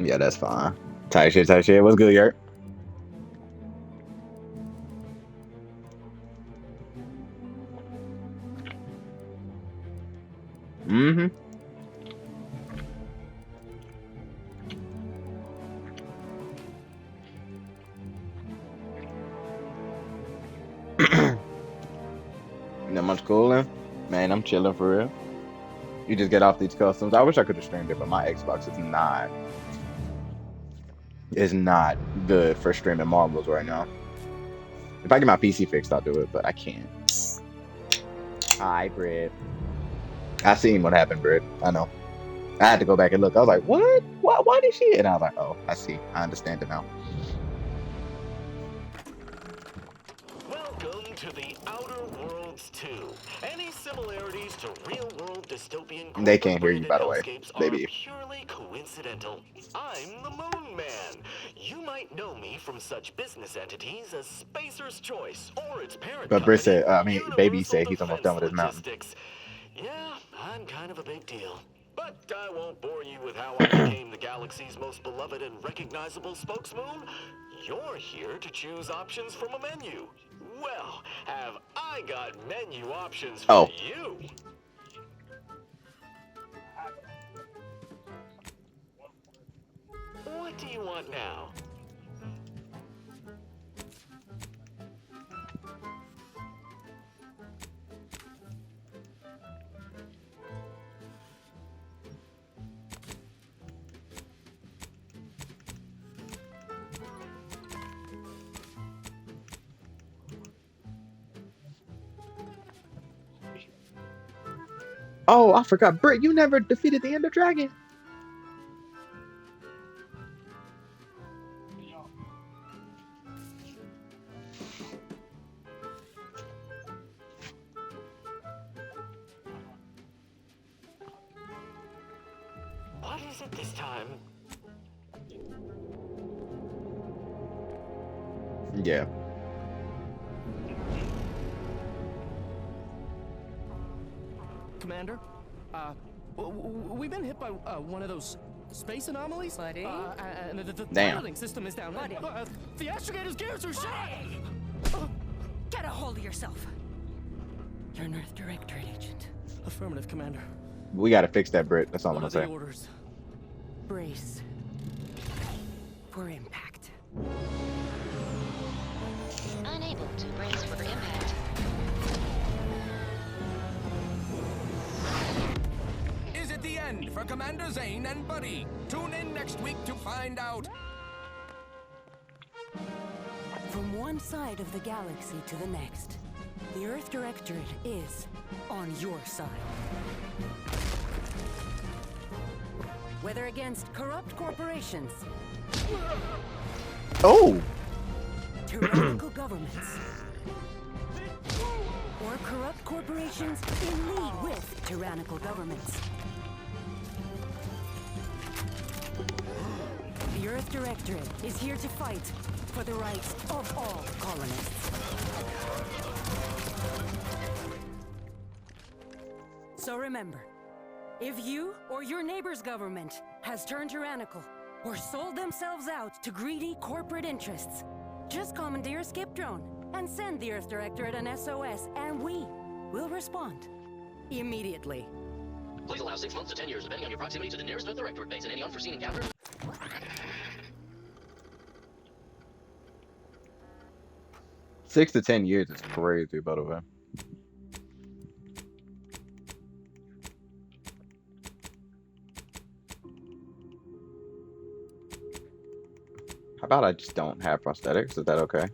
Yeah, that's fine. Tight shit, tight shit. What's good, Yurt? Mm-hmm. Not much cooling. Man, I'm chilling for real. You just get off these customs. I wish I could have streamed it, but my Xbox is not good for streaming marbles right now. If I get my PC fixed, I'll do it, but I can't. Hi, Britt. I seen what happened, Britt. I know. I had to go back and look. I was like, what? Why did she? And I was like, oh, I see. I understand it now. Welcome to the Outer Worlds 2. Any similarities to real-world dystopian They can't hear you, corporate-branded by the way. hellscapes They are be. purely coincidental. I'm the Moon Man. You might know me from such business entities as Spacer's Choice or its parent But Britt company, said, Baby Universal said he's almost Defense done with his mountain. Logistics. Yeah, I'm kind of a big deal. But I won't bore you with how I became the galaxy's most beloved and recognizable spokesmoon. You're here to choose options from a menu. Well, have I got menu options for Oh, you? What do you want now? oh, I forgot, Britt. You never defeated the Ender Dragon. What is it this time? Yeah. Commander, we've been hit by one of those space anomalies. Buddy? And the Damn. throttling system is down. Buddy. The astrogator's gears are shot. Get a hold of yourself. You're an Earth Directorate agent. Affirmative, Commander. We gotta fix that, Britt. That's all What I'm are gonna the say. orders? Brace for impact. Unable to brace for impact. Is it the end for Commander Zane and Buddy? Tune in next week to find out. From one side of the galaxy to the next, the Earth Directorate is on your side. Whether against corrupt corporations, Oh, tyrannical governments, or corrupt corporations in league with tyrannical governments. The Earth Directorate is here to fight for the rights of all colonists. So remember, if you or your neighbor's government has turned tyrannical or sold themselves out to greedy corporate interests, just commandeer a skip drone and send the Earth Directorate an SOS, and we will respond immediately. Please allow 6 months to 10 years, depending on your proximity to the nearest Earth Directorate base and any unforeseen encounters. 6 to 10 years is crazy, by the way. How about I just don't have prosthetics? Is that okay?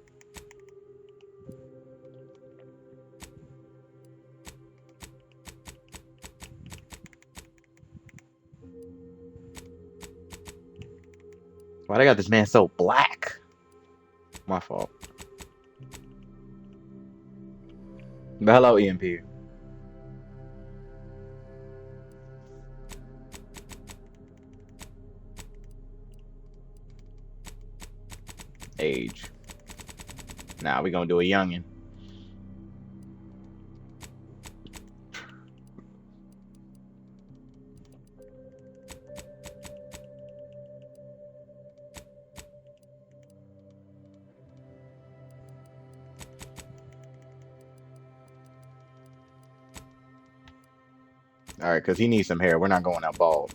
Why they got this man so black? My fault. But hello, EMP. Age. Now we gonna do a youngin. All right, because he needs some hair. We're not going out bald.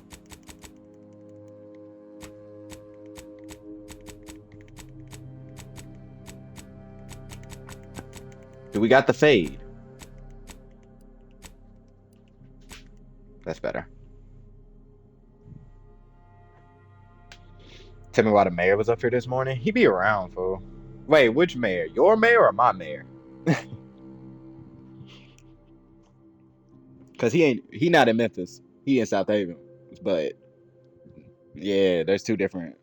Do we got the fade? That's better. Tell me why the mayor was up here this morning. He be around, fool. Wait, which mayor? Your mayor or my mayor? Cause he not in Memphis. He in South Haven. But yeah, there's two different.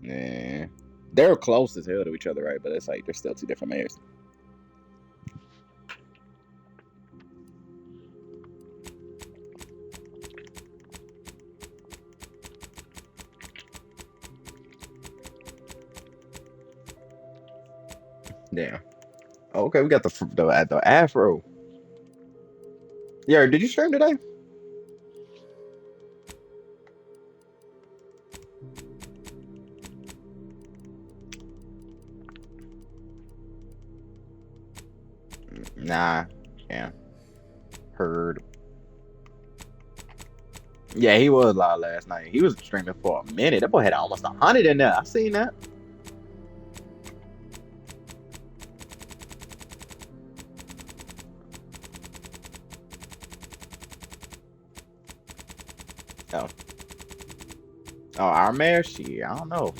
Yeah, they're close as hell to each other, right? But it's like they're still two different mayors. Damn. Oh, okay, we got the afro. Yeah, did you stream today? Nah. Yeah. Heard. Yeah, he was live last night. He was streaming for a minute. That boy had almost 100 in there. I seen that. Oh. Oh, our mayor? Shit, I don't know.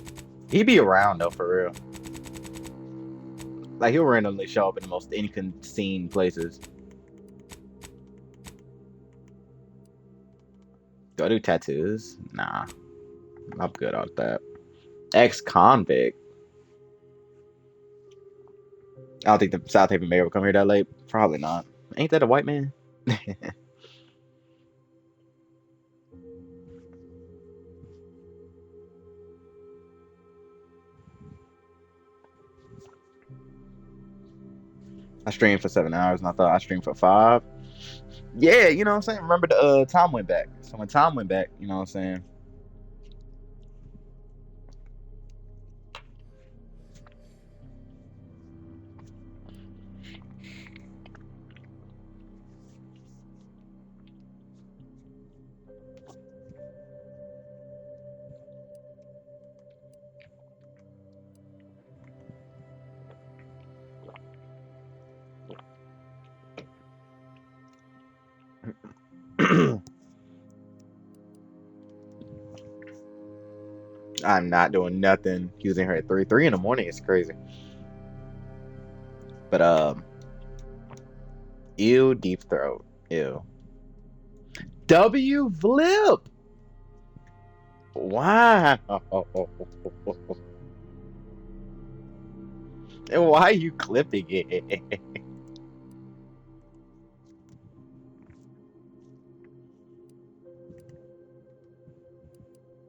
He be around though, for real. Like he'll randomly show up in the most inconceivable places. Do I do tattoos? Nah, I'm good on that. Ex-convict. I don't think the South Haven mayor will come here that late. Probably not. Ain't that a white man? I streamed for 7 hours and I thought I streamed for 5. Yeah, you know what I'm saying? Remember the time went back. So when time went back, you know what I'm saying? I'm not doing nothing. He was in here at 3 in the morning. It's crazy. But ew, deep throat. Ew. W flip. Wow. And why are you clipping it?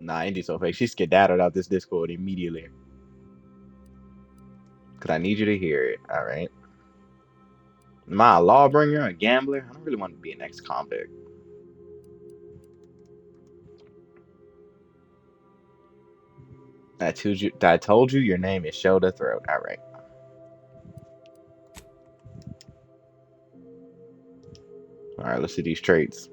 Nah, Indy's so fake. She skedaddled out this Discord immediately. Cause I need you to hear it. All right. Am I a lawbringer, a gambler? I don't really want to be an ex-convict. I told you your name is Shoulder Throat. All right. All right. Let's see these traits.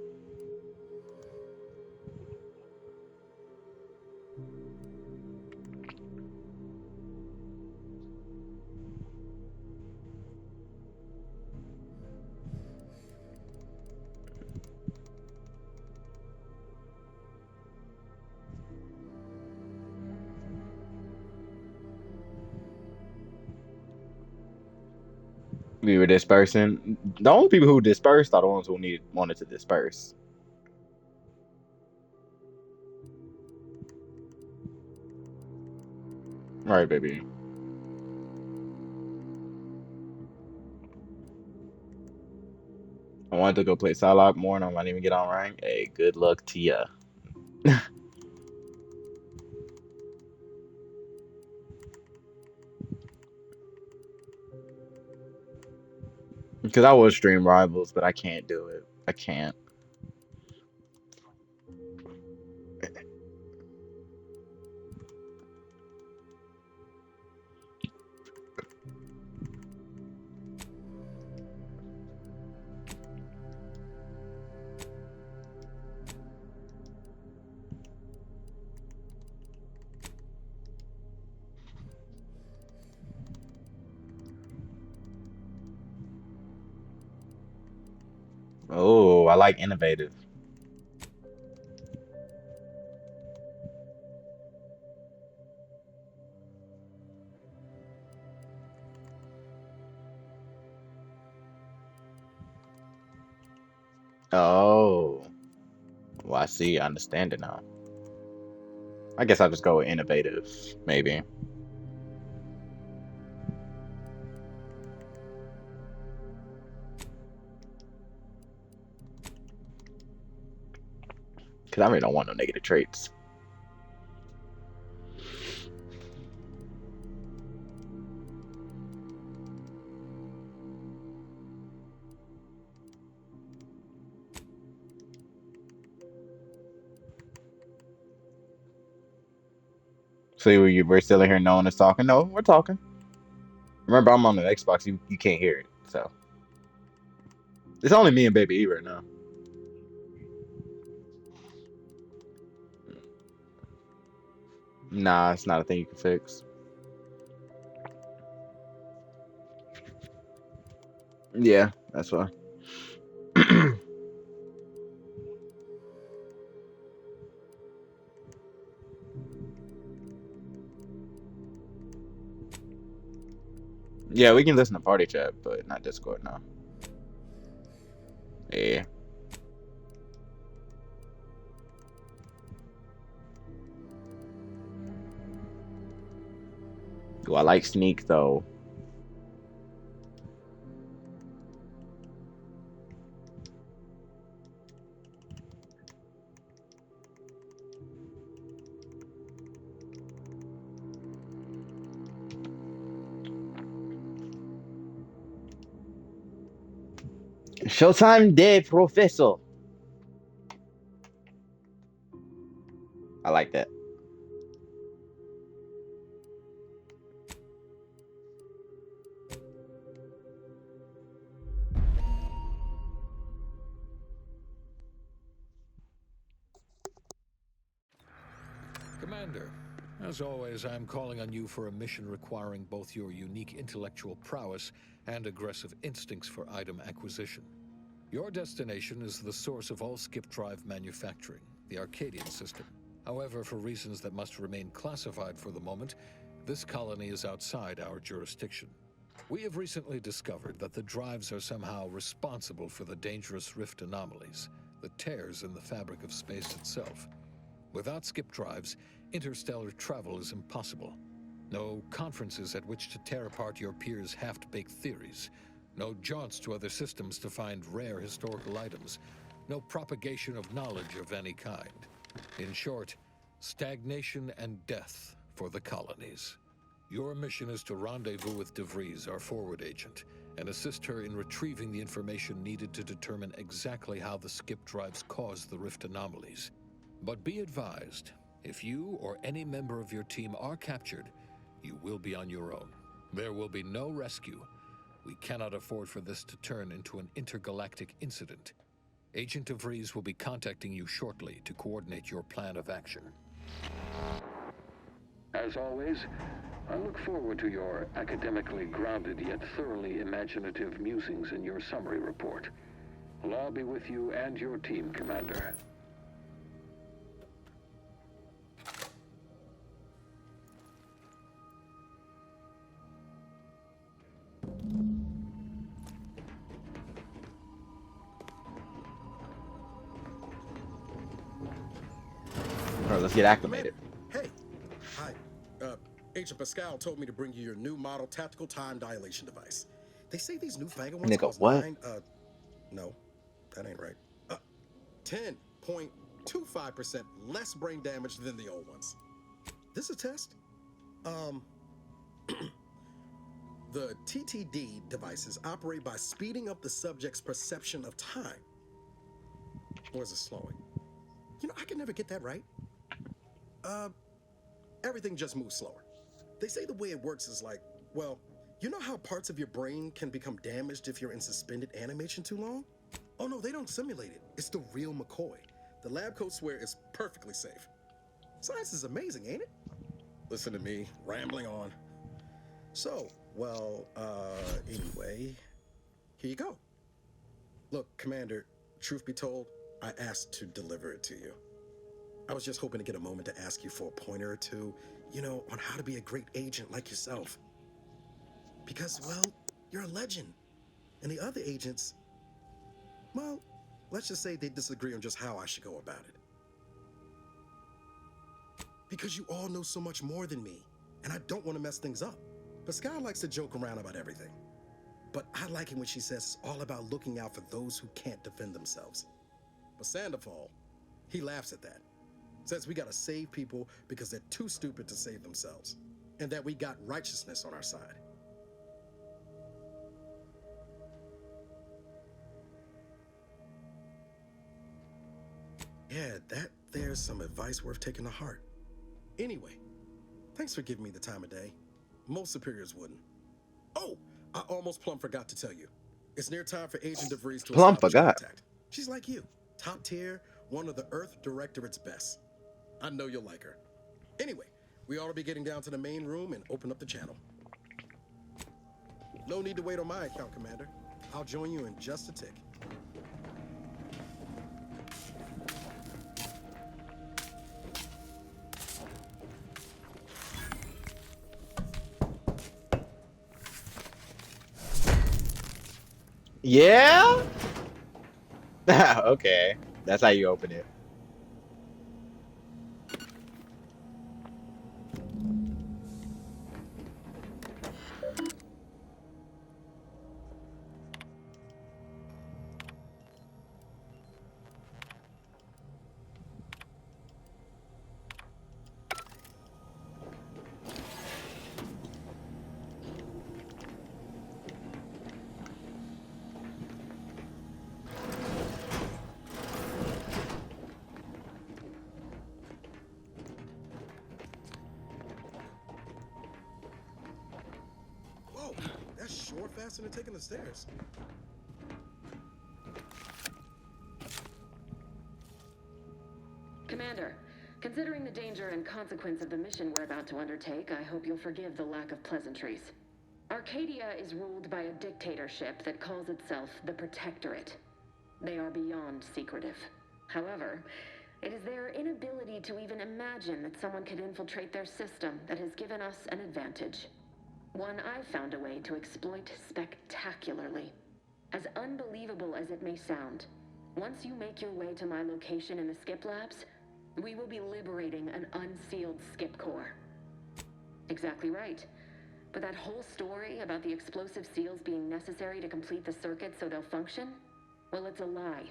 We were dispersing. The only people who dispersed are the ones who wanted to disperse. All right, baby. I wanted to go play Psylocke more, and I might even get on rank. Hey, good luck to ya. Because I was stream rivals, but I can't do it. I can't. Oh, I like innovative. Oh, well, I see. I understand it now. I guess I'll just go with innovative, maybe. Because I really don't want no negative traits. See, we're still in here. No one is talking. No, we're talking. Remember, I'm on the Xbox. You can't hear it. So it's only me and Baby E right now. Nah, it's not a thing you can fix. Yeah, that's why. Yeah, we can listen to party chat, but not Discord now. Yeah. Do I like sneak though? Showtime de Professor. I like that. Commander, as always, I'm calling on you for a mission requiring both your unique intellectual prowess and aggressive instincts for item acquisition. Your destination is the source of all skip drive manufacturing, the Arcadian system. However, for reasons that must remain classified for the moment, this colony is outside our jurisdiction. We have recently discovered that the drives are somehow responsible for the dangerous rift anomalies, the tears in the fabric of space itself. Without skip drives, interstellar travel is impossible. No conferences at which to tear apart your peers' half-baked theories. No jaunts to other systems to find rare historical items. No propagation of knowledge of any kind. In short, stagnation and death for the colonies. Your mission is to rendezvous with DeVries, our forward agent, and assist her in retrieving the information needed to determine exactly how the skip drives cause the rift anomalies. But be advised, if you or any member of your team are captured, you will be on your own. There will be no rescue. We cannot afford for this to turn into an intergalactic incident. Agent DeVries will be contacting you shortly to coordinate your plan of action. As always, I look forward to your academically grounded yet thoroughly imaginative musings in your summary report. Allah be with you and your team, Commander. All right, let's get acclimated. Hey. Hi. Agent Pascal told me to bring you your new model tactical time dilation device. They say these newfangled ones Nigga, cost what? no, that ain't right. 10.25% less brain damage than the old ones. This a test? The TTD devices operate by speeding up the subject's perception of time. Or is it slowing? You know, I can never get that right. Everything just moves slower. They say the way it works is like, well, you know how parts of your brain can become damaged if you're in suspended animation too long? Oh no, they don't simulate it. It's the real McCoy. The lab coats swear it's perfectly safe. Science is amazing, ain't it? Listen to me, rambling on. So, well, anyway, here you go. Look, Commander, truth be told, I asked to deliver it to you. I was just hoping to get a moment to ask you for a pointer or two, on how to be a great agent like yourself. Because, well, you're a legend. And the other agents, well, let's just say they disagree on just how I should go about it. Because you all know so much more than me, and I don't want to mess things up. But Sky likes to joke around about everything. But I like it when she says it's all about looking out for those who can't defend themselves. But Sandoval, he laughs at that. Says we gotta save people because they're too stupid to save themselves. And that we got righteousness on our side. Yeah, there's some advice worth taking to heart. Anyway, thanks for giving me the time of day. Most superiors wouldn't. Oh, I almost plumb forgot to tell you. It's near time for Agent DeVries to Plum establish forgot. contact. She's like you, top tier, one of the Earth Directorate's best. I know you'll like her. Anyway, we ought to be getting down to the main room and open up the channel. No need to wait on my account, Commander. I'll join you in just a tick. Yeah? Okay. That's how you open it. Whoa, that's sure faster than taking the stairs. Commander, considering the danger and consequence of the mission we're about to undertake, I hope you'll forgive the lack of pleasantries. Arcadia is ruled by a dictatorship that calls itself the Protectorate. They are beyond secretive. However, it is their inability to even imagine that someone could infiltrate their system that has given us an advantage. One I've found a way to exploit spectacularly. As unbelievable as it may sound, once you make your way to my location in the Skip Labs, we will be liberating an unsealed Skip core. Exactly right. But that whole story about the explosive seals being necessary to complete the circuit so they'll function? Well, it's a lie.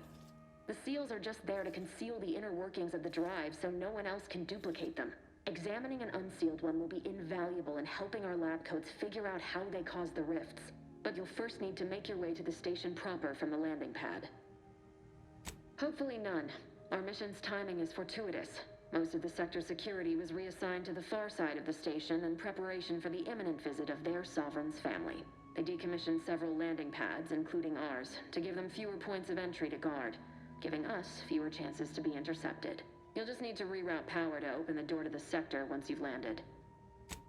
The seals are just there to conceal the inner workings of the drive so no one else can duplicate them. Examining an unsealed one will be invaluable in helping our lab coats figure out how they cause the rifts. But you'll first need to make your way to the station proper from the landing pad. Hopefully none. Our mission's timing is fortuitous. Most of the sector security was reassigned to the far side of the station in preparation for the imminent visit of their sovereign's family. They decommissioned several landing pads, including ours, to give them fewer points of entry to guard, giving us fewer chances to be intercepted. You'll just need to reroute power to open the door to the sector once you've landed.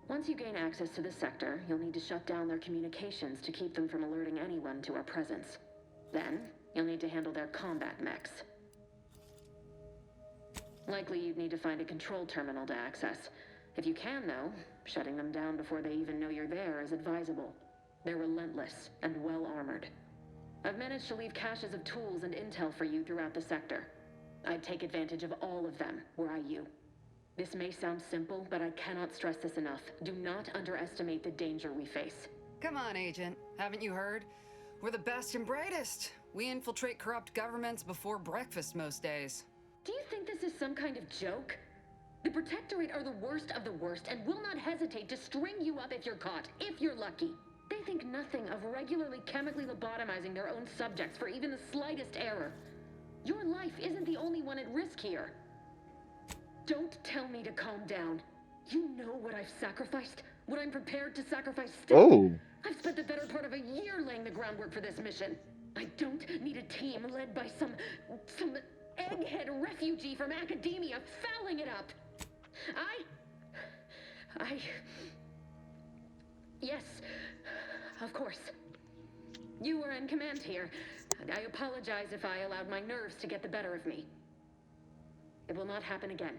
Once you gain access to the sector, you'll need to shut down their communications to keep them from alerting anyone to our presence. Then, you'll need to handle their combat mechs. Likely you'd need to find a control terminal to access. If you can, though, shutting them down before they even know you're there is advisable. They're relentless and well-armored. I've managed to leave caches of tools and intel for you throughout the sector. I'd take advantage of all of them, were I you. This may sound simple, but I cannot stress this enough. Do not underestimate the danger we face. Come on, Agent. Haven't you heard? We're the best and brightest. We infiltrate corrupt governments before breakfast most days. Do you think this is some kind of joke? The Protectorate are the worst of the worst and will not hesitate to string you up if you're caught, if you're lucky. They think nothing of regularly chemically lobotomizing their own subjects for even the slightest error. Your life isn't the only one at risk here. Don't tell me to calm down. You know what I've sacrificed, what I'm prepared to sacrifice still. Oh. I've spent the better part of a year laying the groundwork for this mission. I don't need a team led by some egghead refugee from academia fouling it up. Yes, of course. You were in command here. I apologize if I allowed my nerves to get the better of me. It will not happen again.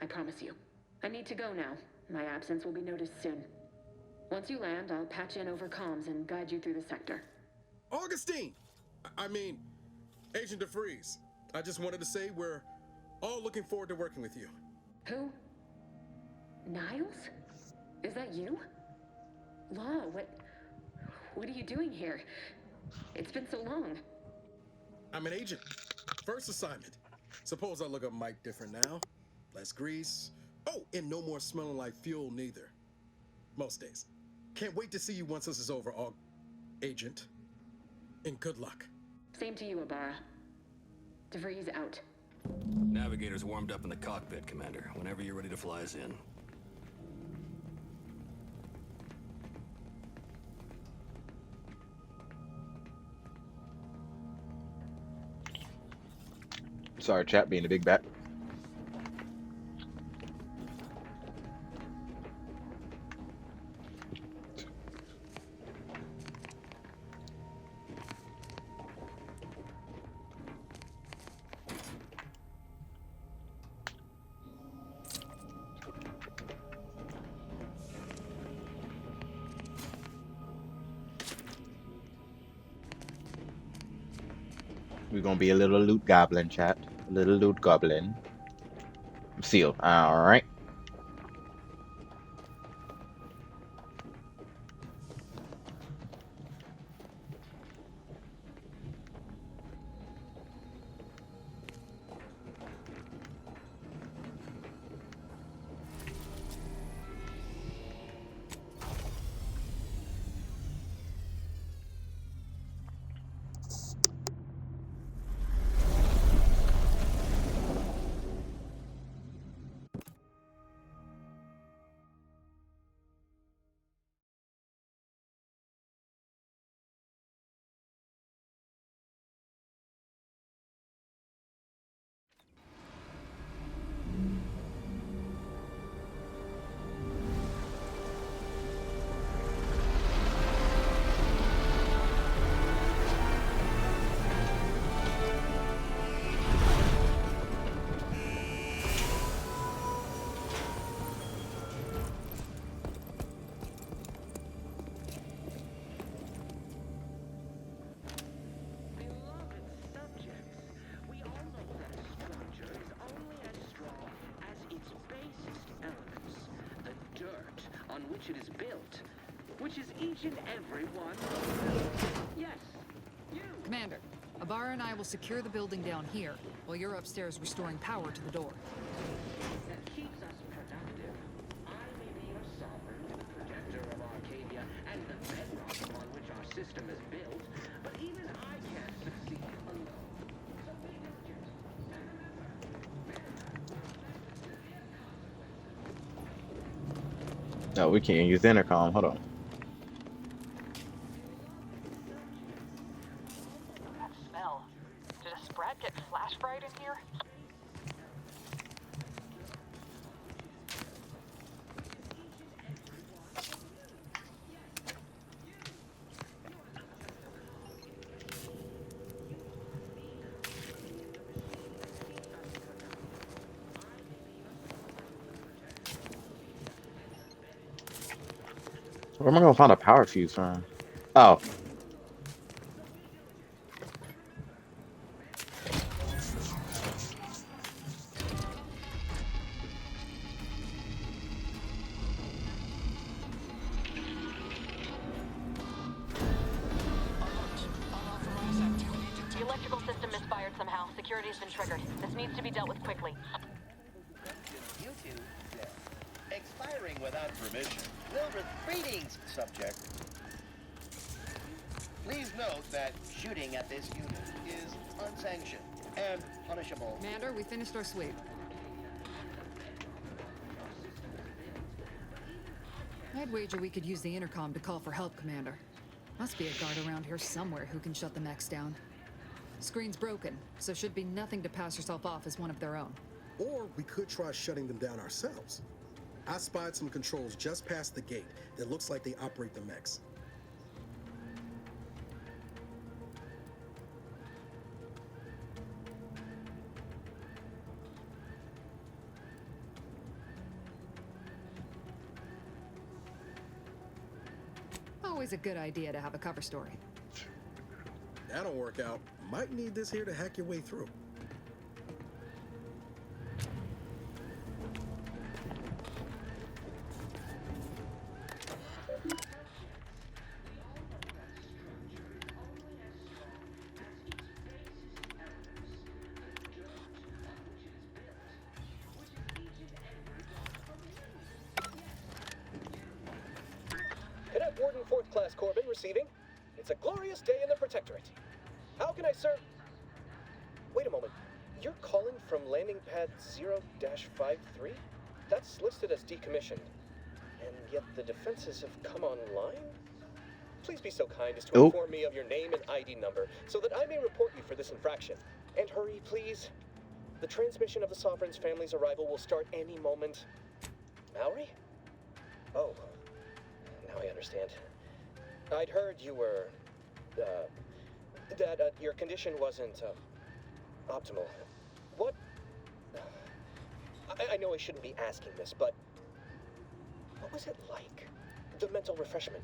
I promise you. I need to go now. My absence will be noticed soon. Once you land, I'll patch in over comms and guide you through the sector. Augustine! I mean, Agent DeFreeze. I just wanted to say we're all looking forward to working with you. Who? Niles? Is that you? Law, what are you doing here? It's been so long. I'm an agent. First assignment. Suppose I look up Mike different now. Less grease. Oh, and no more smelling like fuel neither. Most days. Can't wait to see you once this is over, Agent. And good luck. Same to you, Ibarra. DeVries out. Navigator's warmed up in the cockpit, Commander. Whenever you're ready to fly us in. Sorry, chat being a big bat. We're gonna be a little loot goblin, chat. A little loot goblin. Sealed. Alright. Which it is built, which is each and every one of them. Yes, you! Commander, Ibarra and I will secure the building down here, while you're upstairs restoring power to the door. That keeps us productive. I may be your sovereign, the protector of Arcadia, and the bedrock upon which our system is built, but even I can't succeed alone. So be diligent. No, we can't use the intercom. Hold on. That smell. Did a sprat get flash fried in here? Where am I gonna find a power fuse from? Oh. The electrical system misfired somehow. Security has been triggered. This needs to be dealt with quickly. You two, expiring without permission. Greetings, subject. Please note that shooting at this unit is unsanctioned and punishable. Commander, we finished our sweep. I'd wager we could use the intercom to call for help, Commander. Must be a guard around here somewhere who can shut the mechs down. Screen's broken, so should be nothing to pass yourself off as one of their own. Or we could try shutting them down ourselves. I spied some controls just past the gate that looks like they operate the mechs. Always a good idea to have a cover story. That don't work out. Might need this here to hack your way through. Cadet Warden 4th Class Corbin receiving. It's a glorious day in the Protectorate. How can I serve? Wait a moment. You're calling from landing pad 0-53? That's listed as decommissioned. And yet the defenses have come online? Please be so kind as to inform me of your name and ID number so that I may report you for this infraction. And hurry, please. The transmission of the Sovereign's family's arrival will start any moment. Maori? Oh. Now I understand. I'd heard you were, that your condition wasn't, optimal. What? I know I shouldn't be asking this, but what was it like? The mental refreshment?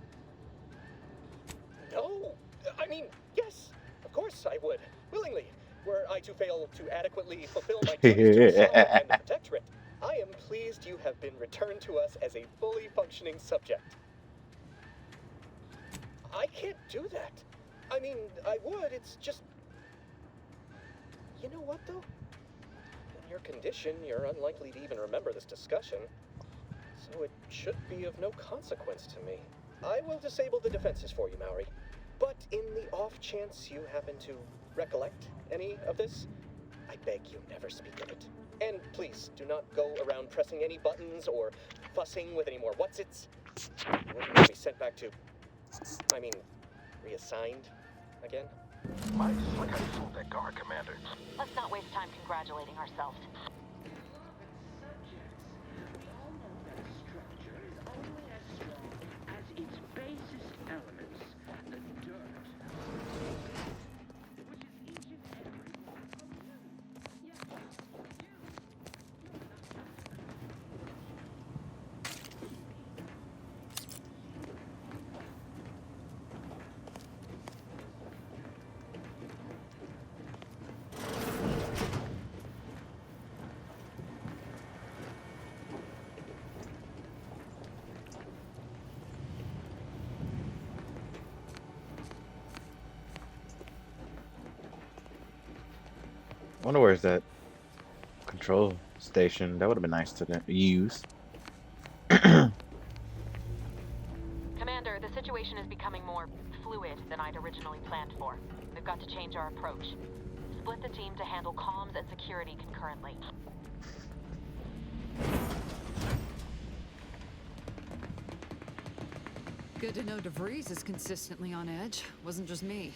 No! I mean, yes! Of course I would. Willingly. Were I to fail to adequately fulfill my duties to the Sovereign and the Protectorate, I am pleased you have been returned to us as a fully functioning subject. I can't do that. I mean, I would, it's just... You know what, though? In your condition, you're unlikely to even remember this discussion. So it should be of no consequence to me. I will disable the defenses for you, Maori. But in the off chance you happen to recollect any of this, I beg you never speak of it. And please, do not go around pressing any buttons or fussing with any more what's-its. You wouldn't be sent back to... I mean, reassigned again? Might just like how you fooled that guard, Commander. Let's not waste time congratulating ourselves. As its basest elements, the dirt. Which is each and every one of you. Yes, you. I wonder where's that control station. That would have been nice to use. Commander, the situation is becoming more fluid than I'd originally planned for. We've got to change our approach. Split the team to handle comms and security concurrently. Good to know DeVries is consistently on edge. Wasn't just me.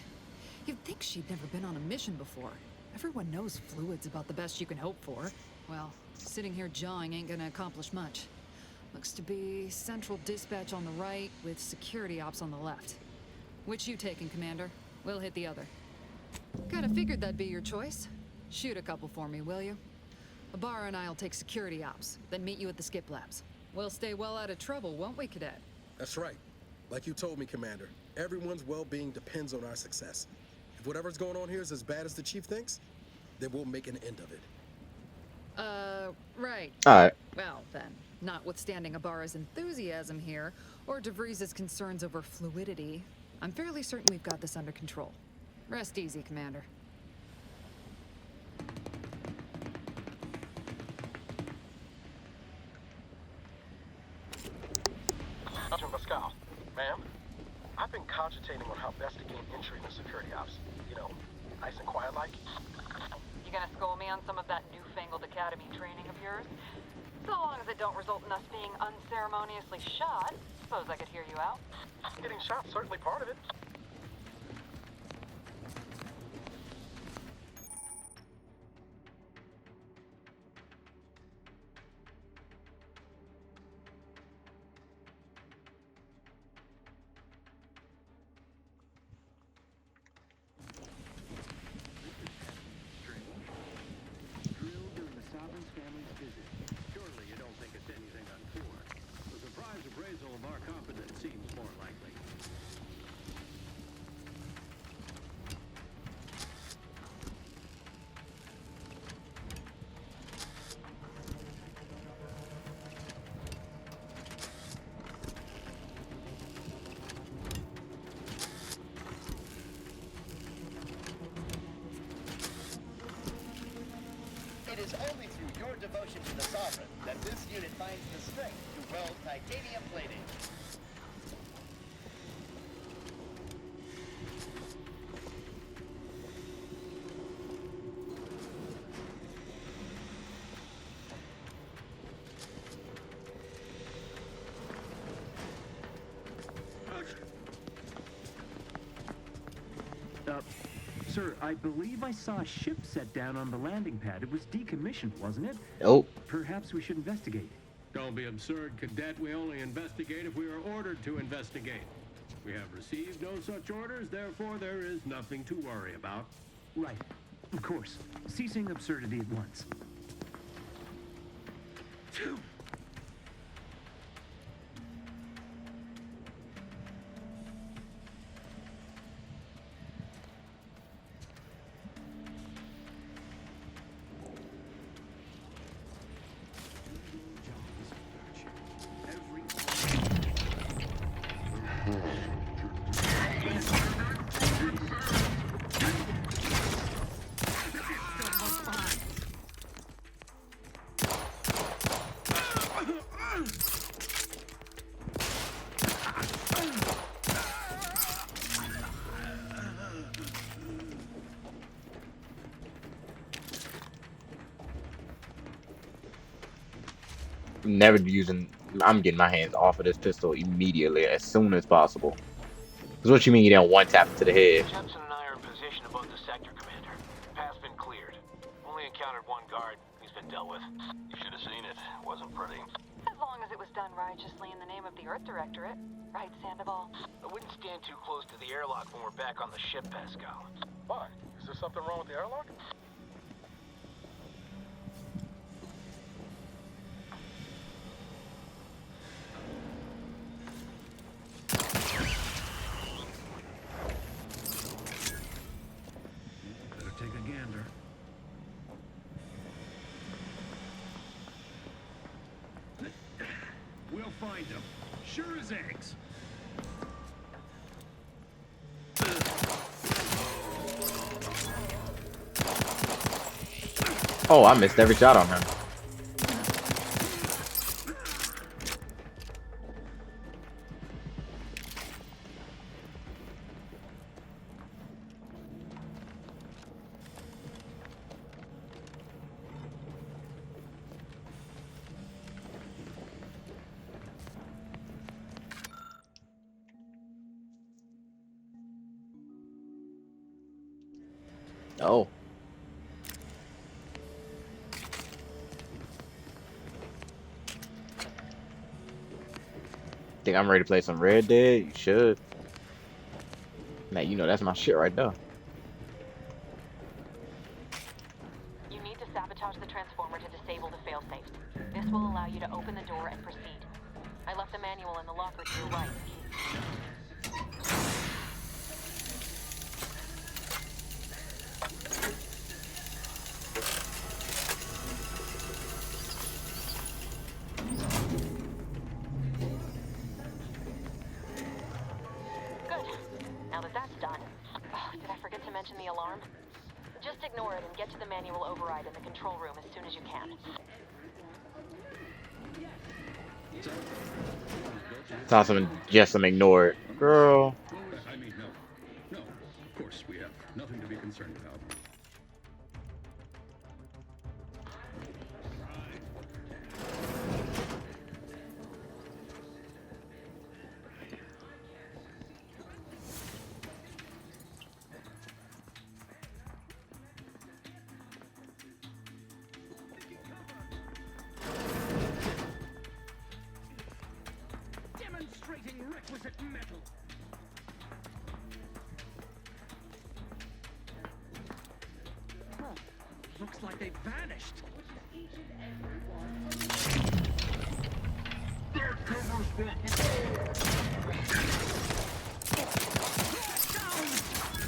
You'd think she'd never been on a mission before. Everyone knows fluid's about the best you can hope for. Well, sitting here jawing ain't gonna accomplish much. Looks to be central dispatch on the right with security ops on the left. Which you taking, Commander? We'll hit the other. Kinda figured that'd be your choice. Shoot a couple for me, will you? Ibarra and I'll take security ops, then meet you at the skip labs. We'll stay well out of trouble, won't we, Cadet? That's right. Like you told me, Commander, everyone's well-being depends on our success. If whatever's going on here is as bad as the Chief thinks, then we'll make an end of it. Right. Alright. Well, then, notwithstanding Ibarra's enthusiasm here, or DeVries' concerns over fluidity, I'm fairly certain we've got this under control. Rest easy, Commander. Sergeant Pascal, ma'am, I've been cogitating on how best to gain entry into security ops. You know, nice and quiet like. You gonna school me on some of that newfangled academy training of yours? So long as it don't result in us being unceremoniously shot, suppose I could hear you out. Getting shot's certainly part of it. Drilled during the Sovereign's family's visit. Surely you don't think it's anything untoward. The surprise appraisal of our competence seems more likely. devotion to the Sovereign that this unit finds the strength to weld titanium plating. Sir, I believe I saw a ship set down on the landing pad. It was decommissioned, wasn't it? Nope. Perhaps we should investigate. Don't be absurd, Cadet. We only investigate if we are ordered to investigate. We have received no such orders, therefore there is nothing to worry about. Right. Of course. Ceasing absurdity at once. Never using. I'm getting my hands off of this pistol immediately, as soon as possible. Because what you mean you didn't one tap to the head? Jensen and I are in position above the sector, Commander. Path's been cleared. Only encountered one guard. He's been dealt with. You should have seen it. It wasn't pretty. As long as it was done righteously in the name of the Earth Directorate. Right, Sandoval? I wouldn't stand too close to the airlock when we're back on the ship, Pascal. Why? Is there something wrong with the airlock? Better take a gander. We'll find them. Sure as eggs. Oh, I missed every shot on him. Oh. Think I'm ready to play some Red Dead? You should. Man, you know that's my shit right there. You need to sabotage the transformer to disable the failsafe. This will allow you to open the door and proceed. I left the manual in the locker to your right. Now that that's done, did I forget to mention the alarm? Just ignore it and get to the manual override in the control room as soon as you can. It's awesome. Just ignore it, girl. I mean, no. Of course, we have nothing to be concerned about. Demonstrating requisite metal. Huh. Looks like they vanished.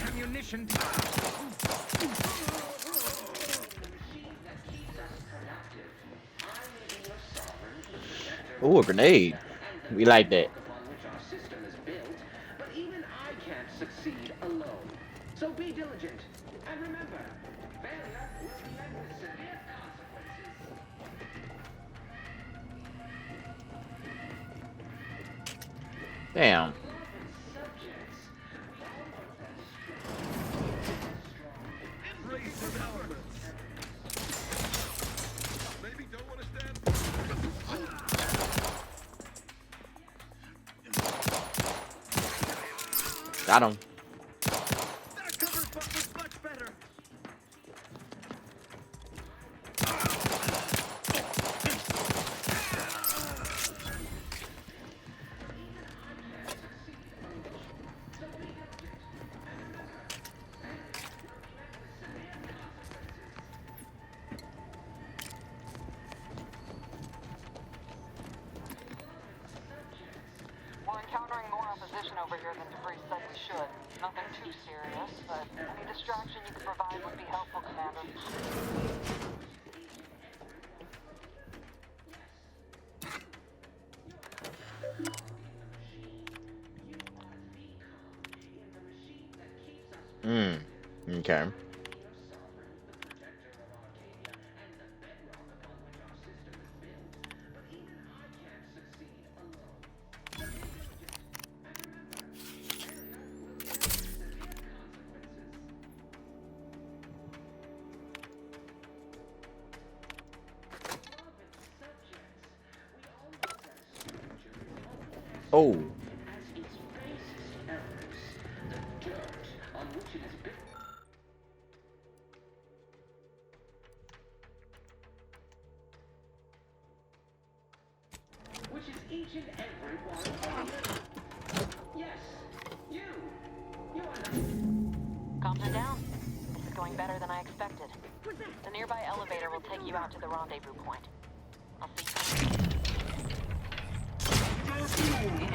Ammunition Ooh, a grenade. We like that. Upon which our system is built, but even I can't succeed alone. So be diligent, and remember, failure will be met with severe consequences. Damn. Got him. We're encountering more opposition over here than DeVries said we should. Nothing too serious, but any distraction you could provide would be helpful, Commander. Okay. Oh. Which is each and every one of you. Yes, you. You are Calm her down. This is going better than I expected. The nearby elevator will take you out to the rendezvous point. I'll see you.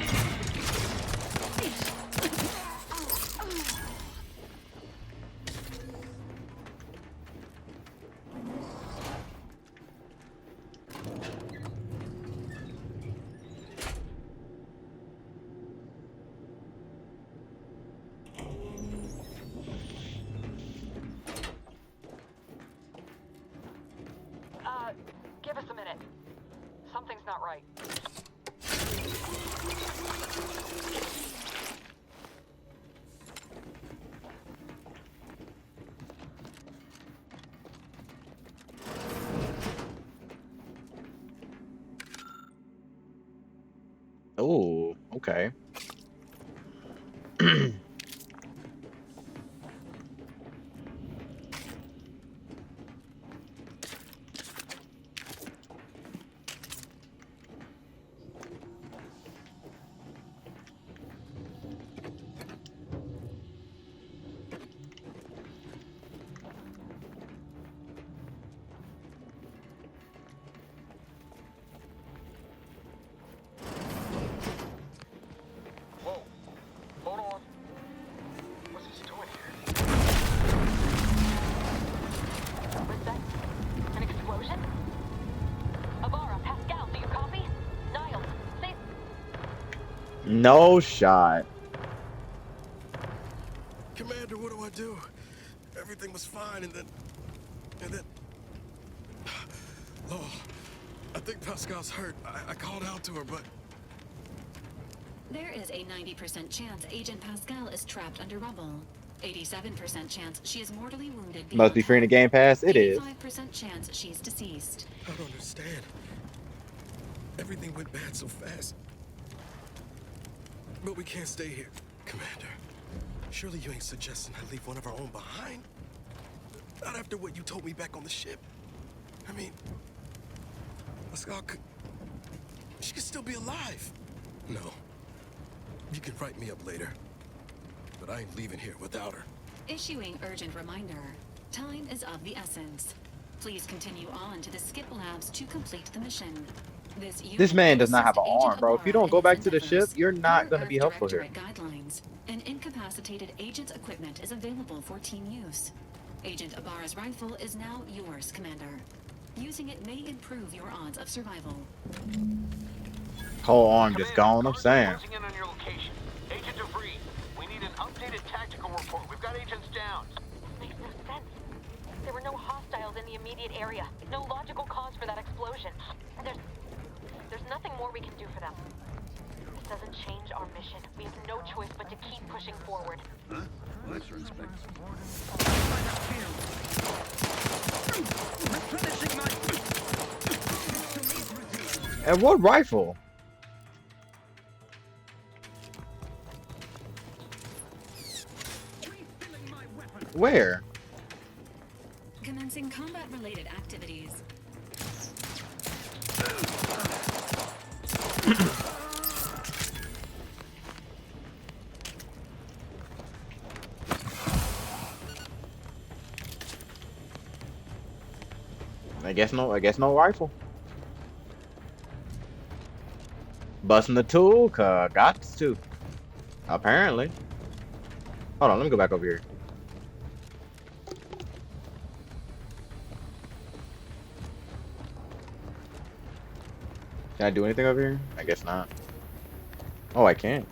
Give us a minute. Something's not right. Oh, okay. Whoa. Hold on. What's this doing here? Was that an explosion? Avara, Pascal, do you copy? Niles, say... No shot. Commander, what do I do? Everything was fine, and then... Oh, I think Pascal's hurt. I called out to her, but... There is a 90% chance Agent Pascal is trapped under rubble. 87% chance she is mortally wounded. Must be free in the Game Pass. It is. 85% chance she's deceased. I don't understand. Everything went bad so fast. But we can't stay here, Commander. Surely you ain't suggesting I leave one of our own behind? Not after what you told me back on the ship. I mean, Pascal could... She could still be alive. No. You can write me up later. But I ain't leaving here without her. Issuing urgent reminder. Time is of the essence. Please continue on to the skip labs to complete the mission. This man does not have an arm, bro. If you don't go back to the ship, you're not going to be helpful here. Guidelines. An incapacitated agent's equipment is available for team use. Agent Ibarra's rifle is now yours, Commander. Using it may improve your odds of survival. Whole arm just gone, I'm saying. Closing in on your location. Agent DeVries, we need an updated tactical report. We've got agents down. Makes no sense. There were no hostiles in the immediate area. No logical cause for that explosion. There's nothing more we can do for them. This doesn't change our mission. We have no choice but to keep pushing forward. Huh? Lesser Inspector. And what rifle? Where? Commencing combat-related activities. I guess no rifle. Busting the tool, got to. Apparently. Hold on, let me go back over here. Can I do anything over here? I guess not. Oh, I can't.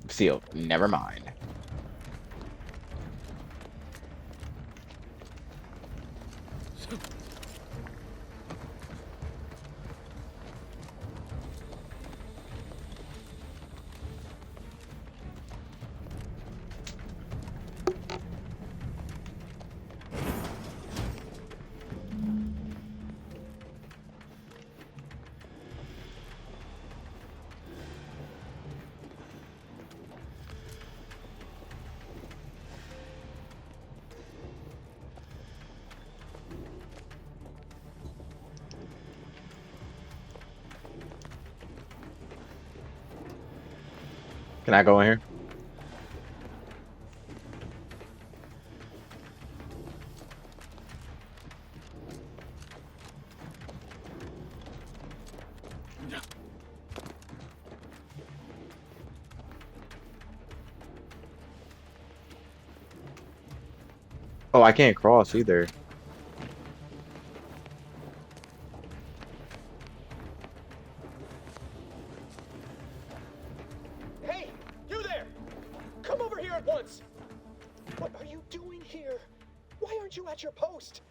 Sealed. Never mind. Can I go in here? Oh, I can't cross either. Hey, you there! Come over here at once! What are you doing here? Why aren't you at your post?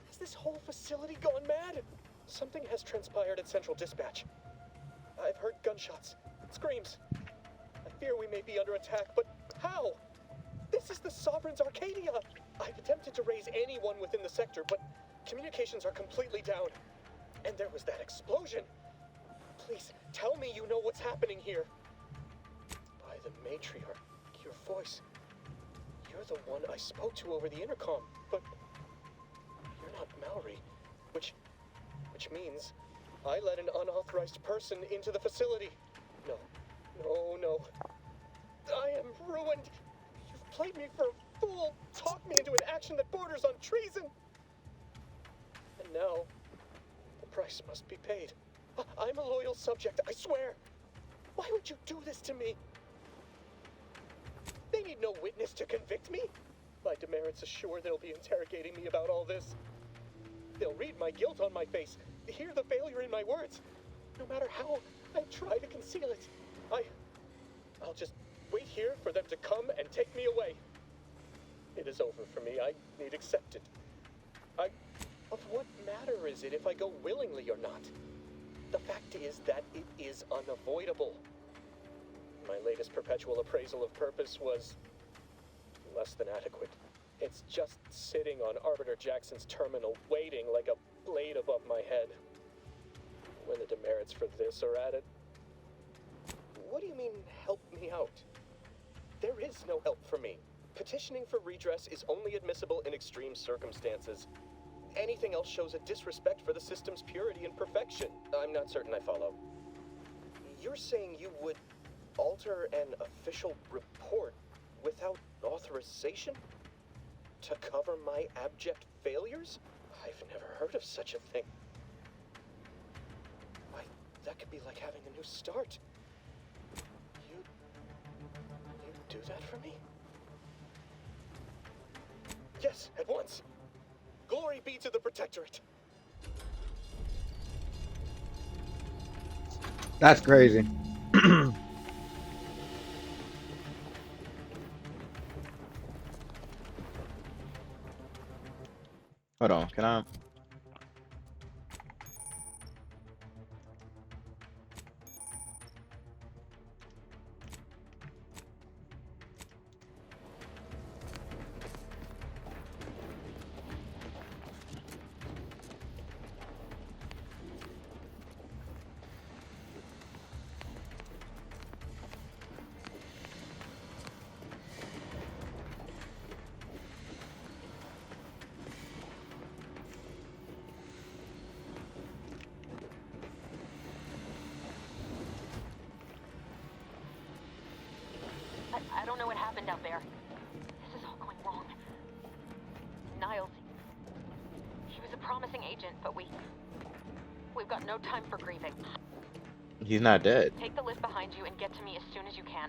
Has this whole facility gone mad? Something has transpired at Central Dispatch. I've heard gunshots, screams. I fear we may be under attack, but how? This is the Sovereign's Arcadia! I've attempted to raise anyone within the sector, but communications are completely down. And there was that explosion. Please, tell me you know what's happening here. By the matriarch, your voice. You're the one I spoke to over the intercom, but you're not Mallory, which means I let an unauthorized person into the facility. No. I am ruined. You've played me for a fool, talked me into an action that borders on treason. And now, the price must be paid. I'm a loyal subject, I swear. Why would you do this to me? They need no witness to convict me. My demerits assure they'll be interrogating me about all this. They'll read my guilt on my face, hear the failure in my words. No matter how I try to conceal it, I'll just wait here for them to come and take me away. It is over for me. I need accepted. Of what matter is it if I go willingly or not? The fact is that it is unavoidable. My latest perpetual appraisal of purpose was less than adequate. It's just sitting on Arbiter Jackson's terminal, waiting like a blade above my head. When the demerits for this are added. What do you mean, help me out? There is no help for me. Petitioning for redress is only admissible in extreme circumstances. Anything else shows a disrespect for the system's purity and perfection. I'm not certain I follow. You're saying you would alter an official report without authorization? To cover my abject failures? I've never heard of such a thing. Why, that could be like having a new start. You do that for me? Yes, at once. Glory be to the Protectorate. That's crazy. Hold on, can I? I don't know what happened out there. This is all going wrong. Niles, he was a promising agent, but we've got no time for grieving. He's not dead. Take the lift behind you and get to me as soon as you can.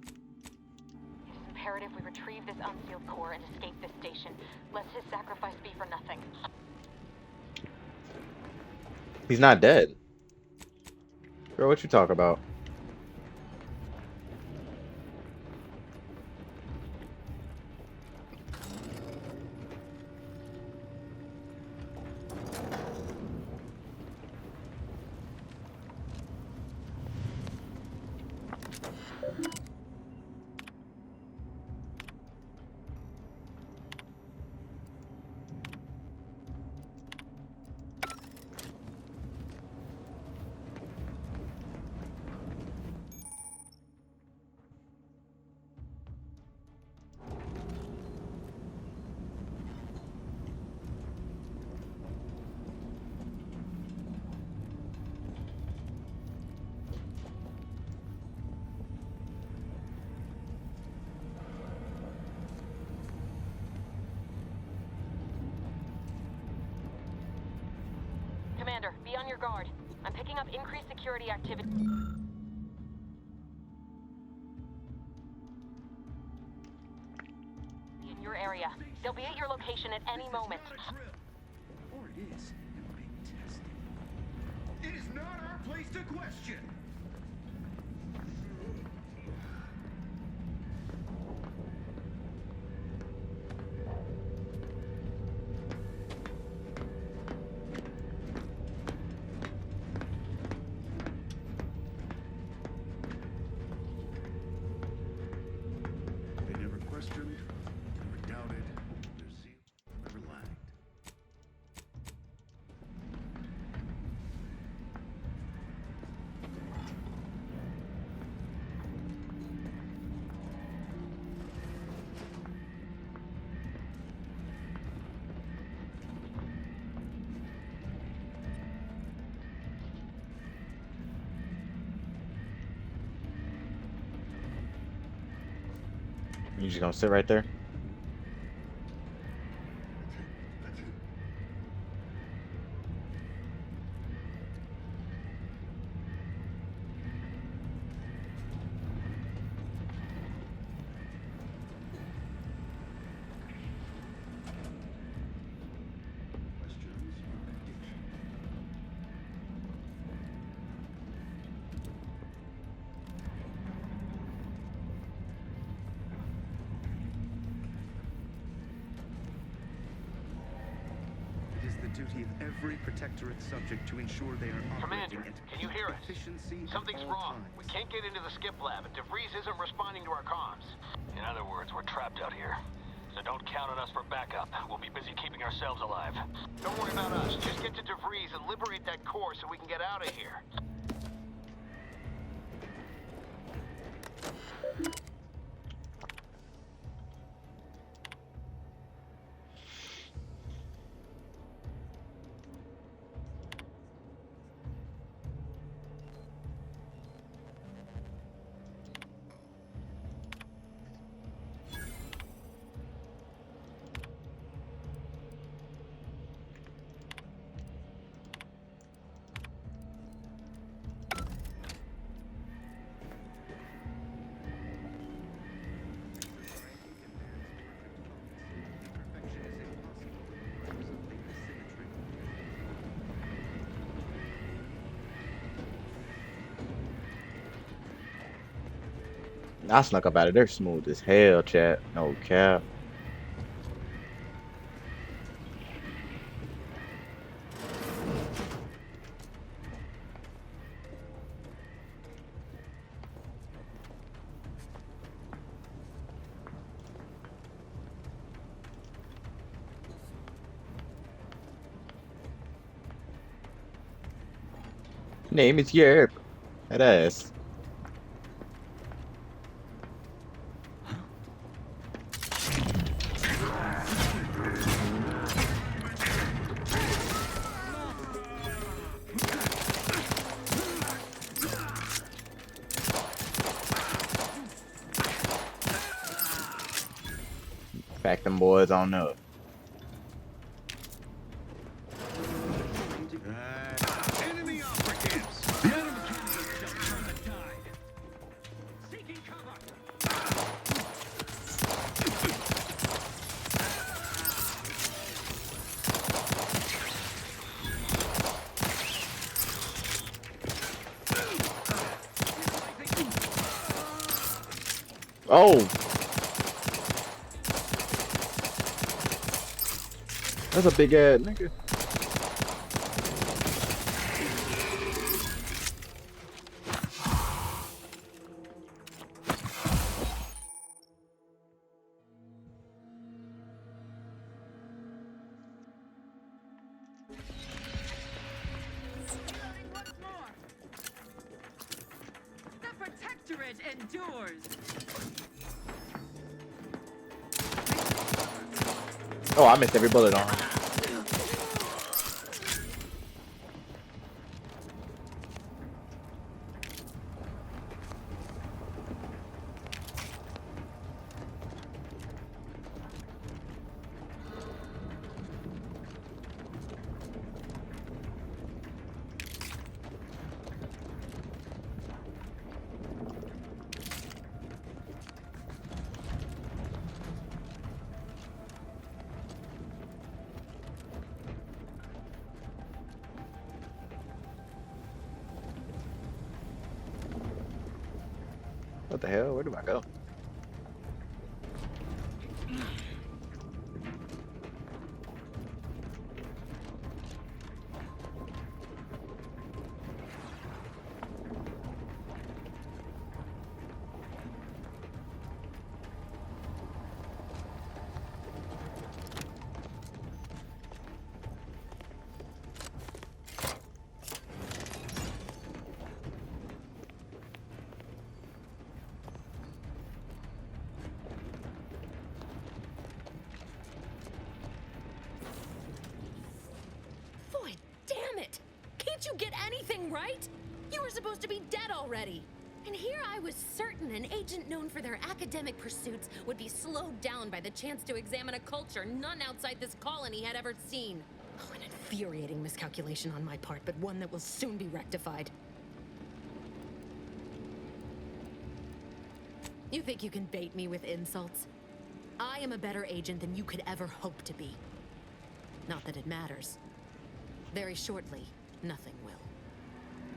It is imperative we retrieve this unsealed core and escape this station, lest his sacrifice be for nothing. He's not dead. Girl, what you talk about? Commander, be on your guard. I'm picking up increased security activity in your area. They'll be at your location at any moment. Or it is. It might test it. It is not our place to question. They never questioned, never doubted, their zeal never lagged. You just gonna sit right there? It is the duty of every Protectorate subject to ensure they are operating Commander, at can you hear us? efficiency at Something's all wrong. times. We can't get into the skip lab, and DeVries isn't responding to our comms. In other words, we're trapped out here. So don't count on us for backup. We'll be busy keeping ourselves alive. Don't worry about us. Just get to DeVries and liberate that core so we can get out of here. I snuck up out of there smooth as hell, chat. No cap. Name is Yerp. That ass. Pack them boys on up. Enemy operatives! The enemy kills themselves on the tide. Seeking cover! Oh! That's a big ass nigga. The Protectorate endures. Oh, I missed every bullet on him. What the hell? Where do I go? Boy, damn it! Can't you get anything right? You were supposed to be dead already. And here I was certain an agent known for their academic pursuits would be slowed down by the chance to examine a culture none outside this colony had ever seen. Oh, an infuriating miscalculation on my part, but one that will soon be rectified. You think you can bait me with insults? I am a better agent than you could ever hope to be. Not that it matters. Very shortly, nothing will.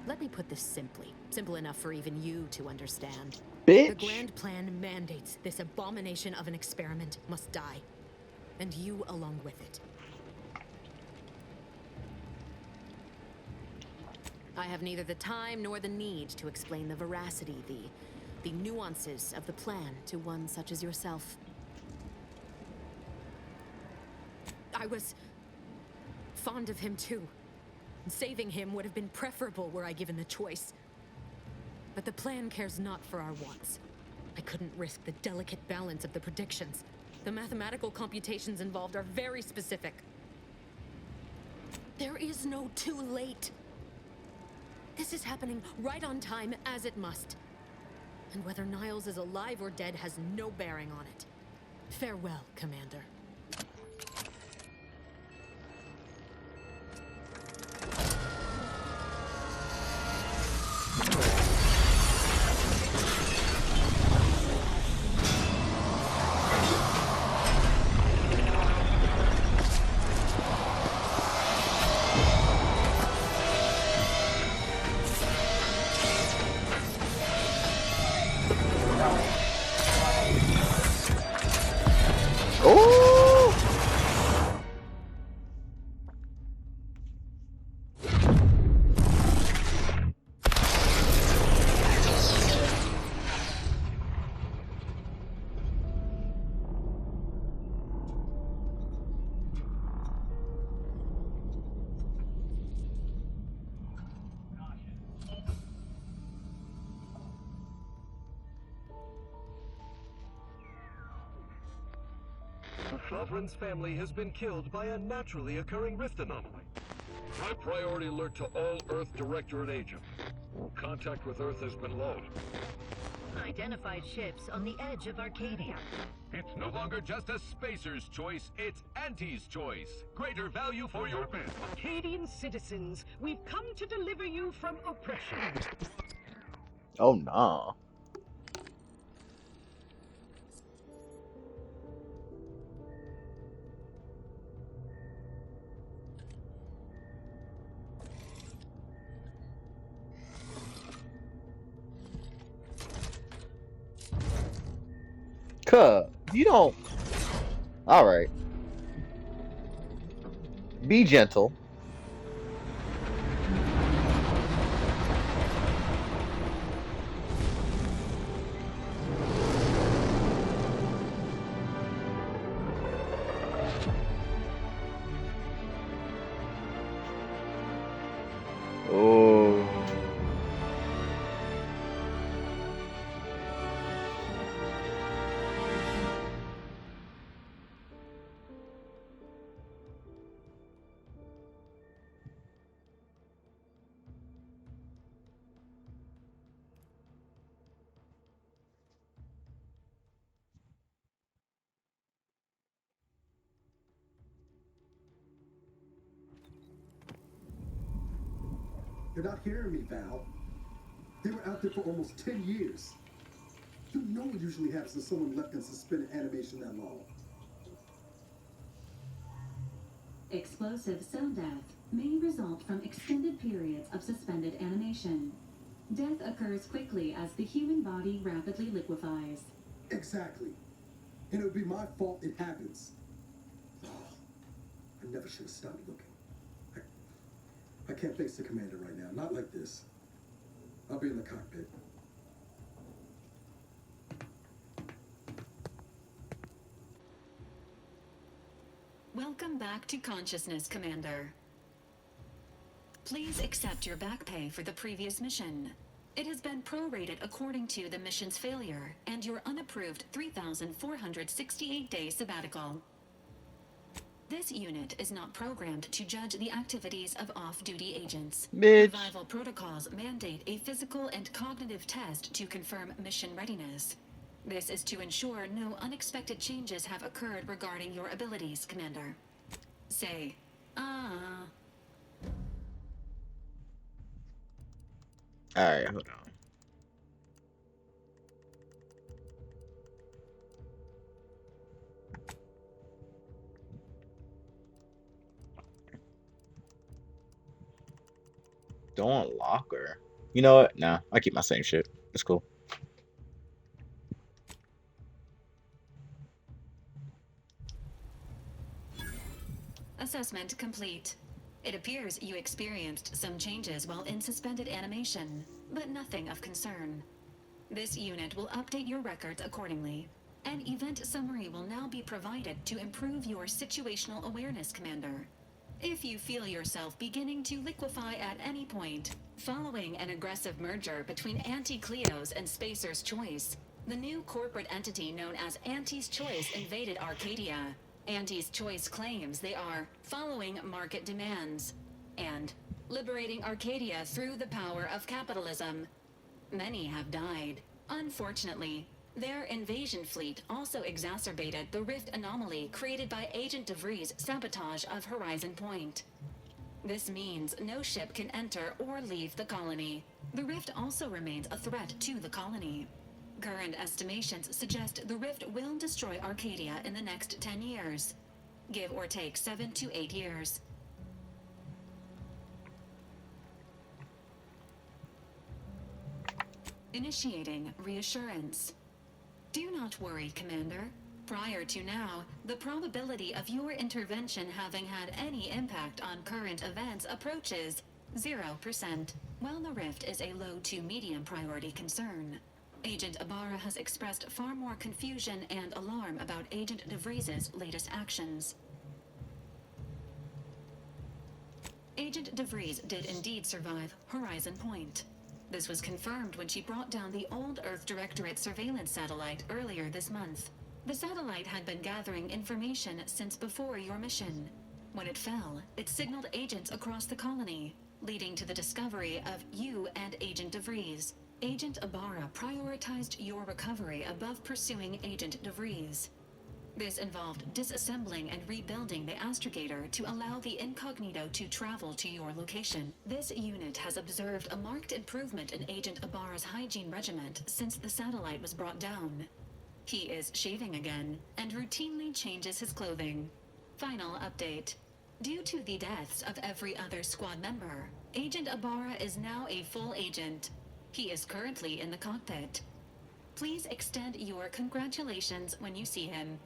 Let me put this simply. Simple enough for even you to understand. Bitch. The grand plan mandates this abomination of an experiment must die. And you along with it. I have neither the time nor the need to explain the veracity, the nuances of the plan to one such as yourself. I was fond of him too. Saving him would have been preferable were I given the choice. But the plan cares not for our wants. I couldn't risk the delicate balance of the predictions. The mathematical computations involved are very specific. There is no too late. This is happening right on time, as it must. And whether Niles is alive or dead has no bearing on it. Farewell, Commander. Sovereign's family has been killed by a naturally occurring rift anomaly. High priority alert to all Earth Directorate agents. Contact with Earth has been low. Identified ships on the edge of Arcadia. It's no longer just a spacer's choice, it's Auntie's choice. Greater value for your men. Arcadian citizens, we've come to deliver you from oppression. Oh no. Cub, you don't. All right. Be gentle. Oh. You're not hearing me, Val. They were out there for almost 10 years. You know what usually happens when someone left in suspended animation that long. Explosive cell death may result from extended periods of suspended animation. Death occurs quickly as the human body rapidly liquefies. Exactly. And it would be my fault it happens. Oh, I never should have stopped looking. I can't face the commander right now. Not like this. I'll be in the cockpit. Welcome back to consciousness, Commander. Please accept your back pay for the previous mission. It has been prorated according to the mission's failure and your unapproved 3,468-day sabbatical. This unit is not programmed to judge the activities of off-duty agents. Bitch. Revival protocols mandate a physical and cognitive test to confirm mission readiness. This is to ensure no unexpected changes have occurred regarding your abilities, Commander. Say, Alright, hold on. Don't unlock her. You know what? Nah, I keep my same shit. It's cool. Assessment complete. It appears you experienced some changes while in suspended animation, but nothing of concern. This unit will update your records accordingly. An event summary will now be provided to improve your situational awareness, Commander. If you feel yourself beginning to liquefy at any point, following an aggressive merger between Anti-Cleo's and Spacer's Choice, the new corporate entity known as Auntie's Choice invaded Arcadia. Auntie's Choice claims they are following market demands and liberating Arcadia through the power of capitalism. Many have died. Unfortunately, their invasion fleet also exacerbated the rift anomaly created by Agent DeVries' sabotage of Horizon Point. This means no ship can enter or leave the colony. The rift also remains a threat to the colony. Current estimations suggest the rift will destroy Arcadia in the next 10 years. Give or take 7 to 8 years. Initiating reassurance. Do not worry, Commander. Prior to now, the probability of your intervention having had any impact on current events approaches 0%, while the rift is a low to medium priority concern. Agent Ibarra has expressed far more confusion and alarm about Agent DeVries' latest actions. Agent DeVries did indeed survive Horizon Point. This was confirmed when she brought down the old Earth Directorate surveillance satellite earlier this month. The satellite had been gathering information since before your mission. When it fell, it signaled agents across the colony, leading to the discovery of you and Agent DeVries. Agent Ibarra prioritized your recovery above pursuing Agent DeVries. This involved disassembling and rebuilding the astrogator to allow the incognito to travel to your location. This unit has observed a marked improvement in Agent Ibarra's hygiene regimen since the satellite was brought down. He is shaving again and routinely changes his clothing. Final update. Due to the deaths of every other squad member, Agent Ibarra is now a full agent. He is currently in the cockpit. Please extend your congratulations when you see him.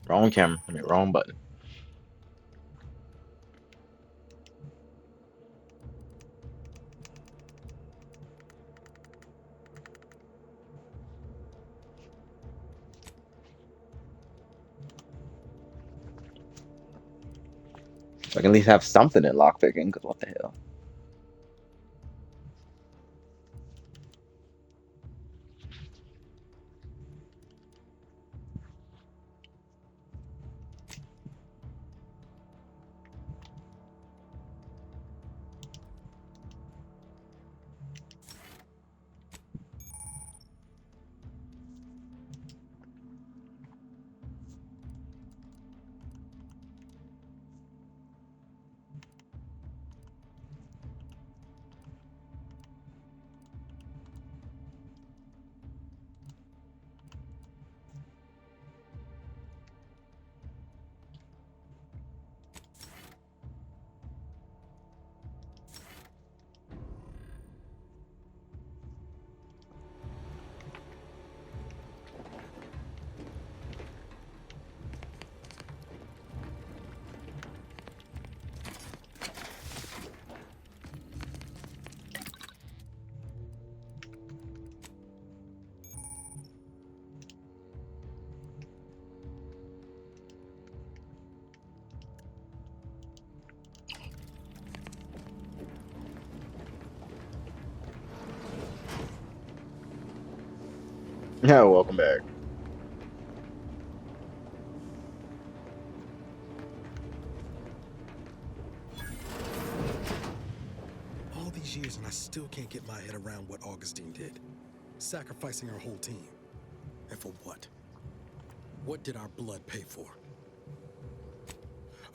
Wrong camera. I mean, wrong button. I can at least have something in lockpicking, because what the hell? Yeah, welcome back. All these years and I still can't get my head around what Augustine did. Sacrificing her whole team. And for what? What did our blood pay for?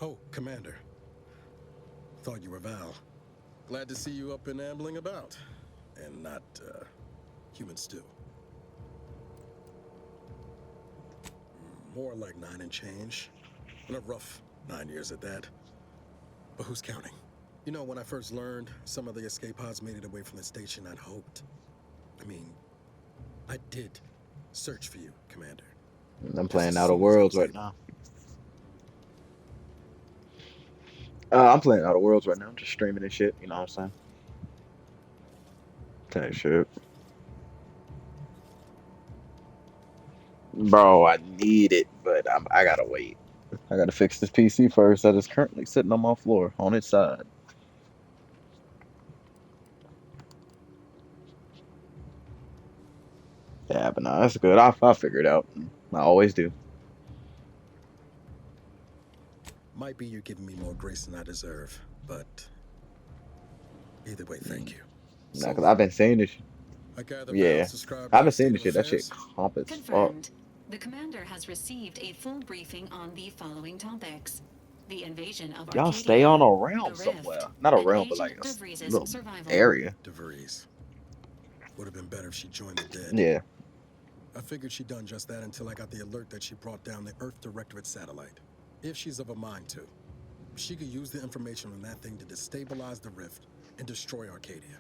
Oh, Commander. Thought you were Val. Glad to see you up and ambling about. And not, human stew. More like 9 and change. And a rough 9 years at that. But who's counting? You know, when I first learned some of the escape pods made it away from the station, I'd hoped. I did search for you, Commander. I'm playing Outer Worlds right now. I'm playing Outer Worlds right now. I'm just streaming and shit. You know what I'm saying? Type shit. Bro, I need it, but I gotta wait. I gotta fix this PC first. That is currently sitting on my floor on its side. Yeah, but no, that's good. I'll figure it out. I always do. Might be you're giving me more grace than I deserve, but either way, thank you. Nah, cause I've been saying this. I gather Yeah, Val's described I've been our saying state this of shit. That shit affairs. comp as fuck. Confirmed. The commander has received a full briefing on the following topics: the invasion of Y'all Arcadia, stay on a the realm rift, somewhere. Not a and realm, but Agent like a DeVries' little survival. area. DeVries. Would have been better if she joined the dead. Yeah. I figured she'd done just that until I got the alert that she brought down the Earth Directorate satellite. If she's of a mind to, she could use the information on that thing to destabilize the rift and destroy Arcadia.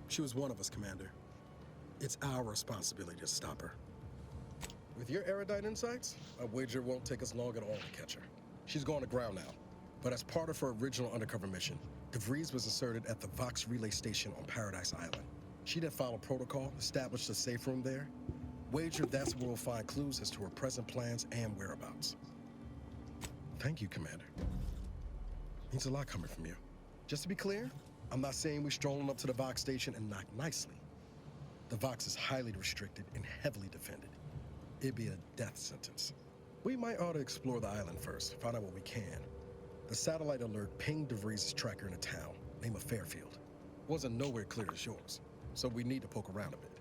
She was one of us, Commander. It's our responsibility to stop her. With your erudite insights, I wager it won't take us long at all to catch her. She's going to ground now. But as part of her original undercover mission, DeVries was inserted at the Vox relay station on Paradise Island. She then followed protocol, established a safe room there, Wager that's where we'll find clues as to her present plans and whereabouts. Thank you, Commander. Means a lot coming from you. Just to be clear, I'm not saying we're strolling up to the Vox station and knock nicely. The Vox is highly restricted and heavily defended. It'd be a death sentence. We might ought to explore the island first, find out what we can. The satellite alert pinged DeVries' tracker in a town, name of Fairfield. Wasn't nowhere clear as yours, so we need to poke around a bit.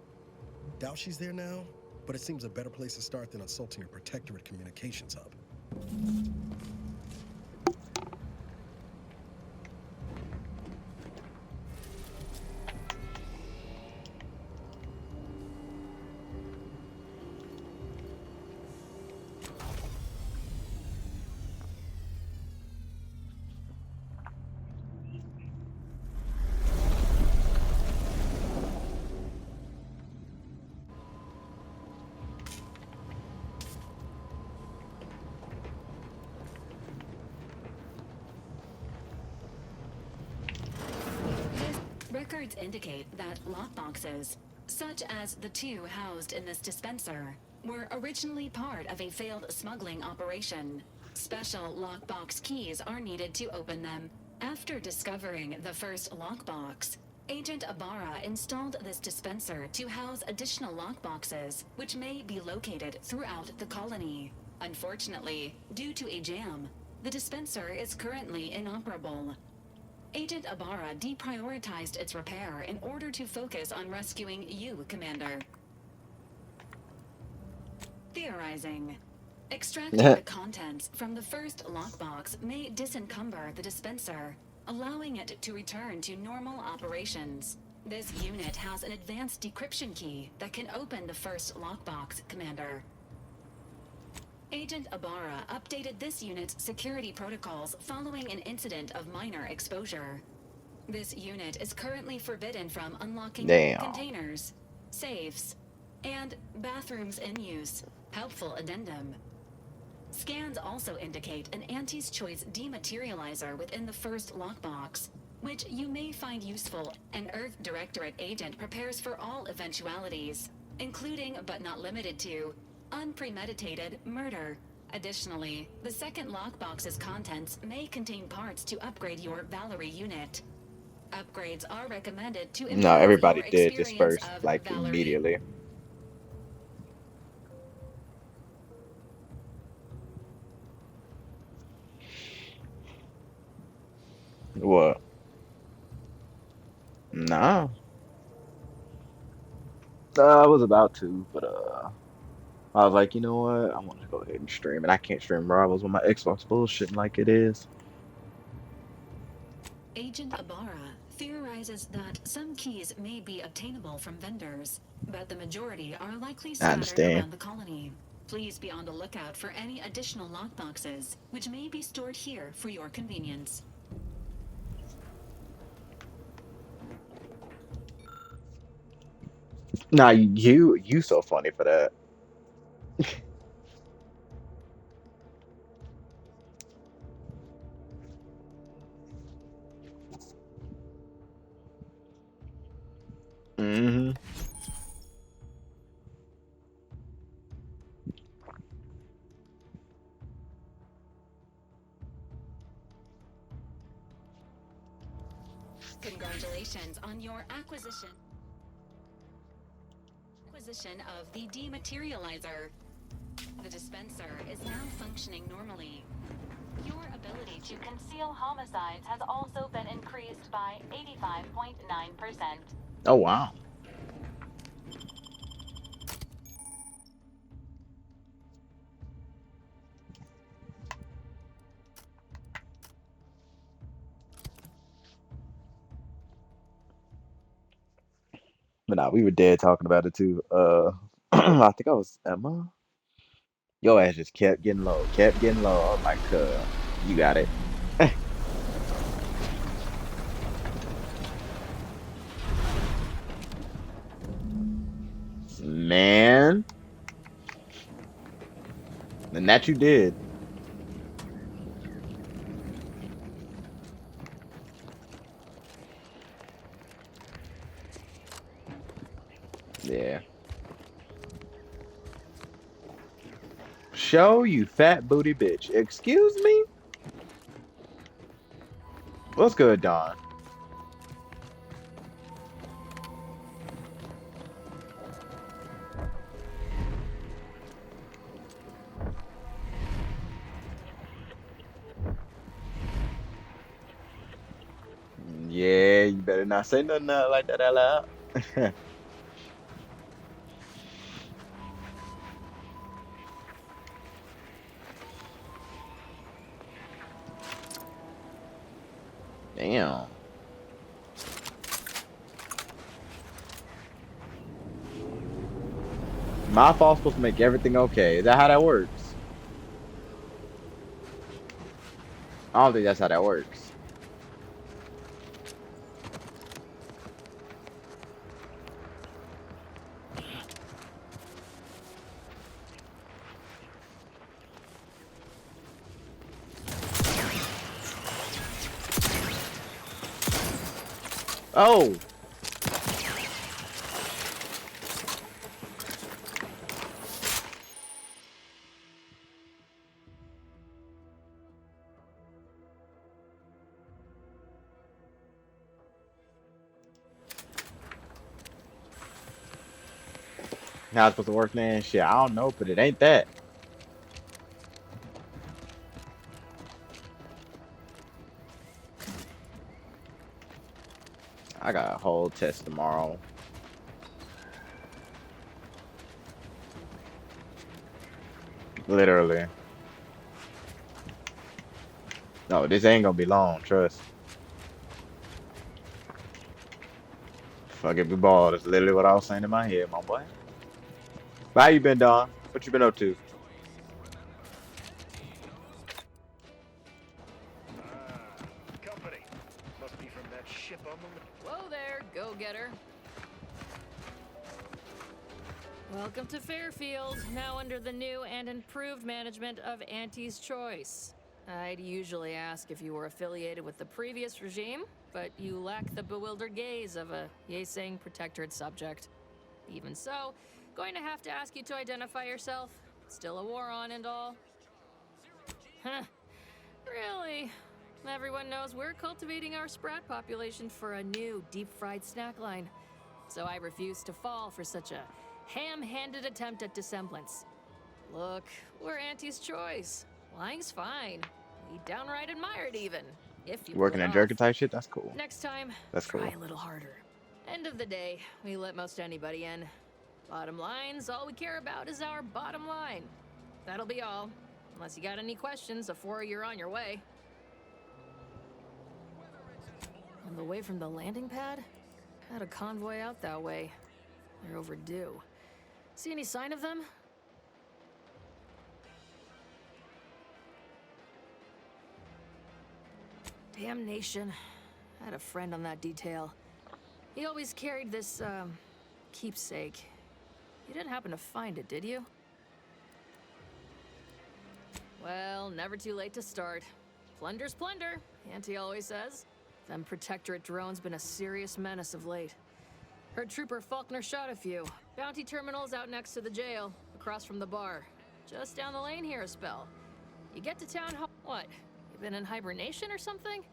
Doubt she's there now, but it seems a better place to start than assaulting your Protectorate communications hub. Records indicate that lockboxes, such as the two housed in this dispenser, were originally part of a failed smuggling operation. Special lockbox keys are needed to open them. After discovering the first lockbox, Agent Ibarra installed this dispenser to house additional lockboxes, which may be located throughout the colony. Unfortunately, due to a jam, the dispenser is currently inoperable. Agent Ibarra deprioritized its repair in order to focus on rescuing you, Commander. Theorizing. Extracting the contents from the first lockbox may disencumber the dispenser, allowing it to return to normal operations. This unit has an advanced decryption key that can open the first lockbox, Commander. Agent Ibarra updated this unit's security protocols following an incident of minor exposure. This unit is currently forbidden from unlocking containers, safes, and bathrooms in use. Helpful addendum. Scans also indicate an Anti's Choice dematerializer within the first lockbox, which you may find useful. An Earth Directorate agent prepares for all eventualities, including but not limited to unpremeditated murder. Additionally, the second lockbox's contents may contain parts to upgrade your Valerie unit. Upgrades are recommended to improve No, everybody your did this experience first, of like Valerie. immediately. What? No. I was about to, but I was like, you know what? I want to go ahead and stream, and I can't stream Rivals with my Xbox bullshitting like it is. Agent Ibarra theorizes that some keys may be obtainable from vendors, but the majority are likely I scattered understand. around the colony. Please be on the lookout for any additional lockboxes, which may be stored here for your convenience. Nah, you so funny for that. Mm-hmm. Congratulations on your acquisition of the dematerializer. The dispenser is now functioning normally. Your ability to conceal homicides has also been increased by 85.9%. Oh wow. But nah, we were dead talking about it too. I think I was Emma. Your ass just kept getting low, kept getting low. I was like, you got it. Man. And that you did. Yeah. Show, you fat booty bitch. Excuse me? What's good, Don? Yeah, you better not say nothing like that out loud. Damn. My fault's supposed to make everything okay. Is that how that works? I don't think that's how that works. Oh! How it's supposed to work, man? Shit, I don't know, but it ain't that. I got a whole test tomorrow. Literally. No, this ain't gonna be long, trust. Fuck it, we ball. That's literally what I was saying in my head, my boy. But how you been, Don? What you been up to? Company. Must be from that ship on the... Whoa there, go-getter. Welcome to Fairfield, now under the new and improved management of Auntie's Choice. I'd usually ask if you were affiliated with the previous regime, but you lack the bewildered gaze of a Yeseng protectorate subject. Even so, going to have to ask you to identify yourself. Still a war on and all. Huh. Really? Everyone knows we're cultivating our sprat population for a new deep-fried snack line. So I refuse to fall for such a ham-handed attempt at dissemblance. Look, we're Auntie's Choice. Lying's fine. We downright admire it even, if you pull Working it at off. jerking type shit? That's cool. Next time, That's try cool. a little harder. End of the day, we let most anybody in. Bottom line's all we care about is our bottom line. That'll be all. Unless you got any questions before you're on your way. On the way from the landing pad? Had a convoy out that way. They're overdue. See any sign of them? Damnation. I had a friend on that detail. He always carried this, keepsake. You didn't happen to find it, did you? Well, never too late to start. Plunder's plunder, Auntie always says. Them Protectorate drones been a serious menace of late. Heard Trooper Faulkner shot a few. Bounty terminal's out next to the jail, across from the bar. Just down the lane here a spell. You get to town hall. What? You been in hibernation or something?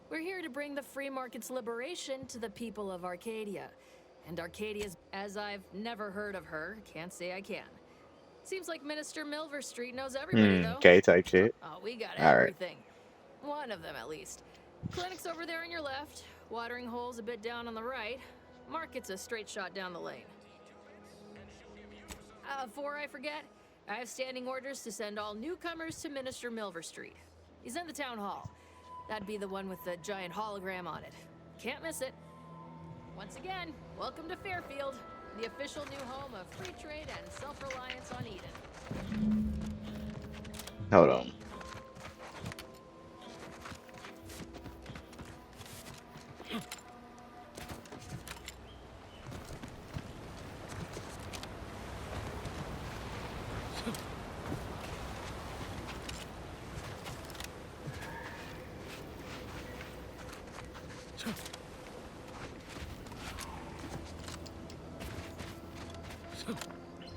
We're here to bring the free market's liberation to the people of Arcadia. And Arcadia's, as I've never heard of her, can't say I can. Seems like Minister Milver Street knows everybody, though. Okay, type shit. Oh, we got All right. everything. One of them, at least. Clinic's over there on your left. Watering hole's a bit down on the right. Market's a straight shot down the lane. Before I forget, I have standing orders to send all newcomers to Minister Milver Street. He's in the town hall. That'd be the one with the giant hologram on it. Can't miss it. Once again, welcome to Fairfield, the official new home of free trade and self-reliance on Eden. Hold on.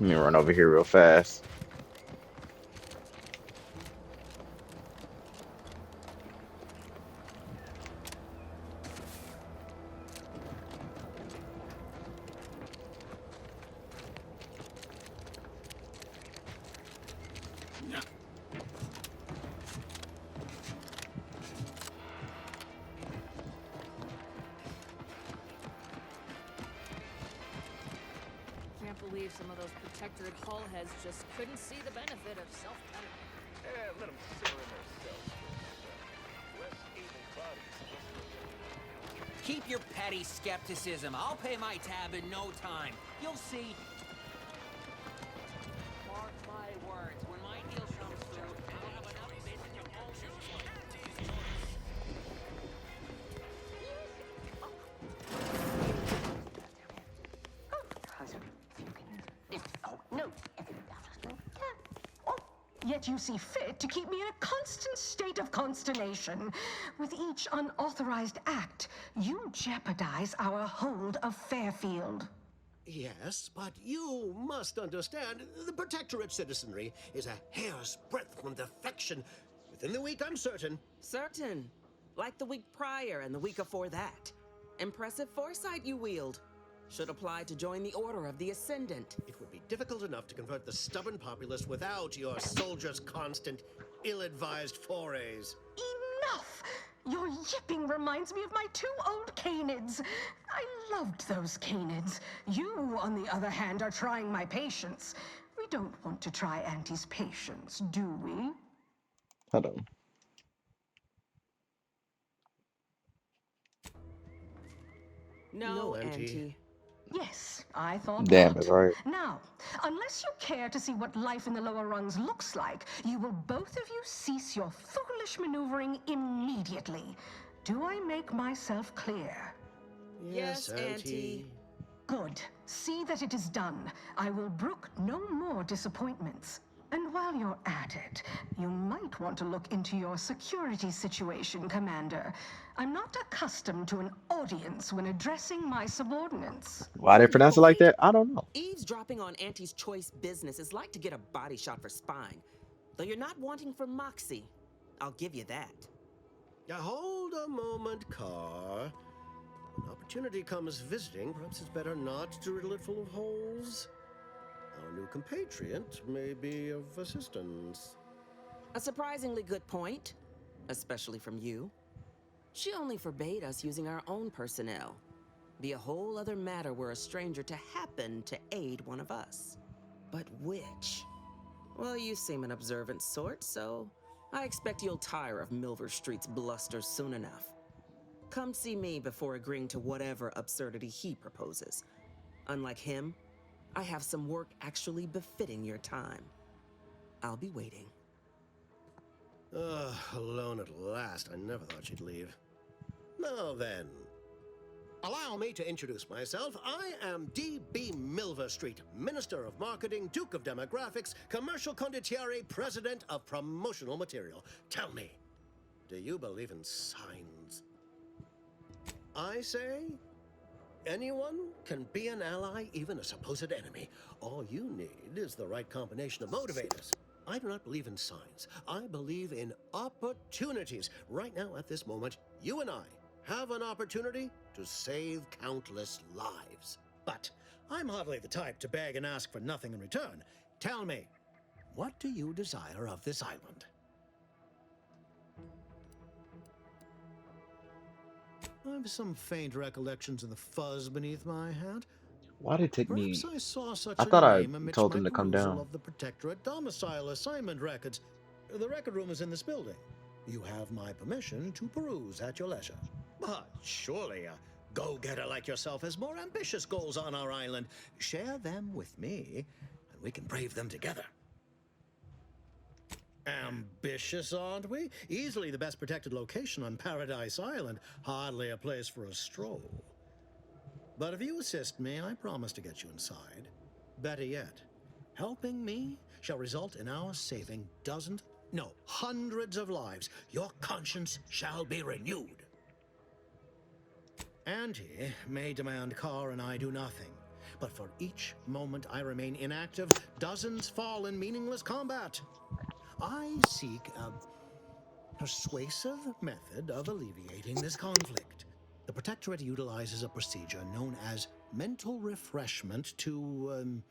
Let me run over here real fast. Some of those Protectorate hull heads just couldn't see the benefit of self-medicating. Let them simmer in their cells. Less able-bodied. Keep your petty skepticism. I'll pay my tab in no time. You'll see. Mark my words. When my deal comes through, I'll have enough basic propulsion. No. Yet you see fit to keep me in a constant state of consternation. With each unauthorized act, you jeopardize our hold of Fairfield. Yes, but you must understand, the Protectorate citizenry is a hair's breadth from defection. Within the week, I'm certain. Certain. Like the week prior and the week before that. Impressive foresight you wield. Should apply to join the Order of the Ascendant. It would be difficult enough to convert the stubborn populace without your soldiers' constant, ill-advised forays. Enough! Your yipping reminds me of my 2 old canids. I loved those canids. You, on the other hand, are trying my patience. We don't want to try Auntie's patience, do we? Hello. No, Auntie. Yes, I thought Damn, not. that's right. Now, unless you care to see what life in the lower rungs looks like, you will both of you cease your foolish maneuvering immediately. Do I make myself clear? Yes, Auntie. Good. See that it is done. I will brook no more disappointments. And while you're at it, you might want to look into your security situation, Commander. I'm not accustomed to an audience when addressing my subordinates. Why they pronounce it like that? I don't know. Eavesdropping on Auntie's choice business is like to get a body shot for spine. Though you're not wanting for moxie. I'll give you that. Hold a moment, Carr. When opportunity comes visiting, perhaps it's better not to riddle it full of holes. Our new compatriot may be of assistance. A surprisingly good point, especially from you. She only forbade us using our own personnel. Be a whole other matter were a stranger to happen to aid one of us. But which? Well, you seem an observant sort, so I expect you'll tire of Milver Street's bluster soon enough. Come see me before agreeing to whatever absurdity he proposes. Unlike him, I have some work actually befitting your time. I'll be waiting. Alone at last. I never thought she'd leave. Now then, allow me to introduce myself. I am D.B. Milver Street, Minister of Marketing, Duke of Demographics, Commercial Condottiere, President of Promotional Material. Tell me, do you believe in signs? I say, anyone can be an ally, even a supposed enemy. All you need is the right combination of motivators. I do not believe in signs. I believe in opportunities. Right now, at this moment, you and I have an opportunity to save countless lives. But I'm hardly the type to beg and ask for nothing in return. Tell me, what do you desire of this island? I've some faint recollections of the fuzz beneath my hat. Why did it take me? Perhaps I saw such I a thought I name amidst told my him to come perusal down. of the Protectorate domicile assignment records. The record room is in this building. You have my permission to peruse at your leisure. But surely a go-getter like yourself has more ambitious goals on our island. Share them with me, and we can brave them together. Ambitious, aren't we? Easily the best protected location on Paradise Island. Hardly a place for a stroll. But if you assist me, I promise to get you inside. Better yet, helping me shall result in our saving dozens, no, hundreds of lives. Your conscience shall be renewed. Auntie may demand Carr and I do nothing, but for each moment I remain inactive, dozens fall in meaningless combat. I seek a persuasive method of alleviating this conflict. The Protectorate utilizes a procedure known as mental refreshment to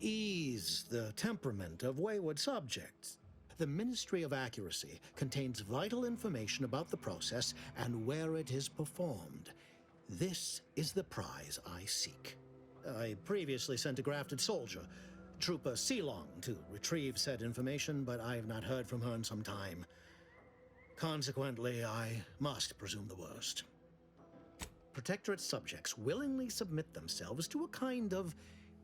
ease the temperament of wayward subjects. The Ministry of Accuracy contains vital information about the process and where it is performed. This is the prize I seek. I previously sent a grafted soldier, Trooper Sealong, to retrieve said information, but I have not heard from her in some time. Consequently, I must presume the worst. Protectorate subjects willingly submit themselves to a kind of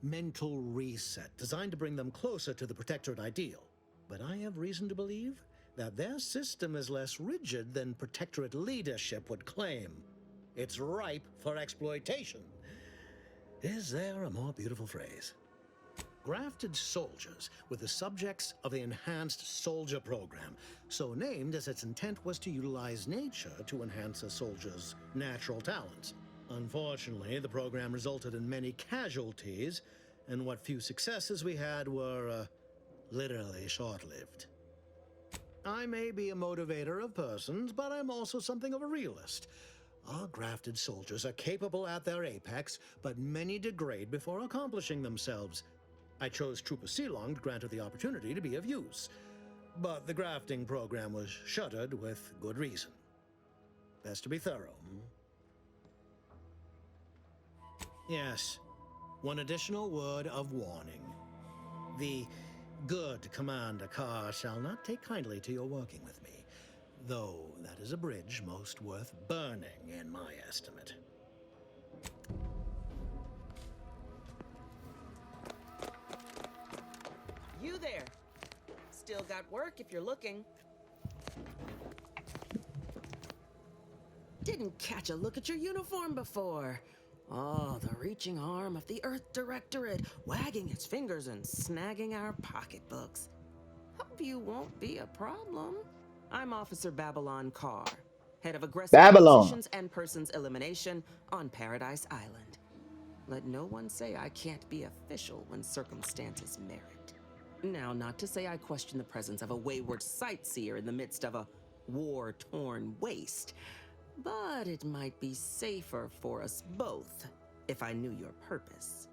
mental reset designed to bring them closer to the Protectorate ideal. But I have reason to believe that their system is less rigid than Protectorate leadership would claim. It's ripe for exploitation. Is there a more beautiful phrase? Grafted soldiers were the subjects of the Enhanced Soldier Program, so named as its intent was to utilize nature to enhance a soldier's natural talents. Unfortunately, the program resulted in many casualties, and what few successes we had were, literally short-lived. I may be a motivator of persons, but I'm also something of a realist. Our grafted soldiers are capable at their apex, but many degrade before accomplishing themselves. I chose Trooper Sealong to grant her the opportunity to be of use, but the grafting program was shuttered with good reason. Best to be thorough. Yes, one additional word of warning. The good Commander Carr shall not take kindly to your working with me, though that is a bridge most worth burning in my estimate. You there. Still got work if you're looking. Didn't catch a look at your uniform before. Oh, the reaching arm of the Earth Directorate, wagging its fingers and snagging our pocketbooks. Hope you won't be a problem. I'm Officer Babylon Carr, head of aggressive Babylon. acquisitions and persons elimination on Paradise Island. Let no one say I can't be official when circumstances merit. Now, not to say I question the presence of a wayward sightseer in the midst of a war-torn waste, but it might be safer for us both if I knew your purpose.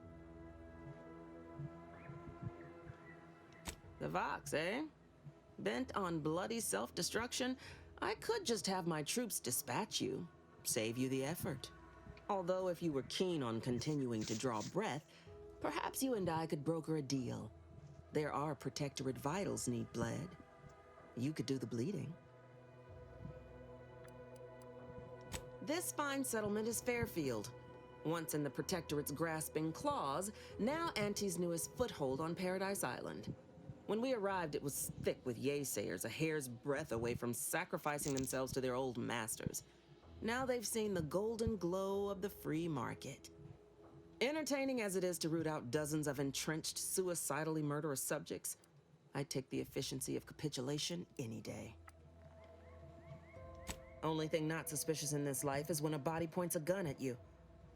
The Vox, eh? Bent on bloody self-destruction, I could just have my troops dispatch you, save you the effort. Although if you were keen on continuing to draw breath, perhaps you and I could broker a deal. There are Protectorate vitals need bled. You could do the bleeding. This fine settlement is Fairfield. Once in the Protectorate's grasping claws, now Auntie's newest foothold on Paradise Island. When we arrived, it was thick with yaysayers, a hair's breadth away from sacrificing themselves to their old masters. Now they've seen the golden glow of the free market. Entertaining as it is to root out dozens of entrenched, suicidally murderous subjects, I'd take the efficiency of capitulation any day. Only thing not suspicious in this life is when a body points a gun at you.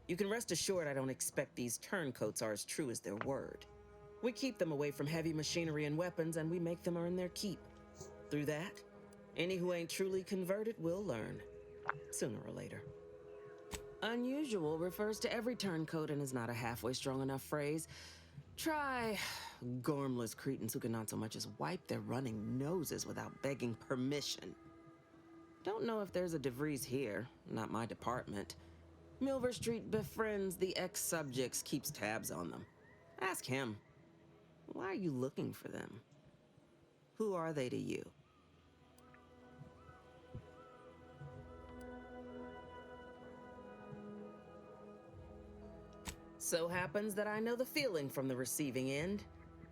You can rest assured I don't expect these turncoats are as true as their word. We keep them away from heavy machinery and weapons, and we make them earn their keep. Through that, any who ain't truly converted will learn, sooner or later. Unusual refers to every turncoat and is not a halfway strong enough phrase. Try gormless cretins who can not so much as wipe their running noses without begging permission. Don't know if there's a DeVries here, not my department. Milver Street befriends the ex-subjects, keeps tabs on them. Ask him. Why are you looking for them? Who are they to you? So happens that I know the feeling from the receiving end.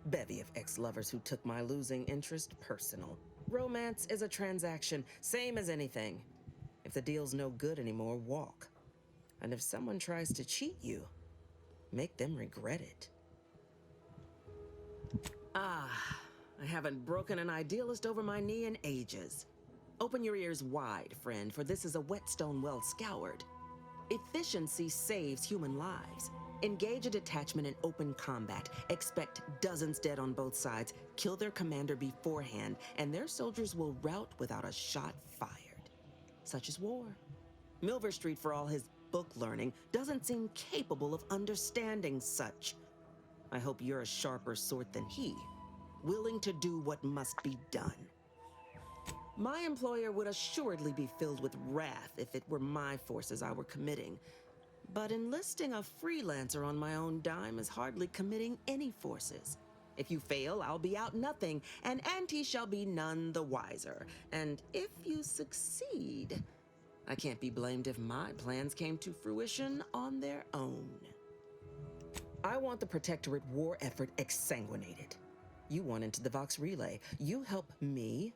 Bevy of ex-lovers who took my losing interest personal. Romance is a transaction, same as anything. If the deal's no good anymore, walk. And if someone tries to cheat you, make them regret it. I haven't broken an idealist over my knee in ages. Open your ears wide, friend, for this is a whetstone well scoured. Efficiency saves human lives. Engage a detachment in open combat. Expect dozens dead on both sides. Kill their commander beforehand, and their soldiers will rout without a shot fired. Such is war. Milver Street, for all his book learning, doesn't seem capable of understanding such. I hope you're a sharper sort than he, willing to do what must be done. My employer would assuredly be filled with wrath if it were my forces I were committing. But enlisting a freelancer on my own dime is hardly committing any forces. If you fail, I'll be out nothing, and Auntie shall be none the wiser. And if you succeed, I can't be blamed if my plans came to fruition on their own. I want the Protectorate war effort exsanguinated. You want into the Vox Relay. You help me,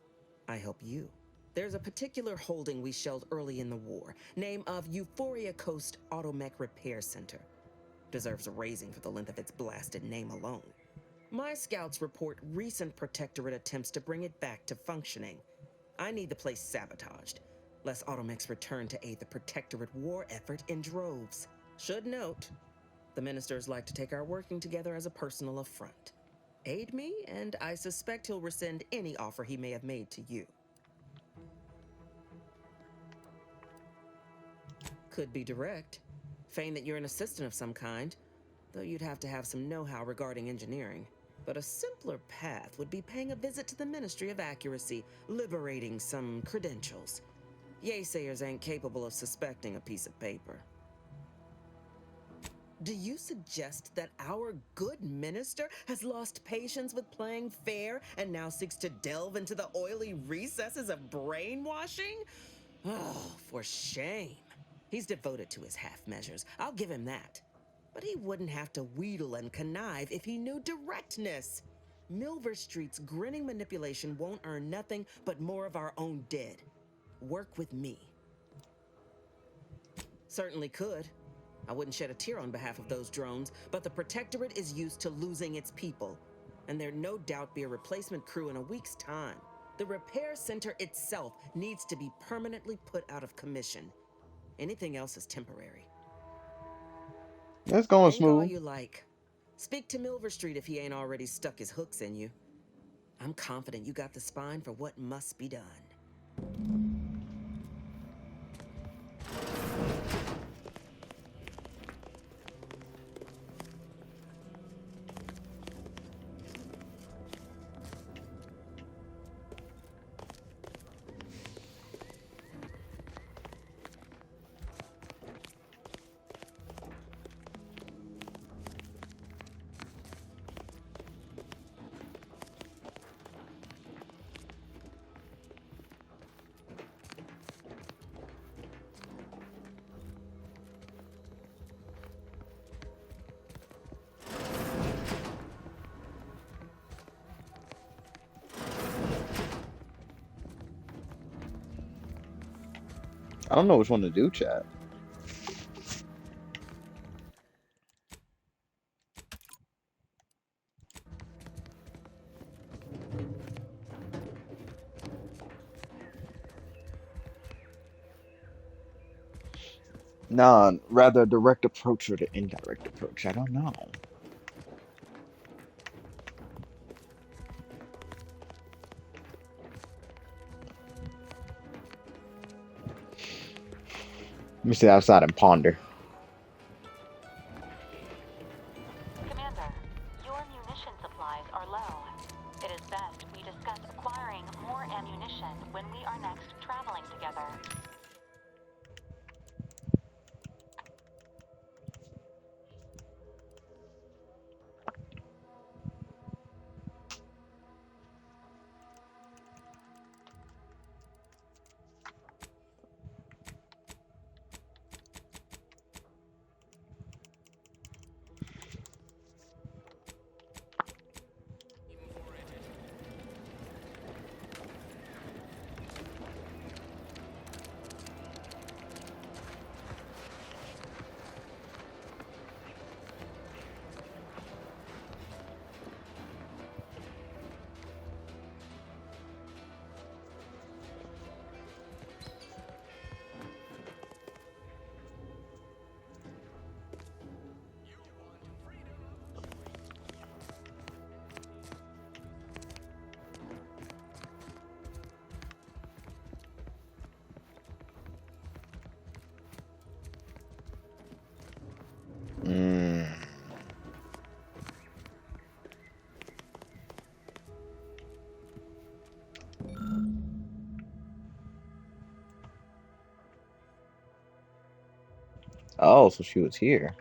I help you. There's a particular holding we shelled early in the war, name of Euphoria Coast Automech Repair Center. Deserves a raising for the length of its blasted name alone. My scouts report recent Protectorate attempts to bring it back to functioning. I need the place sabotaged, lest Automechs return to aid the Protectorate war effort in droves. Should note, the ministers like to take our working together as a personal affront. Aid me, and I suspect he'll rescind any offer he may have made to you. Could be direct. Feign that you're an assistant of some kind, though you'd have to have some know-how regarding engineering. But a simpler path would be paying a visit to the Ministry of Accuracy, liberating some credentials. Yaysayers ain't capable of suspecting a piece of paper. Do you suggest that our good minister has lost patience with playing fair and now seeks to delve into the oily recesses of brainwashing? Oh, for shame. He's devoted to his half measures. I'll give him that. But he wouldn't have to wheedle and connive if he knew directness. Milver Street's grinning manipulation won't earn nothing but more of our own dead. Work with me. Certainly could. I wouldn't shed a tear on behalf of those drones, but the Protectorate is used to losing its people. And there'd no doubt be a replacement crew in a week's time. The repair center itself needs to be permanently put out of commission. Anything else is temporary. That's going Think all smooth. you like. Speak to Milver Street if he ain't already stuck his hooks in you. I'm confident you got the spine for what must be done. I don't know which one to do, chat. Nah, rather direct approach or the indirect approach. I don't know. Let me sit outside and ponder. Commander, your munition supplies are low. It is best we discuss acquiring more ammunition when we are next traveling together. Oh, so she was here.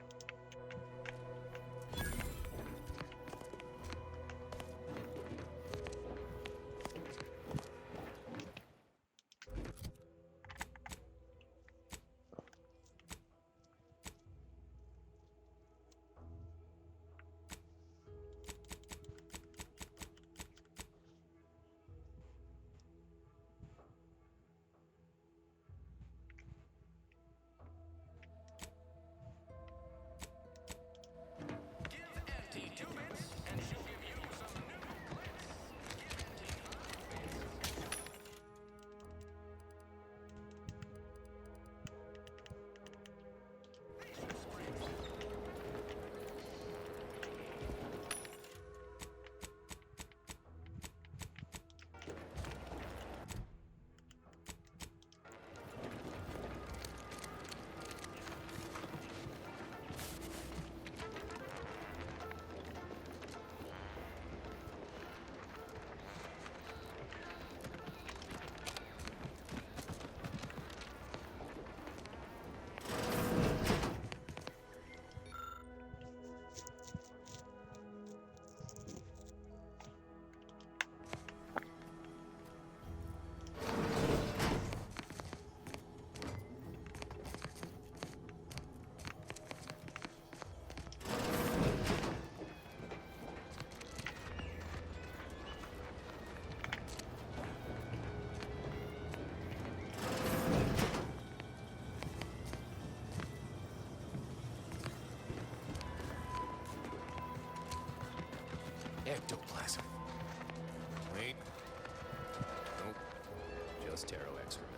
Ectoplasm. Wait. Nope. Just taro excrement.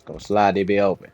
Gonna slide they be open.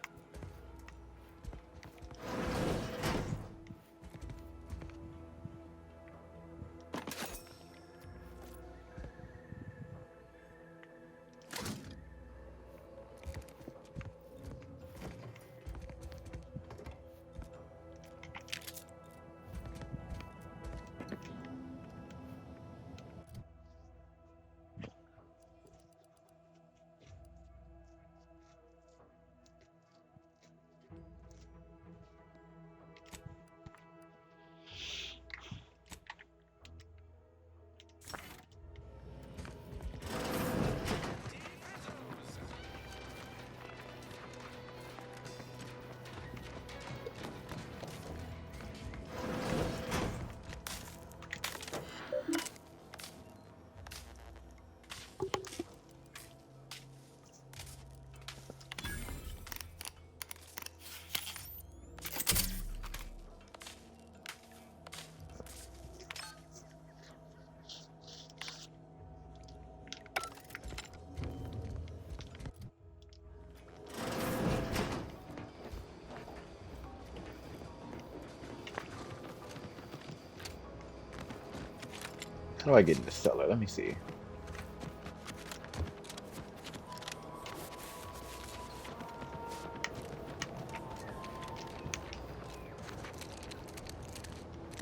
How do I get in the cellar? Let me see.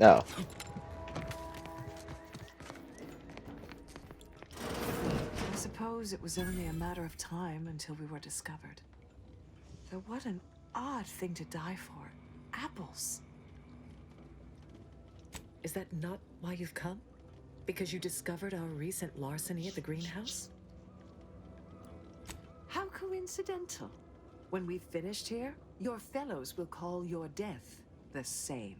Oh. I suppose it was only a matter of time until we were discovered. Though what an odd thing to die for. Apples. Is that not why you've come? Because you discovered our recent larceny at the greenhouse? How coincidental. When we've finished here, your fellows will call your death the same.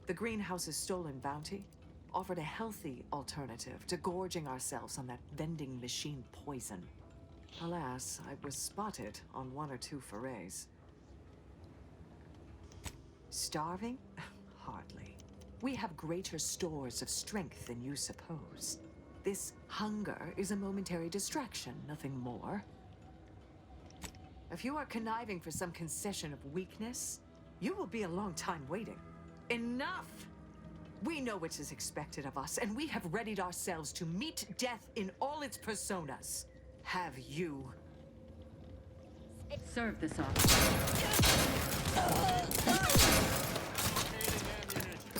The greenhouse's stolen bounty offered a healthy alternative to gorging ourselves on that vending machine poison. Alas, I was spotted on one or two forays. Starving? Hardly. We have greater stores of strength than you suppose. This hunger is a momentary distraction, nothing more. If you are conniving for some concession of weakness, you will be a long time waiting. Enough! We know what is expected of us, and we have readied ourselves to meet death in all its personas. Have you? Serve this officer.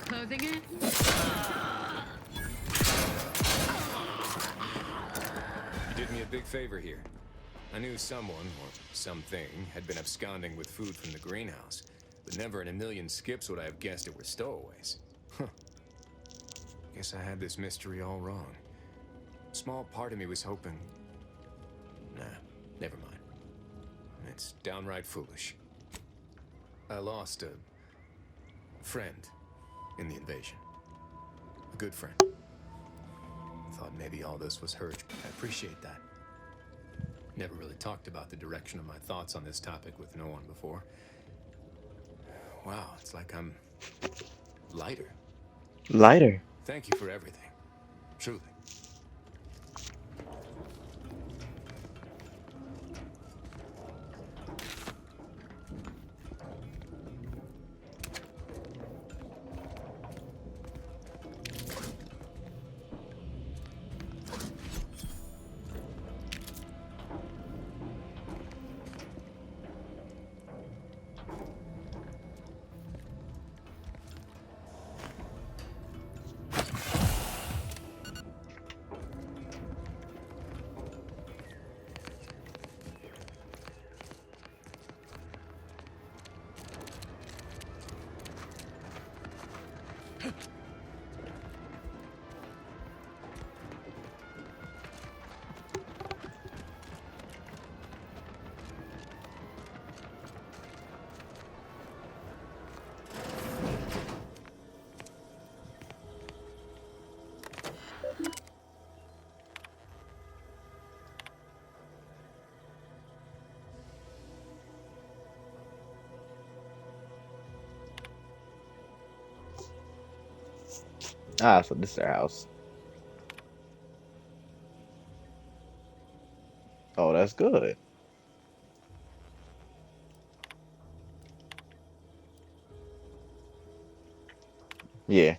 Closing in. You did me a big favor here. I knew someone, or something, had been absconding with food from the greenhouse, but never in a million skips would I have guessed it were stowaways. Huh. Guess I had this mystery all wrong. A small part of me was hoping... Nah, never mind. It's downright foolish. I lost a friend in the invasion. A good friend. Thought maybe all this was hurt. I appreciate that. Never really talked about the direction of my thoughts on this topic with no one before. Wow, it's like I'm lighter. Lighter. Thank you for everything. Truly. Ah, so this is their house. Oh, that's good. Yeah.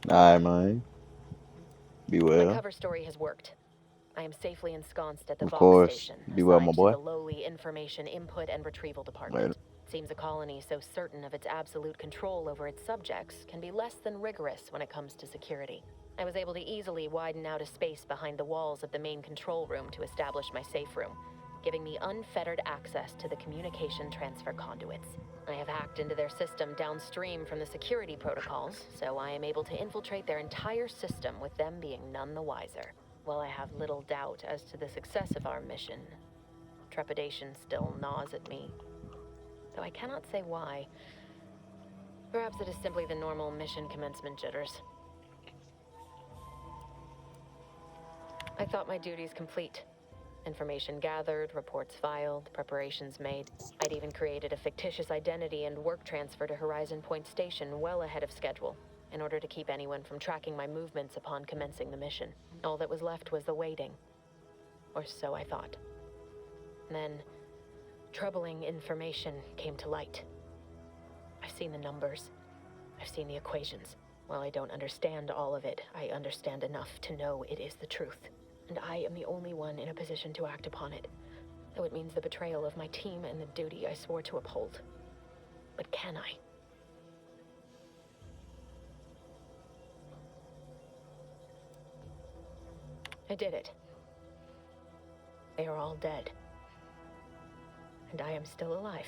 Alright, man. Be My well. cover story has worked. I am safely ensconced at the Of Vox course. station, Be well, my assigned to boy. the lowly Information Input and Retrieval Later. Department. Seems a colony so certain of its absolute control over its subjects can be less than rigorous when it comes to security. I was able to easily widen out a space behind the walls of the main control room to establish my safe room, giving me unfettered access to the communication transfer conduits. I have hacked into their system downstream from the security protocols, so I am able to infiltrate their entire system with them being none the wiser. While I have little doubt as to the success of our mission, trepidation still gnaws at me, though I cannot say why. Perhaps it is simply the normal mission commencement jitters. I thought my duties complete. Information gathered, reports filed, preparations made. I'd even created a fictitious identity and work transfer to Horizon Point Station well ahead of schedule, in order to keep anyone from tracking my movements upon commencing the mission. All that was left was the waiting. Or so I thought. Then, troubling information came to light. I've seen the numbers. I've seen the equations. While I don't understand all of it, I understand enough to know it is the truth. And I am the only one in a position to act upon it. Though it means the betrayal of my team and the duty I swore to uphold. But can I? I did it. They are all dead. And I am still alive.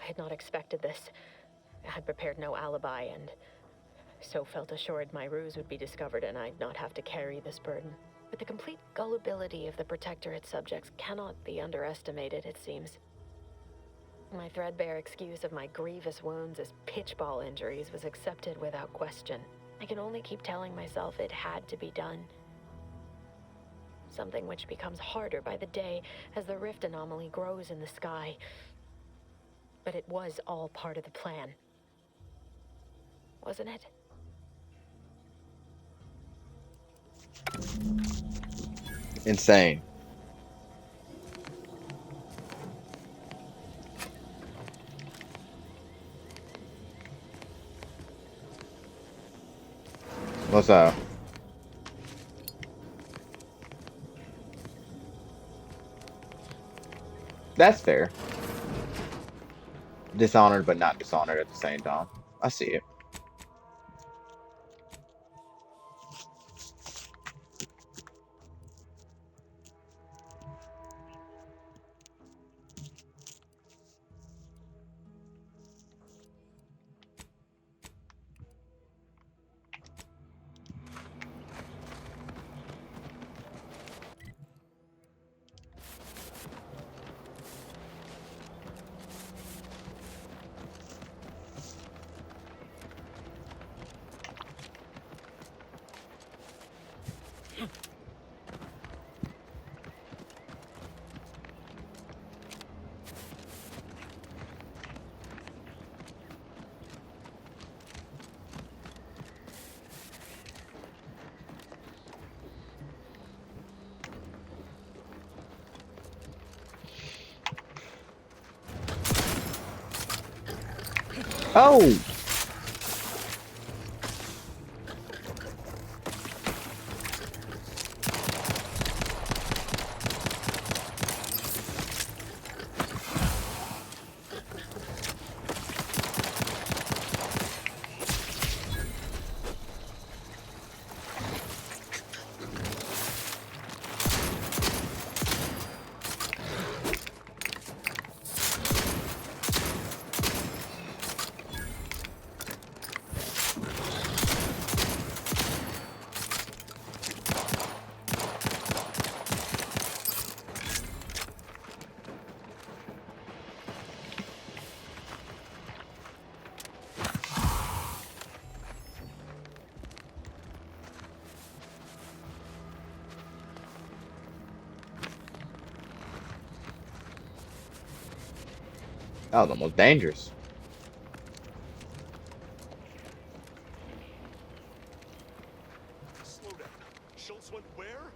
I had not expected this. I had prepared no alibi and so felt assured my ruse would be discovered and I'd not have to carry this burden. But the complete gullibility of the Protectorate subjects cannot be underestimated, it seems. My threadbare excuse of my grievous wounds as pitchball injuries was accepted without question. I can only keep telling myself it had to be done. Something which becomes harder by the day as the rift anomaly grows in the sky. But it was all part of the plan. Wasn't it? Insane. What's up? That's fair. Dishonored, but not dishonored at the same time. I see it. Oh! That was almost dangerous. Slow down. Schultz went where?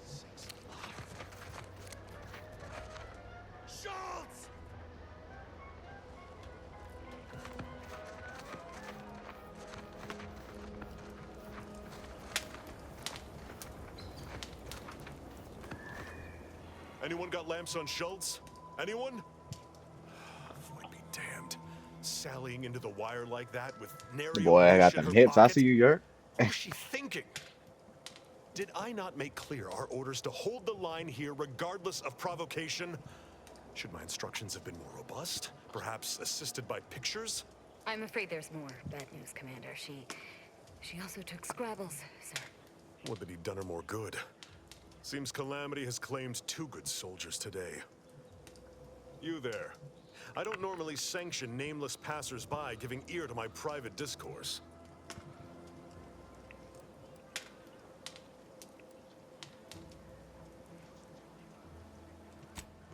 Sakes alive. Schultz! Anyone got lamps on Schultz? Anyone? Void be damned. Sallying into the wire like that with nary a Boy, I got wish in them her hips. I pocket? see you, Yerk. What was she thinking? Did I not make clear our orders to hold the line here regardless of provocation? Should my instructions have been more robust? Perhaps assisted by pictures? I'm afraid there's more bad news, Commander. She also took Scrabbles, sir. Would that he'd done her more good. Seems Calamity has claimed 2 good soldiers today. You there. I don't normally sanction nameless passers-by giving ear to my private discourse.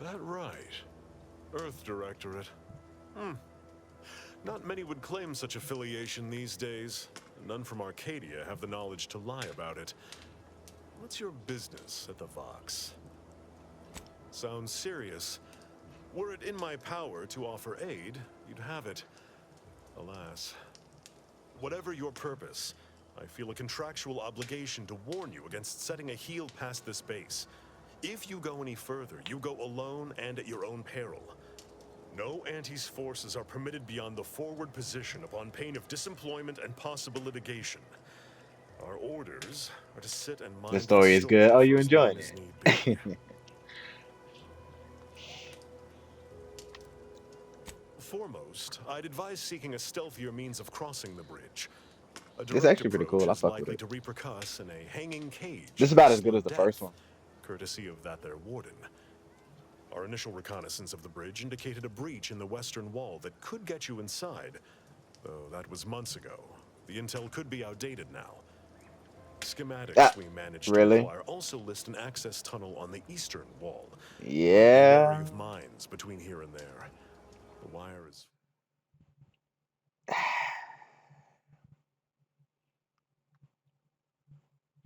That right. Earth Directorate. Not many would claim such affiliation these days. None from Arcadia have the knowledge to lie about it. What's your business at the Vox? sounds serious. Were it in my power to offer aid, you'd have it. Alas. Whatever your purpose, I feel a contractual obligation to warn you against setting a heel past this base. If you go any further, you go alone and at your own peril. No Anti's forces are permitted beyond the forward position upon pain of disemployment and possible litigation. Our orders are to sit and The mind the story is story good. Oh, for you as long enjoying as need be. it? Foremost, I'd advise seeking a stealthier means of crossing the bridge. A It's direct actually pretty approach cool. I is fuck with likely it. to repercuss in a hanging cage This is and about a as good slow as the first death, one. courtesy of that their warden. Our initial reconnaissance of the bridge indicated a breach in the western wall that could get you inside, though that was months ago. The intel could be outdated now. Schematics we managed to Really? acquire also list an access tunnel on the eastern wall. But be wary Yeah. of mines between here and there. The wire is...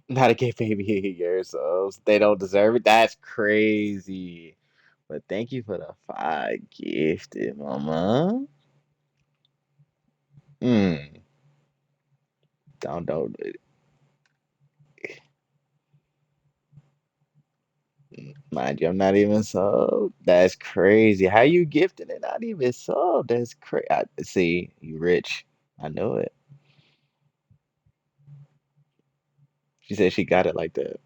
Not a gay baby years old. They don't deserve it. That's crazy. But thank you for the 5 gifted, mama. Hmm. Don't. Mind you, I'm not even subbed. That's crazy. How you gifting it? Not even subbed. That's crazy. See, you rich. I know it. She said she got it like that.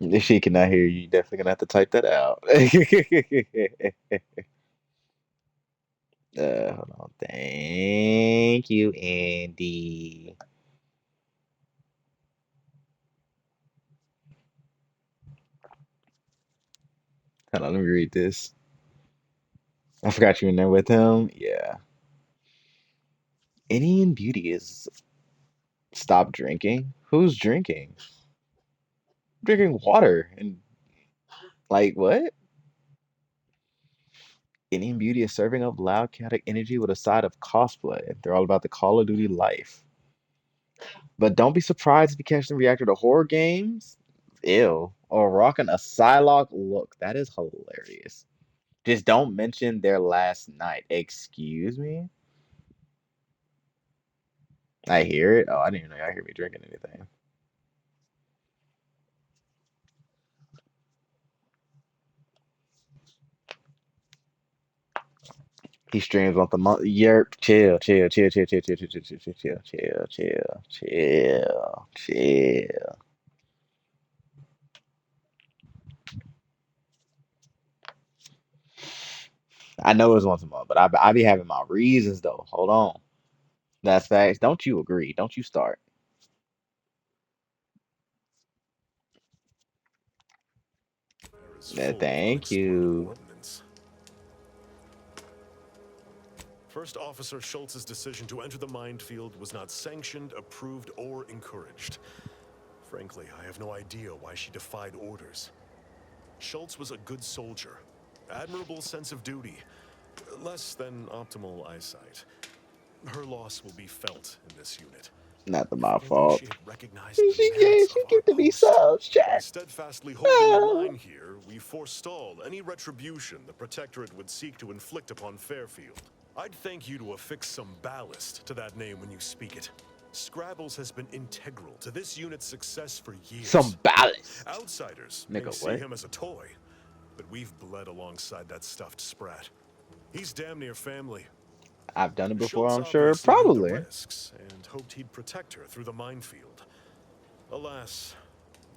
If she cannot hear you, you definitely gonna have to type that out. Hold on. Thank you, Andy. Hold on, let me read this. I forgot you in there with him. Yeah. Indian Beauty is stop drinking. Who's drinking? Drinking water and like what? Indian Beauty is serving up loud, chaotic energy with a side of cosplay. They're all about the Call of Duty life. But don't be surprised if you catch them reacting to horror games. Ew. Or rocking a Psylocke look. That is hilarious. Just don't mention their last night. Excuse me? I hear it. Oh, I didn't even know y'all hear me drinking anything. He streams once a month. Yerp. Chill. I know it's once a month, but I be having my reasons though. Hold on. That's facts. Don't you agree? Don't you start. is Yeah, full of thank unexploded you. ordnance. First Officer Schultz's decision to enter the minefield was not sanctioned, approved, or encouraged. Frankly, I have no idea why she defied orders. Schultz was a good soldier, admirable sense of duty, less than optimal eyesight. Her loss will be felt in this unit. Not If my only fault. she had recognized She the merits of our get to be post. subs, By chat. steadfastly holding the line here, we forestall any retribution the Protectorate would seek to inflict upon Fairfield. I'd thank you to affix some ballast to that name when you speak it. Scrabbles has been integral to this unit's success for years. Some ballast. Outsiders may Nigga, see what? him as a toy, but we've bled alongside that stuffed sprat. He's damn near family. I've done it before, Schultz I'm sure. obviously knew the Probably. risks and hoped he'd protect her through the minefield. Alas,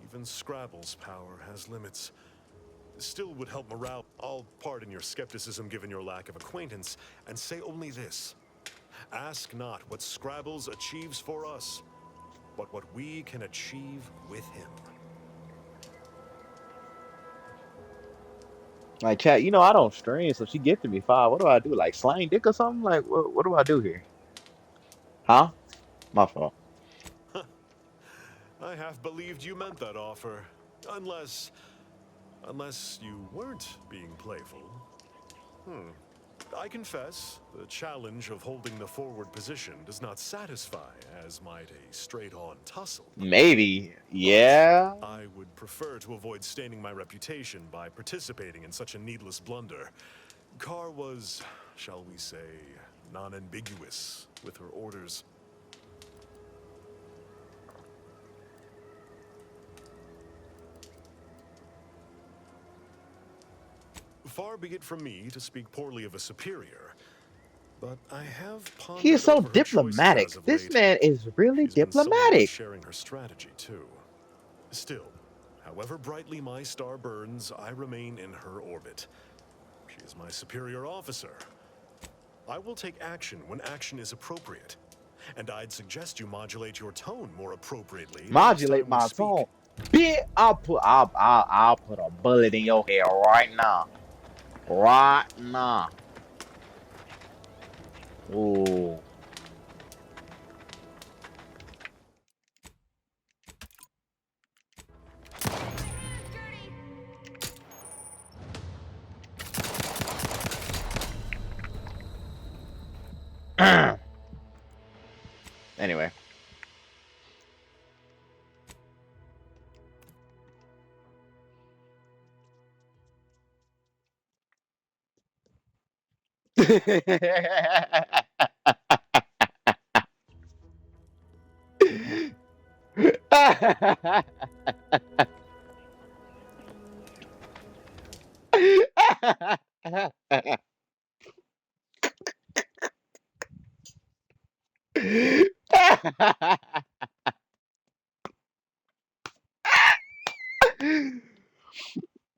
even Scrabble's power has limits. Still would help morale. I'll pardon your skepticism given your lack of acquaintance, and say only this. Ask not what Scrabbles achieves for us, but what we can achieve with him. Like, chat, I don't stream, so she gifted me 5. What do I do? Like, slang dick or something? Like, what do I do here? Huh? My fault. I half believed you meant that offer. Unless you weren't being playful. I confess, the challenge of holding the forward position does not satisfy as might a straight-on tussle. Maybe. Yeah. I would prefer to avoid staining my reputation by participating in such a needless blunder. Carr was, shall we say, non-ambiguous with her orders. Far be it from me to speak poorly of a superior, but I have pondered He is so over her choices diplomatic. as of This late. man is really She's been someone worth diplomatic. sharing her strategy too. Still, however brightly my star burns, I remain in her orbit. She is my superior officer. I will take action when action is appropriate, and I'd suggest you modulate your tone more appropriately the next Modulate time we my speak. tone. Bitch, I'll put a bullet in your head right now. Right now. Ooh. Anyway.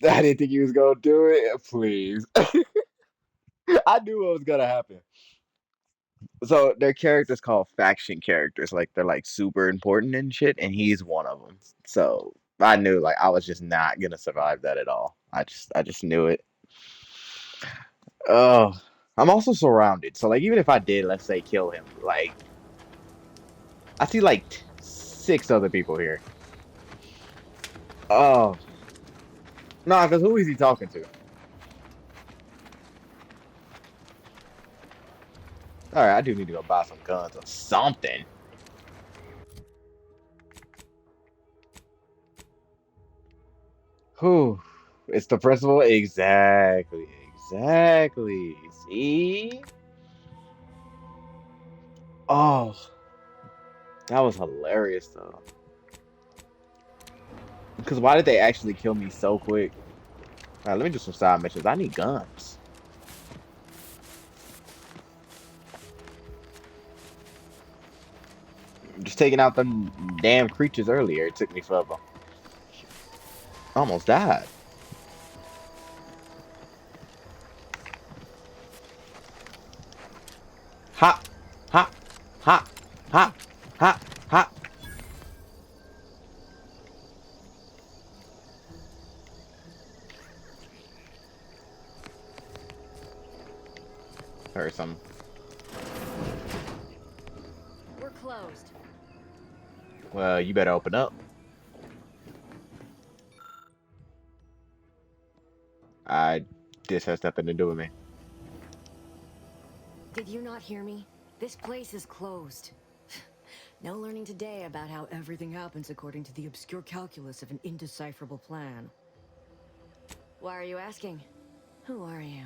I didn't think he was gonna do it. Please. I knew what was gonna happen. So their characters called faction characters, like they're like super important and shit, and he's one of them. So I knew like I was just not gonna survive that at all. I just knew it. Oh, I'm also surrounded. So like even if I did, let's say, kill him, like I see like six other people here. Oh, no, because who is he talking to? All right, I do need to go buy some guns or something. Whew. It's the principal. Exactly. Exactly. See? Oh, that was hilarious though. Because why did they actually kill me so quick? All right, let me do some side missions. I need guns. Just taking out them damn creatures earlier. It took me forever. Almost died. Ha! Ha! Ha! Ha! Ha! Ha! Heard some. We're closed. Well, you better open up. This has nothing to do with me. Did you not hear me? This place is closed. No learning today about how everything happens according to the obscure calculus of an indecipherable plan. Why are you asking? Who are you?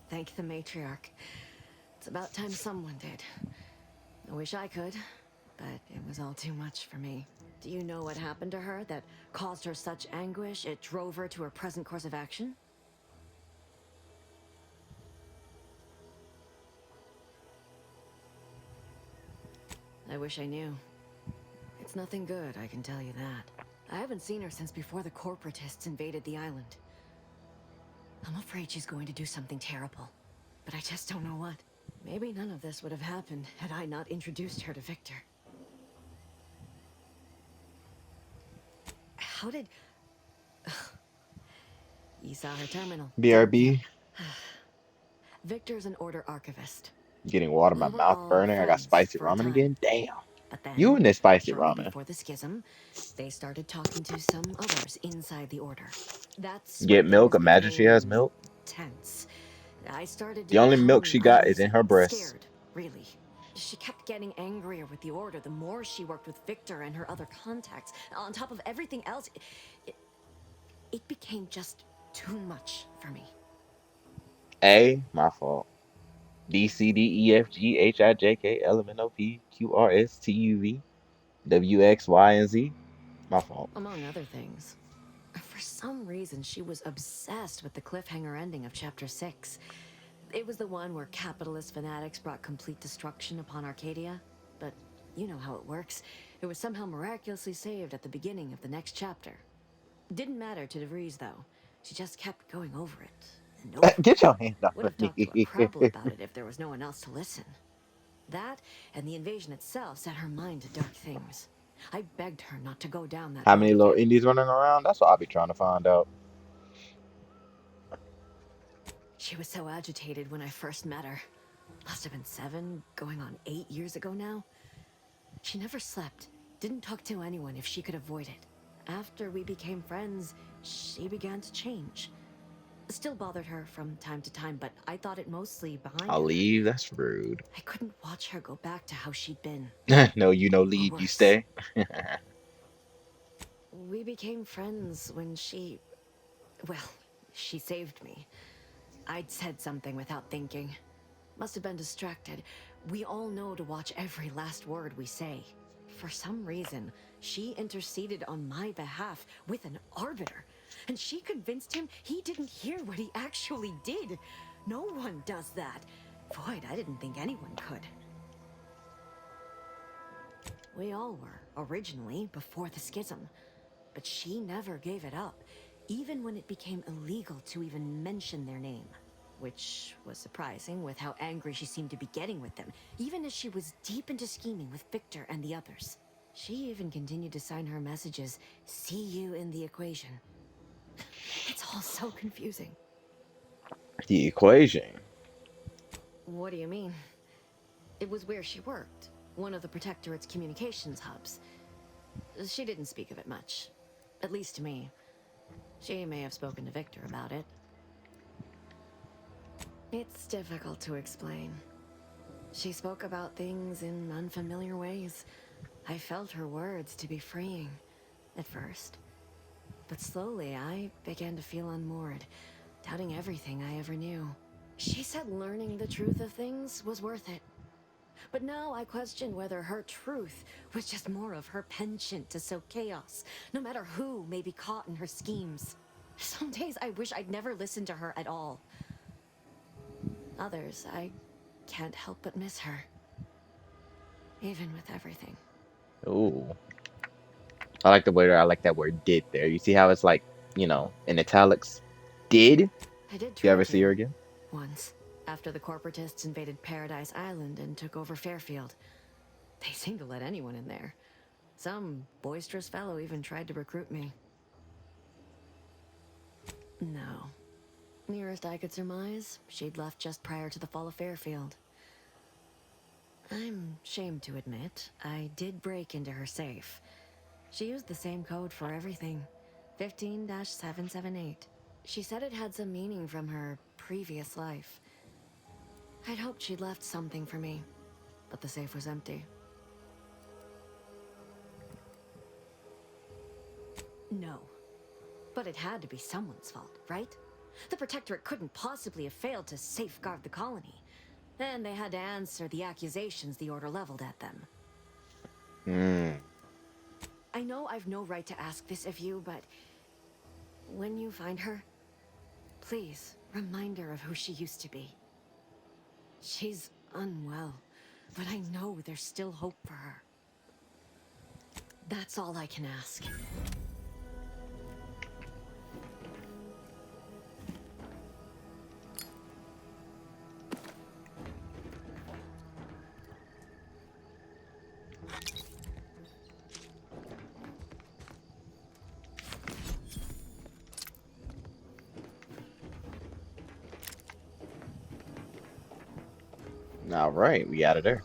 Thank the matriarch. It's about time someone did. I wish I could, but it was all too much for me. Do you know what happened to her that caused her such anguish it drove her to her present course of action? I wish I knew. It's nothing good, I can tell you that. I haven't seen her since before the corporatists invaded the island. I'm afraid she's going to do something terrible, but I just don't know what. Maybe none of this would have happened had I not introduced her to Victor. How did... You saw her terminal. BRB. Victor's an order archivist. Getting water in my We were mouth all burning. I got friends spicy for a ramen time. again. Damn. But then, You and this spicy shortly ramen. before the schism, they started talking to some others inside the Order. That's when Get milk. things Imagine she has became milk. tense. I started to The only milk become she got is in her breast. scared, really. She kept getting angrier with the Order the more she worked with Victor and her other contacts. On top of everything else, it became just too much for me. A, my fault. B, C, D, E, F, G, H, I, J, K, L, M, N, O, P, Q, R, S, T, U, V, W, X, Y, and Z. My fault. Among other things. For some reason, she was obsessed with the cliffhanger ending of Chapter 6. It was the one where capitalist fanatics brought complete destruction upon Arcadia. But you know how it works. It was somehow miraculously saved at the beginning of the next chapter. Didn't matter to DeVries, though. She just kept going over it and over Get it. your hand off Would of have me. talked to a Prabble about it if there was no one else to listen. That and the invasion itself set her mind to dark things. I begged her not to go down that How road many little again. indies running around? That's what I'll be trying to find out. She was so agitated when I first met her. Must have been 7, going on 8 years ago now. She never slept, didn't talk to anyone if she could avoid it. After we became friends, she began to change. Still bothered her from time to time, but I thought it mostly behind I'll her. leave. That's rude. I couldn't watch her go back to how she'd been. No, you no Or leave. You worse. stay. We became friends when she... well, she saved me. I'd said something without thinking. Must have been distracted. We all know to watch every last word we say. For some reason, she interceded on my behalf with an arbiter, and she convinced him he didn't hear what he actually did. No one does that. Void, I didn't think anyone could. We all were, originally, before the schism. But she never gave it up, even when it became illegal to even mention their name. Which was surprising with how angry she seemed to be getting with them, even as she was deep into scheming with Victor and the others. She even continued to sign her messages, "See you in the equation." It's all so confusing. The equation. What do you mean? It was where she worked, one of the Protectorate's communications hubs. She didn't speak of it much, at least to me. She may have spoken to Victor about it. It's difficult to explain. She spoke about things in unfamiliar ways. I felt her words to be freeing, at first. But slowly, I began to feel unmoored, doubting everything I ever knew. She said learning the truth of things was worth it. But now I question whether her truth was just more of her penchant to sow chaos, no matter who may be caught in her schemes. Some days I wish I'd never listened to her at all. Others, I can't help but miss her. Even with everything. Ooh. I like the way that I like that word did there. You see how it's like, in italics? Did? I did You try ever see her to, again? once, after the corporatists invaded Paradise Island and took over Fairfield. They seemed to let anyone in there. Some boisterous fellow even tried to recruit me. No. Nearest I could surmise, she'd left just prior to the fall of Fairfield. I'm ashamed to admit, I did break into her safe. She used the same code for everything, 15-778. She said it had some meaning from her previous life. I'd hoped she'd left something for me, but the safe was empty. No. But it had to be someone's fault, right? The Protectorate couldn't possibly have failed to safeguard the colony. And they had to answer the accusations the Order leveled at them. I know I've no right to ask this of you, but when you find her, please remind her of who she used to be. She's unwell, but I know there's still hope for her. That's all I can ask. All right, we out of there.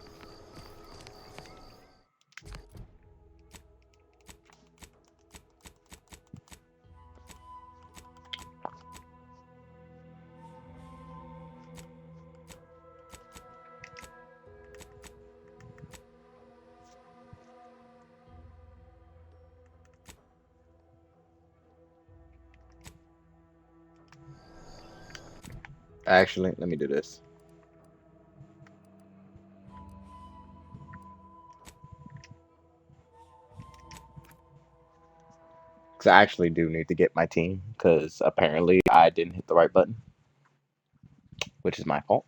Actually, let me do this. Because I actually do need to get my team, because apparently I didn't hit the right button, which is my fault.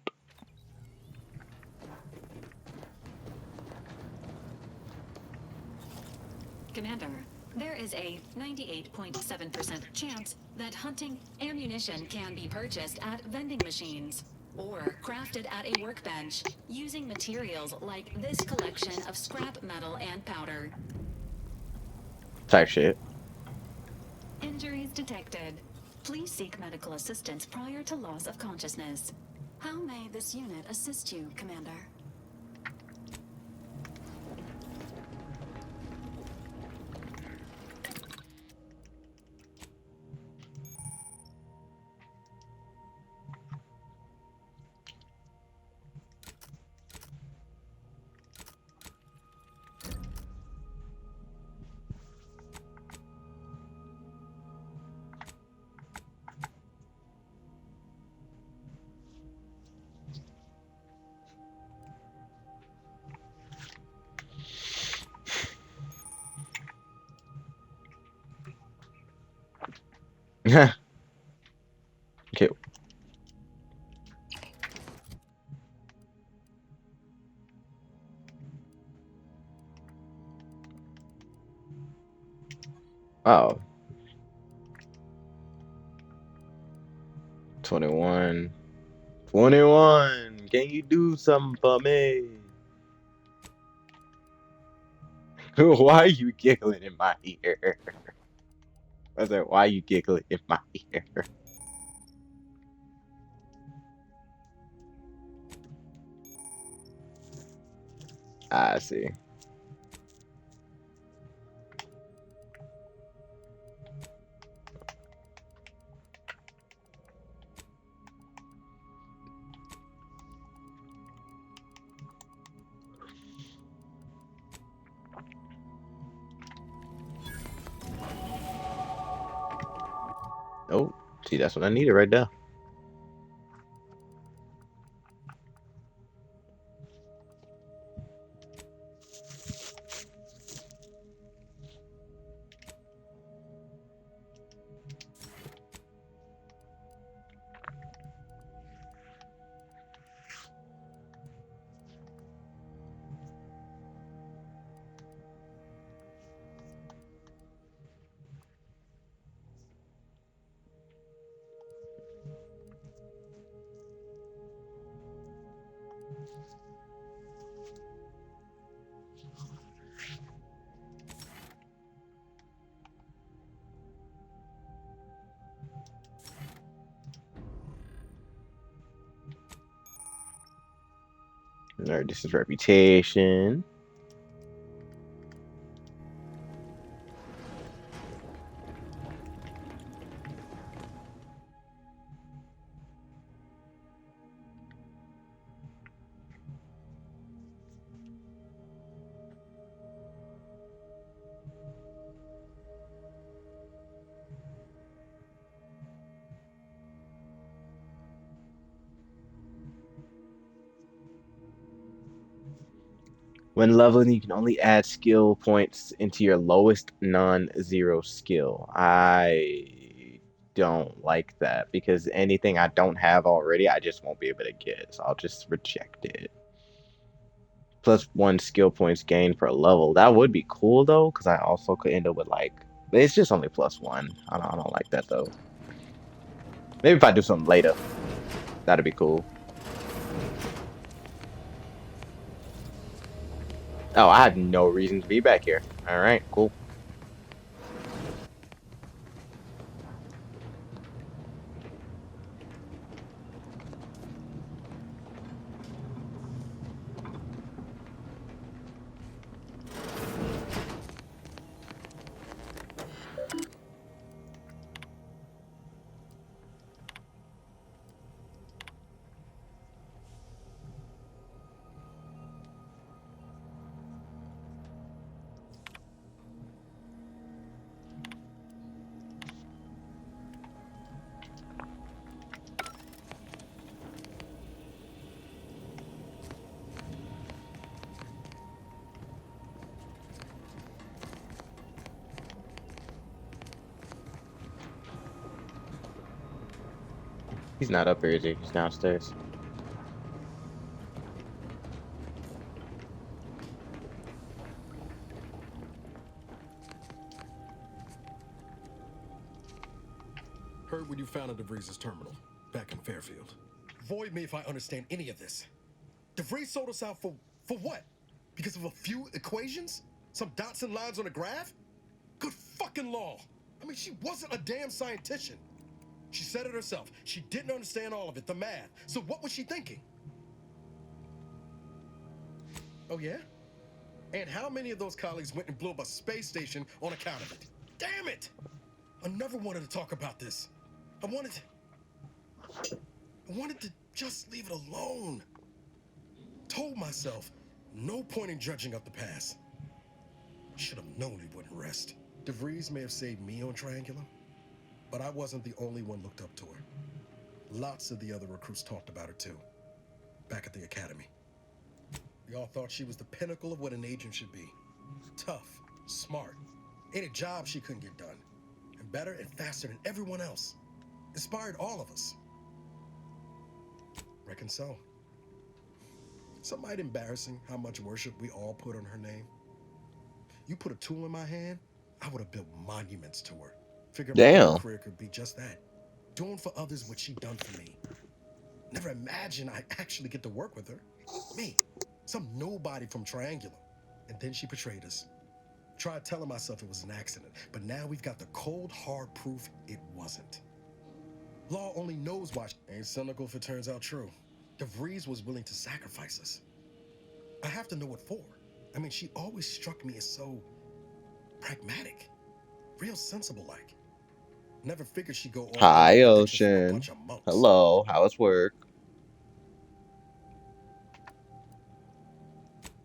Commander, there is a 98.7% chance that hunting ammunition can be purchased at vending machines or crafted at a workbench using materials like this collection of scrap metal and powder. Type shit. Injuries detected. Please seek medical assistance prior to loss of consciousness. How may this unit assist you, Commander? Okay. Oh. 21. 21. Can you do something for me? Why are you giggling in my ear? I said, why are you giggling in my ear? I see. Oh, see, that's what I needed right there. All right, this is reputation. When leveling, you can only add skill points into your lowest non-zero skill. I don't like that because anything I don't have already, I just won't be able to get. So I'll just reject it. +1 skill points gained per level. That would be cool though, because I also could end up with like, but it's just only +1. I don't like that though. Maybe if I do something later, that'd be cool. Oh, I have no reason to be back here. All right, cool. He's not up here, is he? He's downstairs. Heard when you found DeVries' terminal back in Fairfield. Void me if I understand any of this. DeVries sold us out for what? Because of a few equations? Some dots and lines on a graph? Good fucking law. I mean, she wasn't a damn scientist. She said it herself. She didn't understand all of it, the math. So what was she thinking? Oh, yeah? And how many of those colleagues went and blew up a space station on account of it? Damn it! I never wanted to talk about this. I wanted to just leave it alone. Told myself, no point in judging up the past. Should have known he wouldn't rest. DeVries may have saved me on Triangulum, but I wasn't the only one looked up to her. Lots of the other recruits talked about her too, back at the academy. We all thought she was the pinnacle of what an agent should be. Tough, smart, ain't a job she couldn't get done. And better and faster than everyone else. Inspired all of us. Reckon so. Some might embarrassing how much worship we all put on her name. You put a tool in my hand, I would have built monuments to her. Figured my own Damn. career could be just that. Doing for others what she done for me. Never imagined I'd actually get to work with her. Me, some nobody from Triangulum. And then she betrayed us. Tried telling myself it was an accident, but now we've got the cold, hard proof it wasn't. Law only knows why. Ain't cynical if it turns out true. DeVries was willing to sacrifice us. I have to know what for. I mean, she always struck me as so pragmatic, real sensible like. Never figured she'd go all in Hi, on protection from a Ocean. bunch of monks. Hello. How's work?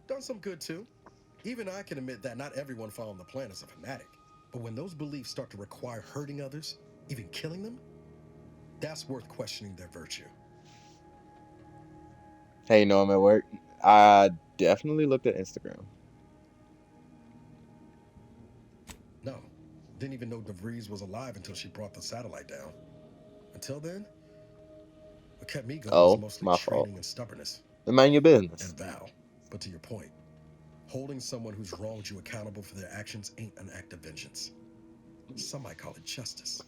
Done some good too. Even I can admit that not everyone following the plan is a fanatic. But when those beliefs start to require hurting others, even killing them, that's worth questioning their virtue. Hey, you know I'm at work. I definitely looked at Instagram. No, didn't even know DeVries was alive until she brought the satellite down. Until then, what kept me going was Oh, mostly my fault. training and stubbornness. Mind your business. And vow. But to your point, holding someone who's wronged you accountable for their actions ain't an act of vengeance. Some might call it justice.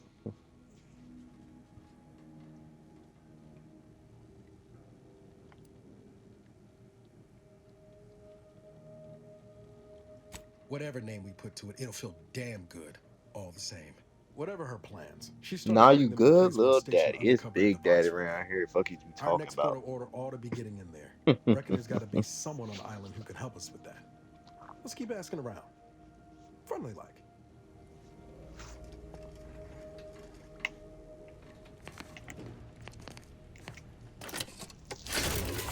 Whatever name we put to it, it'll feel damn good, all the same. Whatever her plans, she started Now you running them good, replacement little station daddy. It's undercover at big the daddy Viceroy. around here. Fuck you Our talking next port about? of order ought to be getting in there. Reckon there's got to be someone on the island who can help us with that. Let's keep asking around. Friendly like.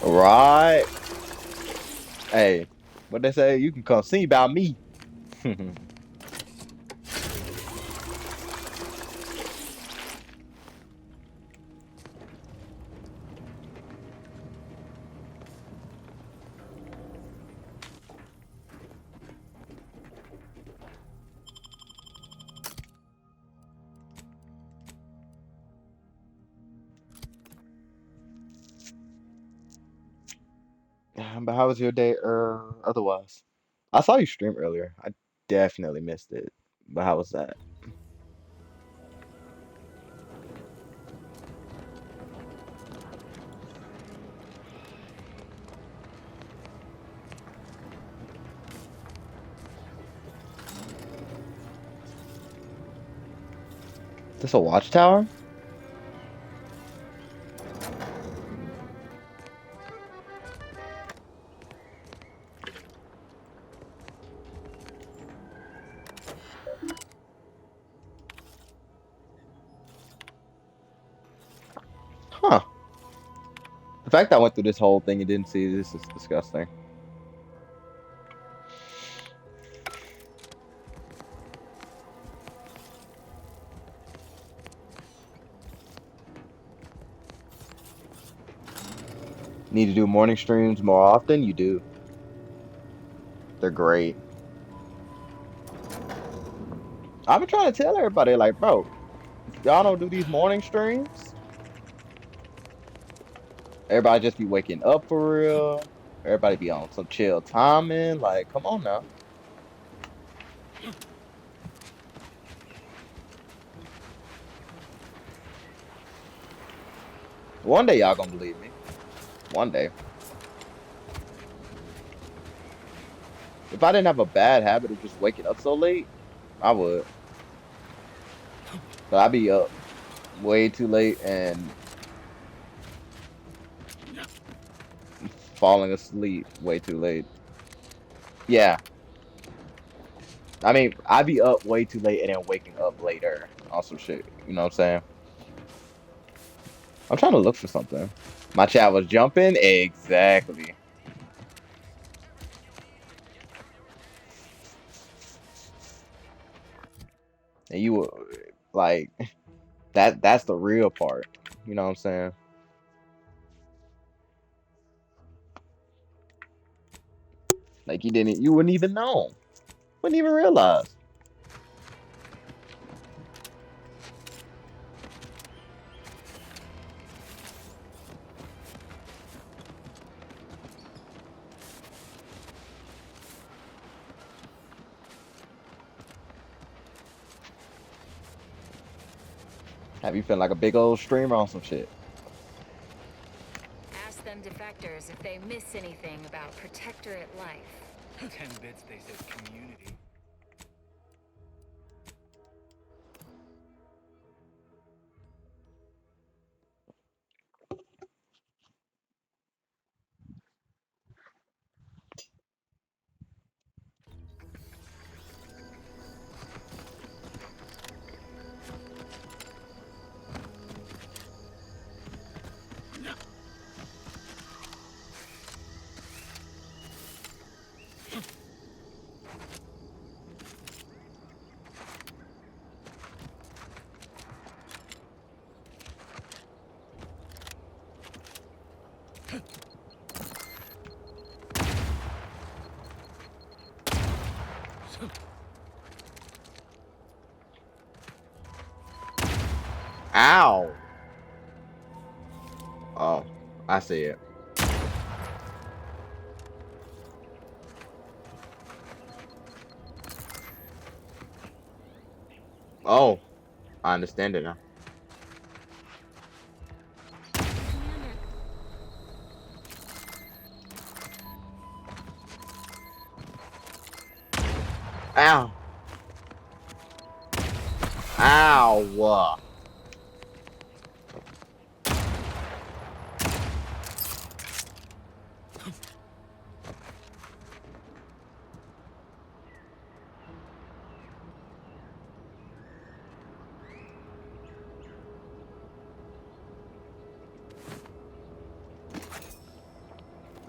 Right. Hey, what they say? You can come see about me. But how was your day? Otherwise, I saw you stream earlier. I definitely missed it. But how was that? This a watchtower? Huh. The fact that I went through this whole thing and didn't see this is disgusting. Need to do morning streams more often? You do. They're great. I've been trying to tell everybody, like, bro, if y'all don't do these morning streams, Everybody just be waking up for real. Everybody be on some chill timing. Like, come on now. One day y'all gonna believe me. One day. If I didn't have a bad habit of just waking up so late, I would. But I be up way too late and falling asleep way too late. Yeah. I mean, I be up way too late and then waking up later on some shit. You know what I'm saying? I'm trying to look for something. My chat was jumping. Exactly. And you were like that's the real part. You know what I'm saying? Like you wouldn't even know. Wouldn't even realize. Have you feel like a big old streamer on some shit? Ask them defectors if they miss anything about Protectorate life. 10 bits, they said community. Ow. Oh, I see it. Oh, I understand it now. Ow. Ow.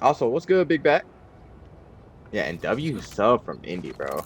Also, what's good, Big Back? Yeah, and W sub from Indy, bro.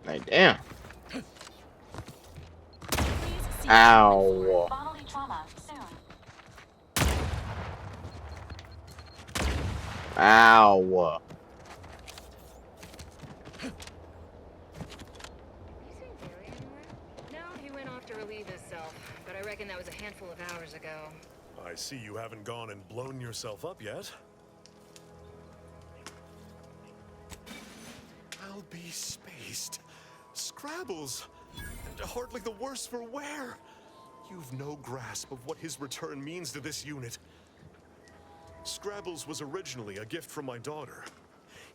Like, damn. Ow. Bodily trauma soon. Ow. No, he went off to relieve himself, but I reckon that was a handful of hours ago. I see you haven't gone and blown yourself up yet. I'll be spaced. Scrabbles. And hardly the worse for wear. You've no grasp of what his return means to this unit. Scrabbles was originally a gift from my daughter.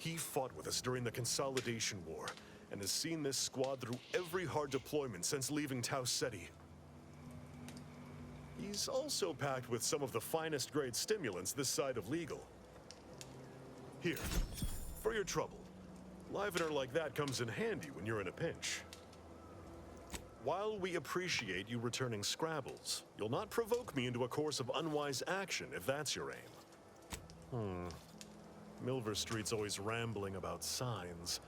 He fought with us during the Consolidation War, and has seen this squad through every hard deployment since leaving Tau Ceti. He's also packed with some of the finest grade stimulants this side of legal. Here, for your trouble. Livener like that comes in handy when you're in a pinch. While we appreciate you returning Scrabbles, you'll not provoke me into a course of unwise action if that's your aim. Milver Street's always rambling about signs.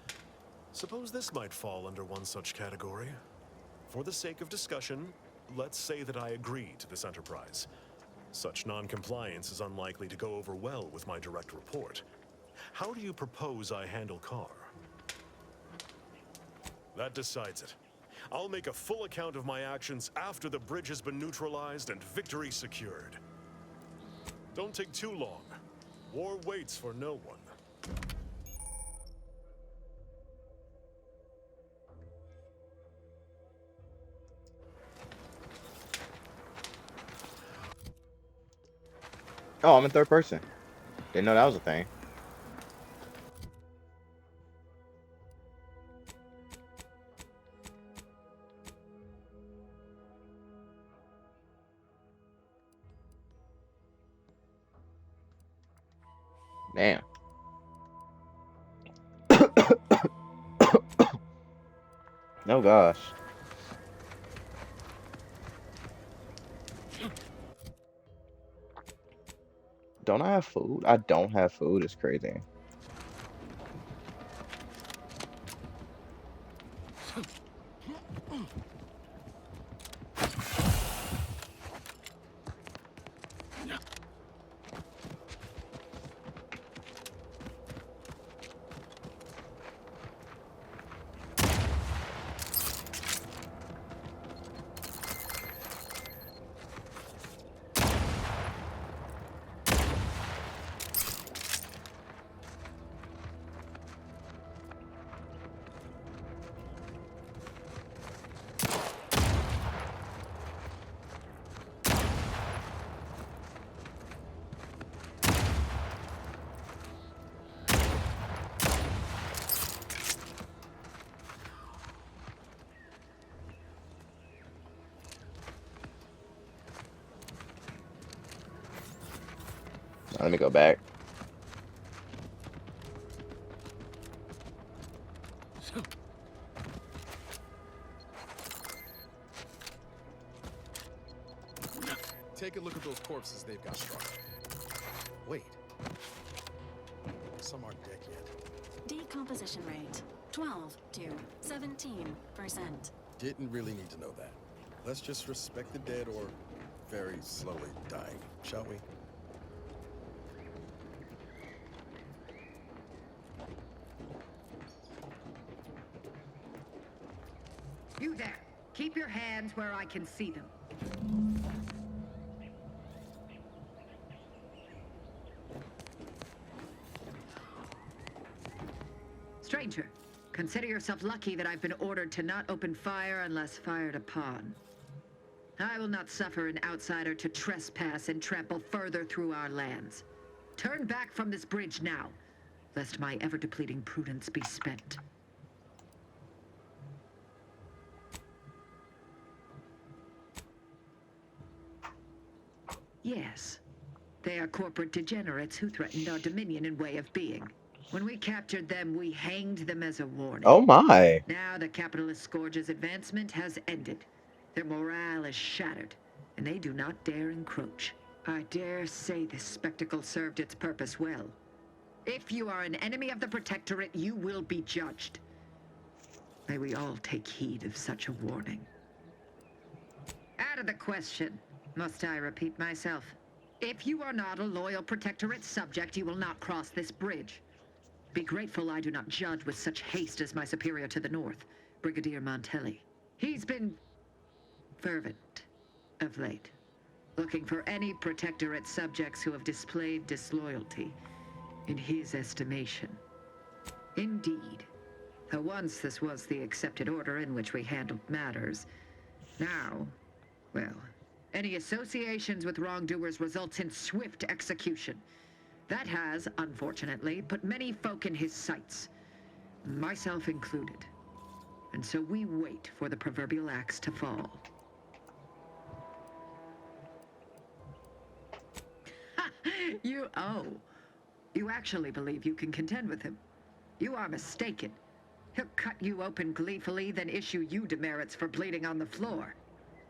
Suppose this might fall under one such category. For the sake of discussion, let's say that I agree to this enterprise. Such non-compliance is unlikely to go over well with my direct report. How do you propose I handle Carr? That decides it. I'll make a full account of my actions after the bridge has been neutralized and victory secured. Don't take too long. War waits for no one. Oh, I'm in third person. Didn't know that was a thing. Damn. Oh gosh. Don't I have food? I don't have food. It's crazy. Let me go back. Take a look at those corpses they've got struck. Wait. Some aren't dead yet. Decomposition rate 12 to 17%. Didn't really need to know that. Let's just respect the dead or very slowly dying, shall we? You there. Keep your hands where I can see them. Stranger, consider yourself lucky that I've been ordered to not open fire unless fired upon. I will not suffer an outsider to trespass and trample further through our lands. Turn back from this bridge now, lest my ever-depleting prudence be spent. Yes, they are corporate degenerates who threatened our dominion and way of being. When we captured them, we hanged them as a warning. Oh my. Now the capitalist scourge's advancement has ended. Their morale is shattered, and they do not dare encroach. I dare say this spectacle served its purpose well. If you are an enemy of the Protectorate, you will be judged. May we all take heed of such a warning. Out of the question. Must I repeat myself? If you are not a loyal Protectorate subject, you will not cross this bridge. Be grateful I do not judge with such haste as my superior to the north, Brigadier Montelli. He's been fervent of late, looking for any Protectorate subjects who have displayed disloyalty in his estimation. Indeed, though once this was the accepted order in which we handled matters, now, well, any associations with wrongdoers results in swift execution. That has, unfortunately, put many folk in his sights, myself included. And so we wait for the proverbial axe to fall. You actually believe you can contend with him. You are mistaken. He'll cut you open gleefully, then issue you demerits for bleeding on the floor.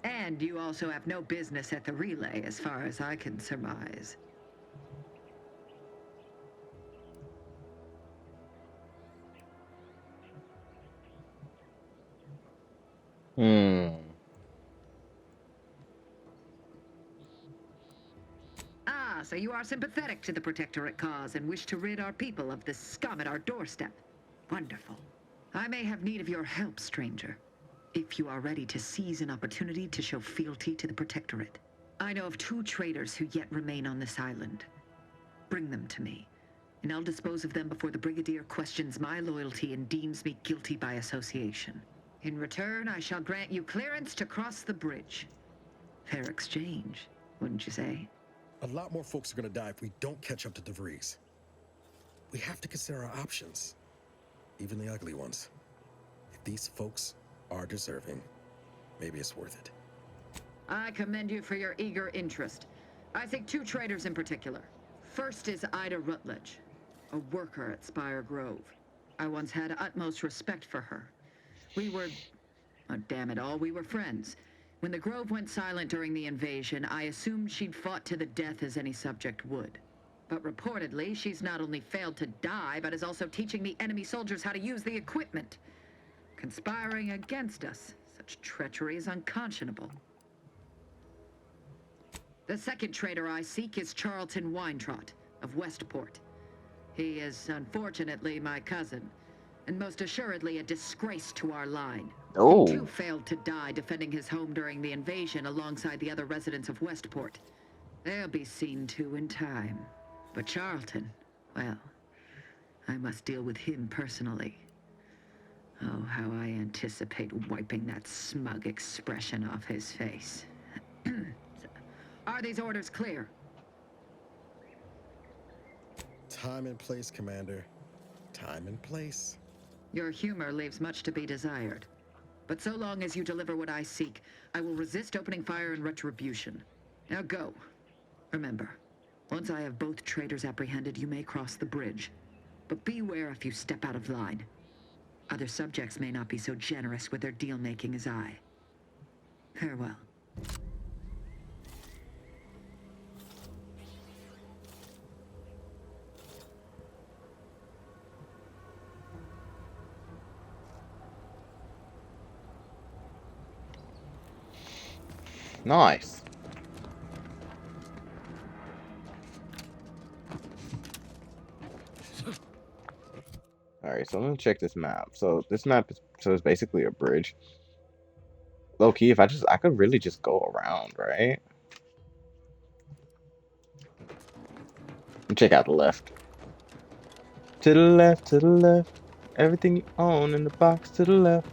And you also have no business at the relay, as far as I can surmise. Ah, so you are sympathetic to the Protectorate cause and wish to rid our people of this scum at our doorstep. Wonderful. I may have need of your help, stranger, if you are ready to seize an opportunity to show fealty to the Protectorate. I know of 2 traitors who yet remain on this island. Bring them to me, and I'll dispose of them before the Brigadier questions my loyalty and deems me guilty by association. In return, I shall grant you clearance to cross the bridge. Fair exchange, wouldn't you say? A lot more folks are gonna die if we don't catch up to DeVries. We have to consider our options, even the ugly ones. If these folks are deserving, maybe it's worth it. I commend you for your eager interest. I think 2 traitors in particular. First is Ida Rutledge, a worker at Spire Grove. I once had utmost respect for her. We were, oh, damn it all, we were friends. When the Grove went silent during the invasion, I assumed she'd fought to the death as any subject would. But reportedly, she's not only failed to die, but is also teaching the enemy soldiers how to use the equipment. Conspiring against us. Such treachery is unconscionable. The second traitor I seek is Charlton Weintrot of Westport. He is, unfortunately, my cousin, and most assuredly a disgrace to our line. Oh. He too failed to die defending his home during the invasion alongside the other residents of Westport. They'll be seen to in time. But Charlton, well, I must deal with him personally. Oh, how I anticipate wiping that smug expression off his face. Are these orders clear? Time and place, Commander. Time and place. Your humor leaves much to be desired. But so long as you deliver what I seek, I will resist opening fire in retribution. Now go. Remember, once I have both traitors apprehended, you may cross the bridge. But beware if you step out of line. Other subjects may not be so generous with their deal-making as I. Farewell. Nice. Alright, so let me check this map. So this map is basically a bridge. Low key, if I could really just go around, right? And check out the left. To the left, to the left. Everything you own in the box to the left.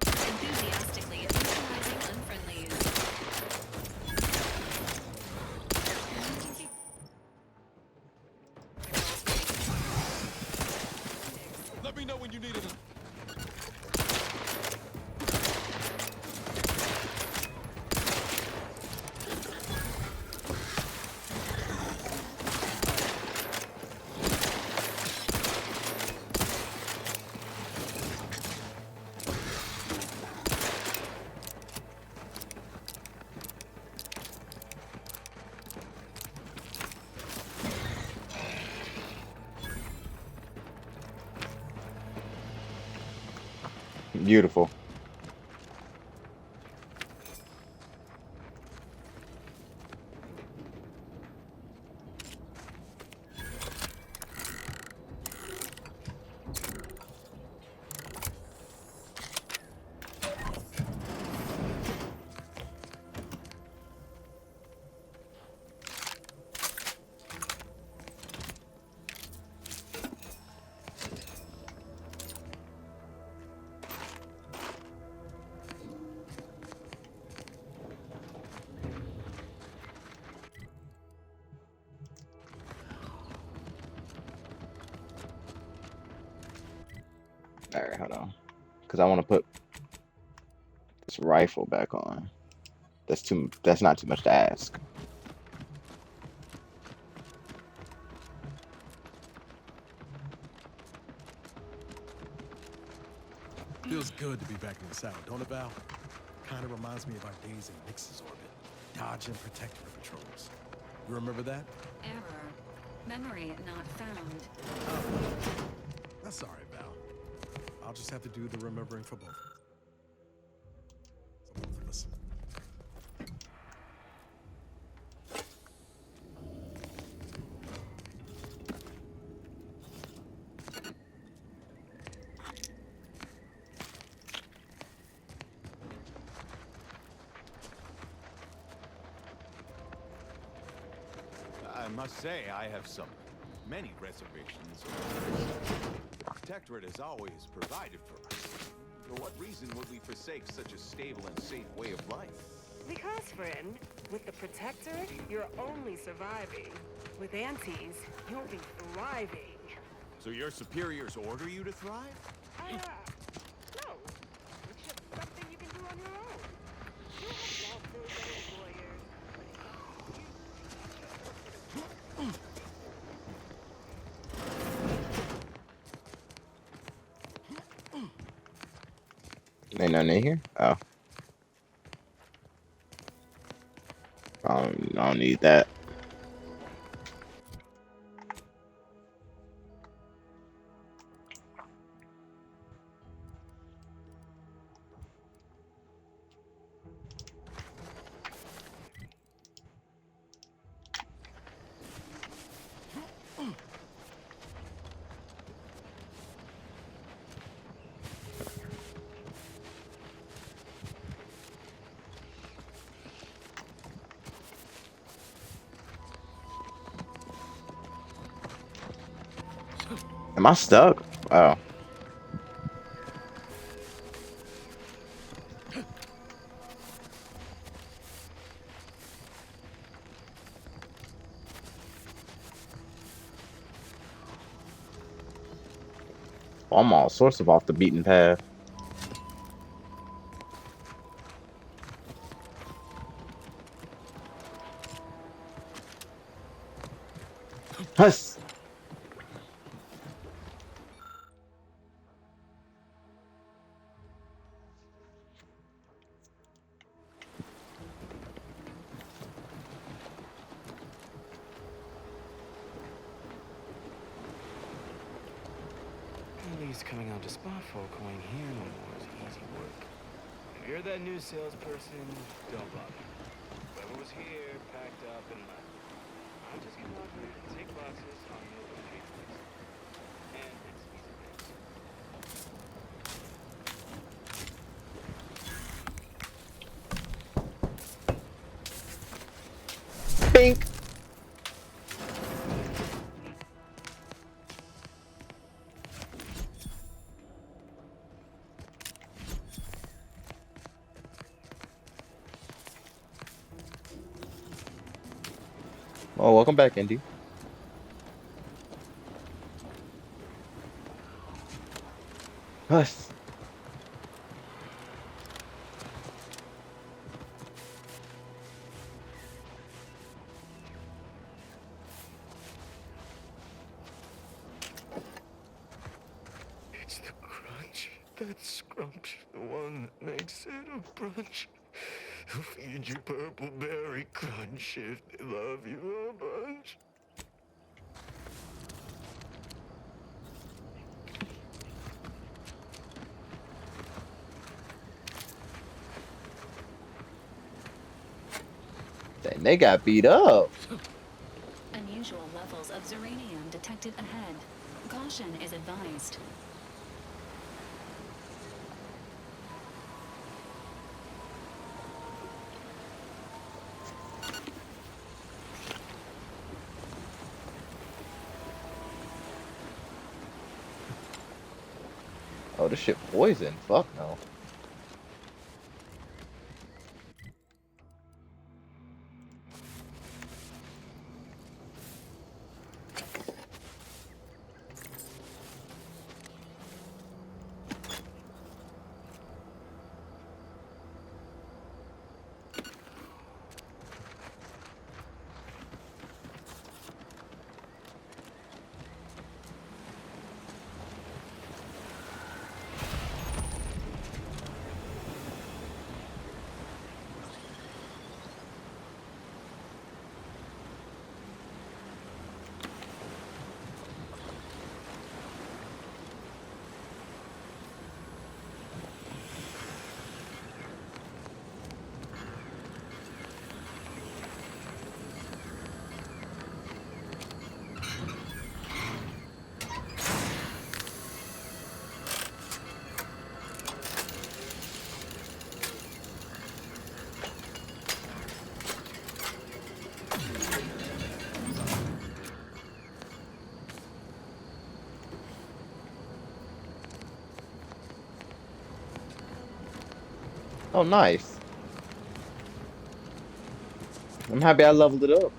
Enthusiastically neutralizing unfriendlies. Let me know when you need it. Beautiful. All right, hold on, because I want to put this rifle back on. That's not too much to ask. Feels good to be back in the saddle, don't it, Val? Kind of reminds me of our days in Nix's orbit, dodging protectorate patrols. You remember that? Error. Memory not found. Oh, that's all right, Val. I'll just have to do the remembering for both of us. I must say, I have many reservations. The Protectorate has always provided for us. For what reason would we forsake such a stable and safe way of life? Because, friend, with the Protectorate, you're only surviving. With Antes, you'll be thriving. So your superiors order you to thrive? No. It's just something you can do on your own. You have bosses and employers, but it's up to you. Ain't nothing in here. Oh, I don't need that. Am I stuck? Oh. I'm all sorts of off the beaten path. Huss! At least coming out to spot folk who ain't here no more is easy work. If you're that new salesperson, don't bother. Whoever was here, packed up, and left. I'm just gonna out here and take boxes on the open page list. And it's Bink! Oh, welcome back, Indy. Huss! It's the crunch. That scrunch. The one that makes it a brunch. Who feed you purple berry crunch if they love you a bunch. Dang, they got beat up. Unusual levels of zeranium detected ahead. Caution is advised. Oh, this shit poison. Fuck no. Oh, nice. I'm happy I leveled it up.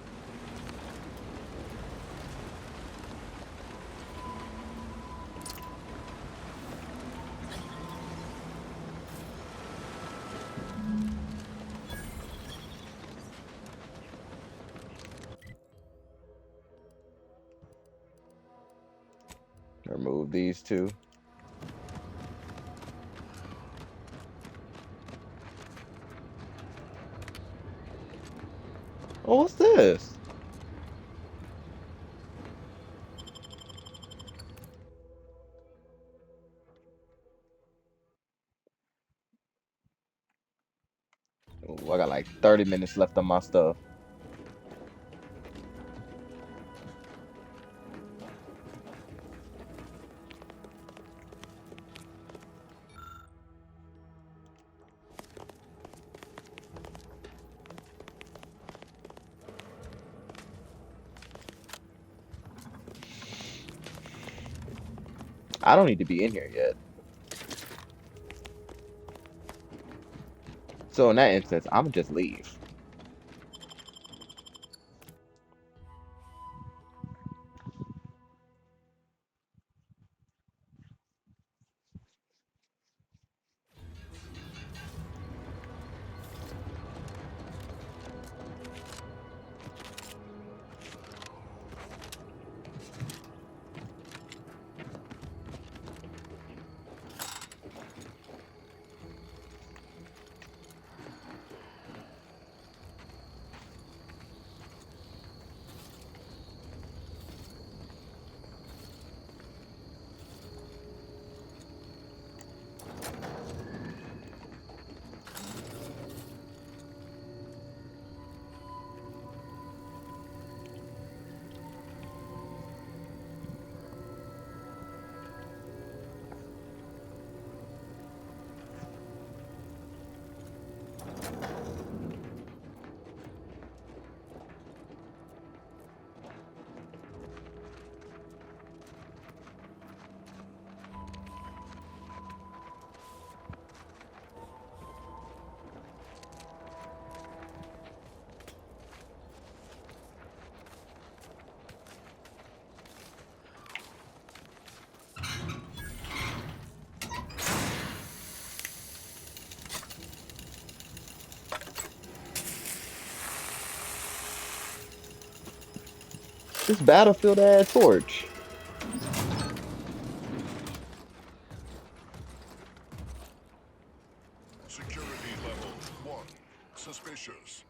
Remove these two. Oh, what's this? Ooh, I got like 30 minutes left on my stuff. I don't need to be in here yet. So in that instance, I'm gonna just leave. This battlefield ass torch. Security level 1. Suspicious.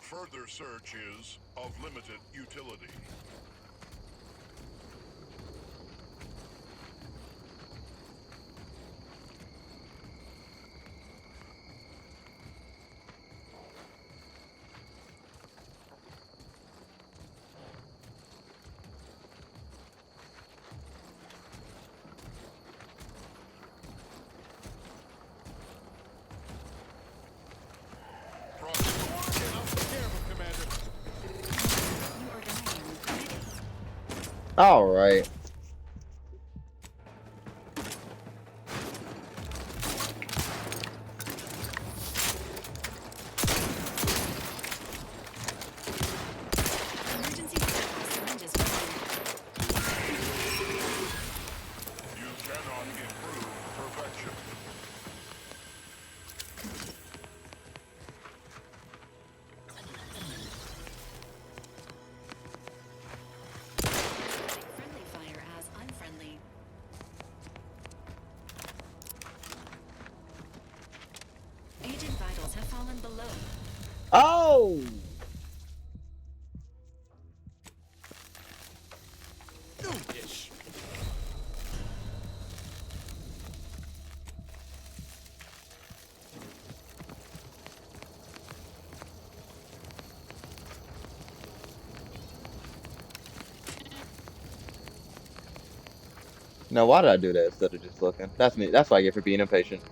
Further search is of limited utility. All right. You cannot improve perfection. Friendly fire as unfriendly. Agent vitals have fallen below. Oh! Ish. Now, why did I do that instead of just looking? That's me. That's what I get for being impatient.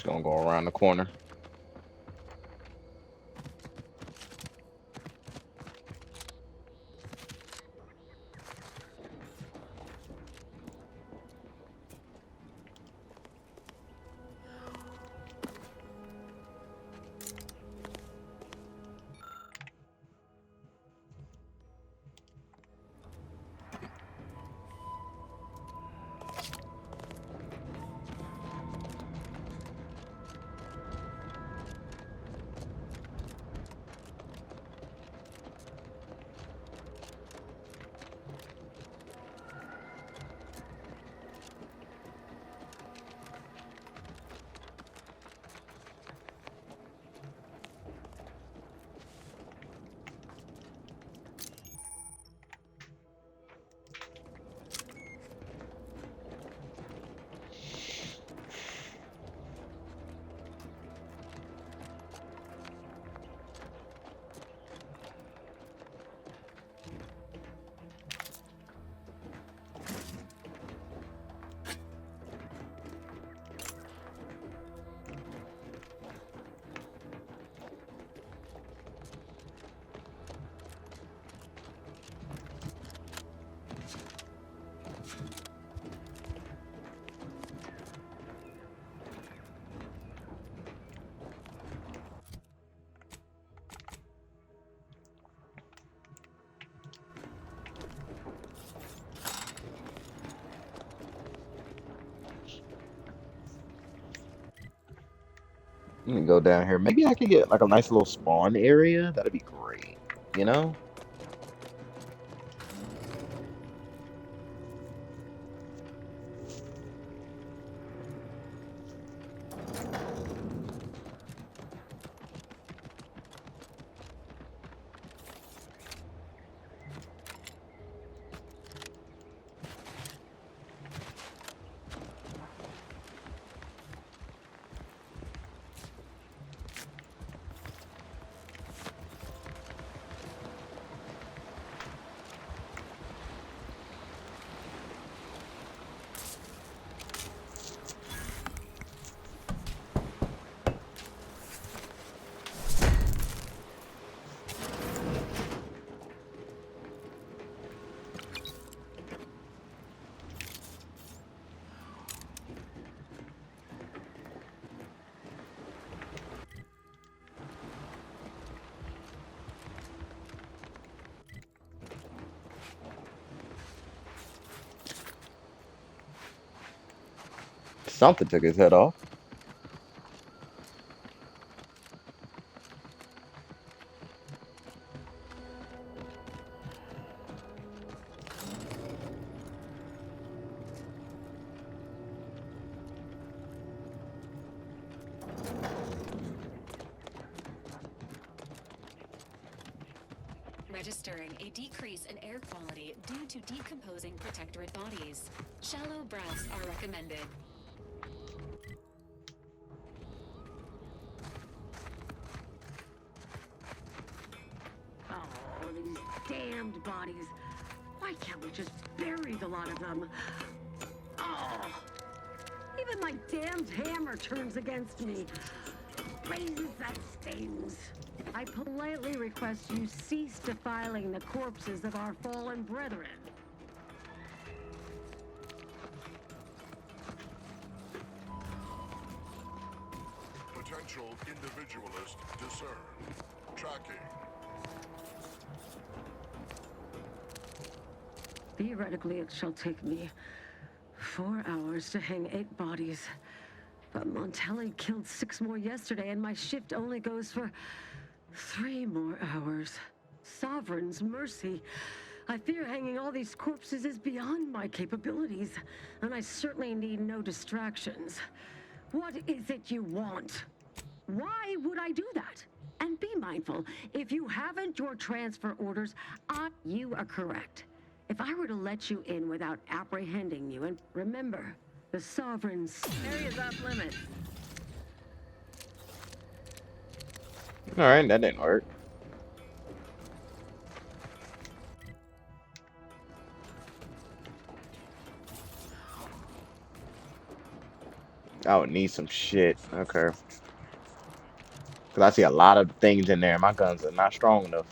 Just gonna go around the corner. Let me go down here. Maybe I could get like a nice little spawn area. That'd be great. You know? Something took his head off. Registering a decrease in air quality due to decomposing protectorate bodies. Shallow breaths are recommended. Oh, these damned bodies. Why can't we just bury the lot of them? Oh, even my damned hammer turns against me. Praises that stings. I politely request you cease defiling the corpses of our fallen brethren. Potential individualist discerned. Tracking. Theoretically, it shall take me 4 hours to hang 8 bodies. But Montelli killed 6 more yesterday, and my shift only goes for 3 more hours. Sovereign's mercy. I fear hanging all these corpses is beyond my capabilities, and I certainly need no distractions. What is it you want? Why would I do that? And be mindful, if you haven't your transfer orders, you are correct. If I were to let you in without apprehending you, and remember, the Sovereign's area's off limits. All right, that didn't work. I would need some shit. Okay. Because I see a lot of things in there. My guns are not strong enough.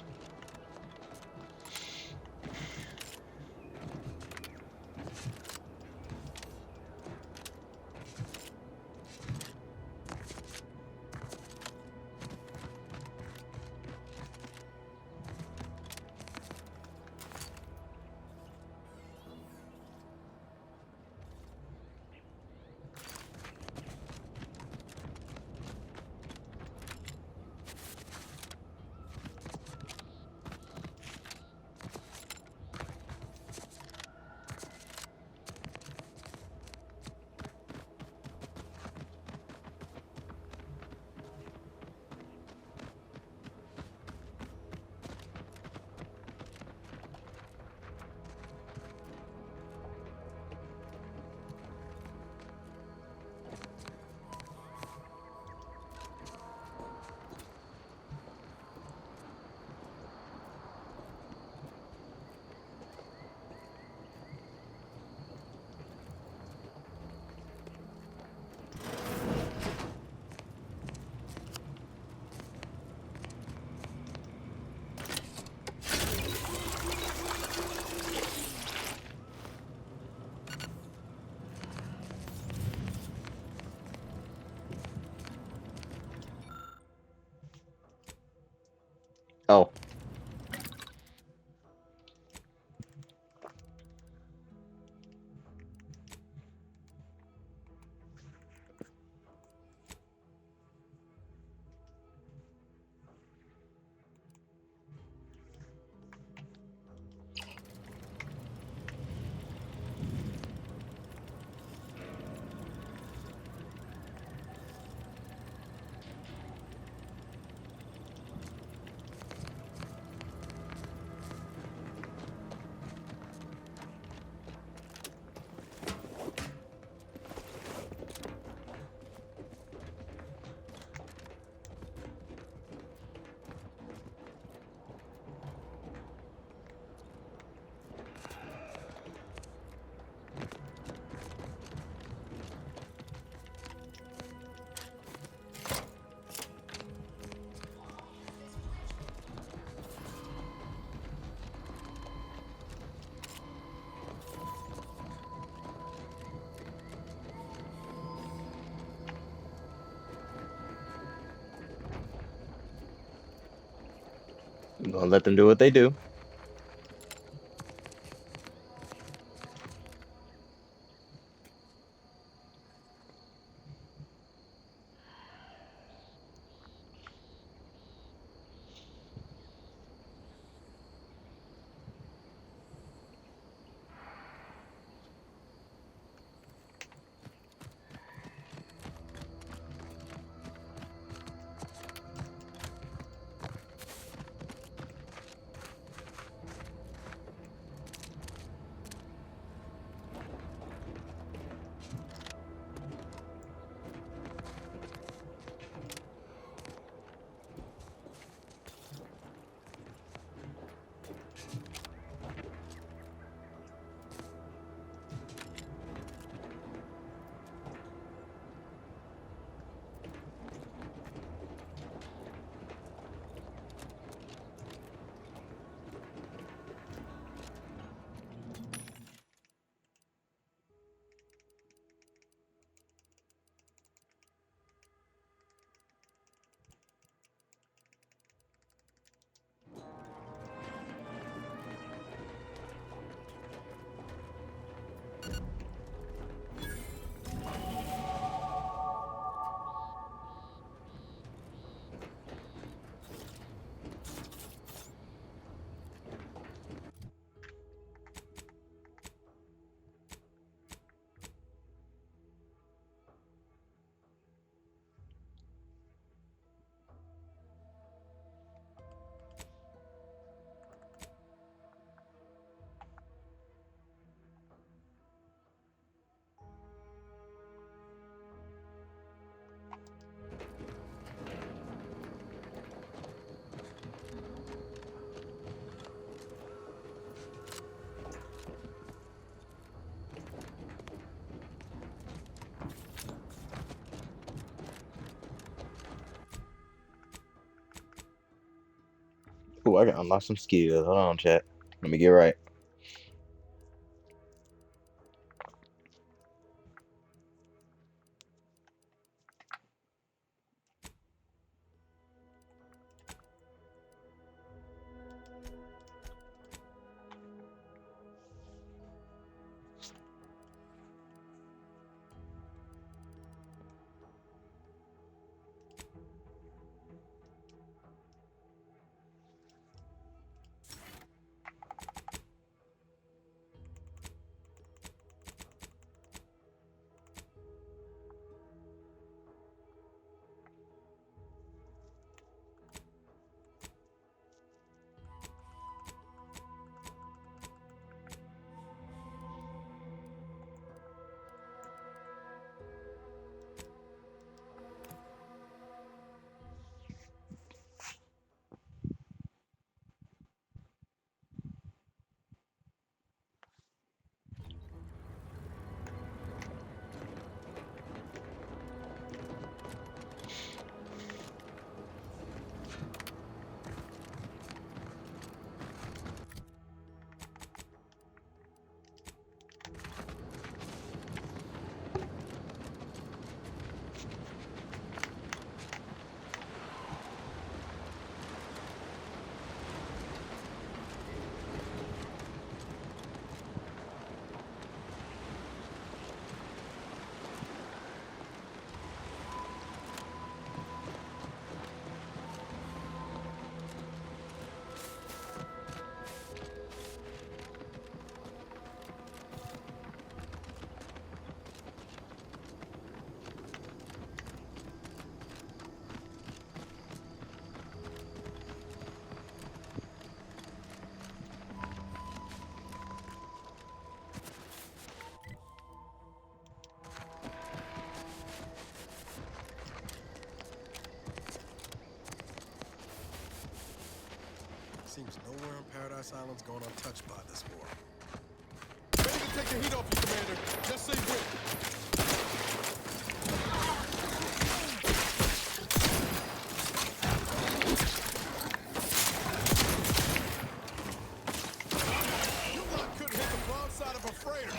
Oh. I'm gonna let them do what they do. I can unlock some skills. Hold on, chat. Let me get right. Seems nowhere on Paradise Island's going untouched by this war. Ready to take the heat off you, Commander. Just say when. You lot couldn't hit the broadside of a freighter.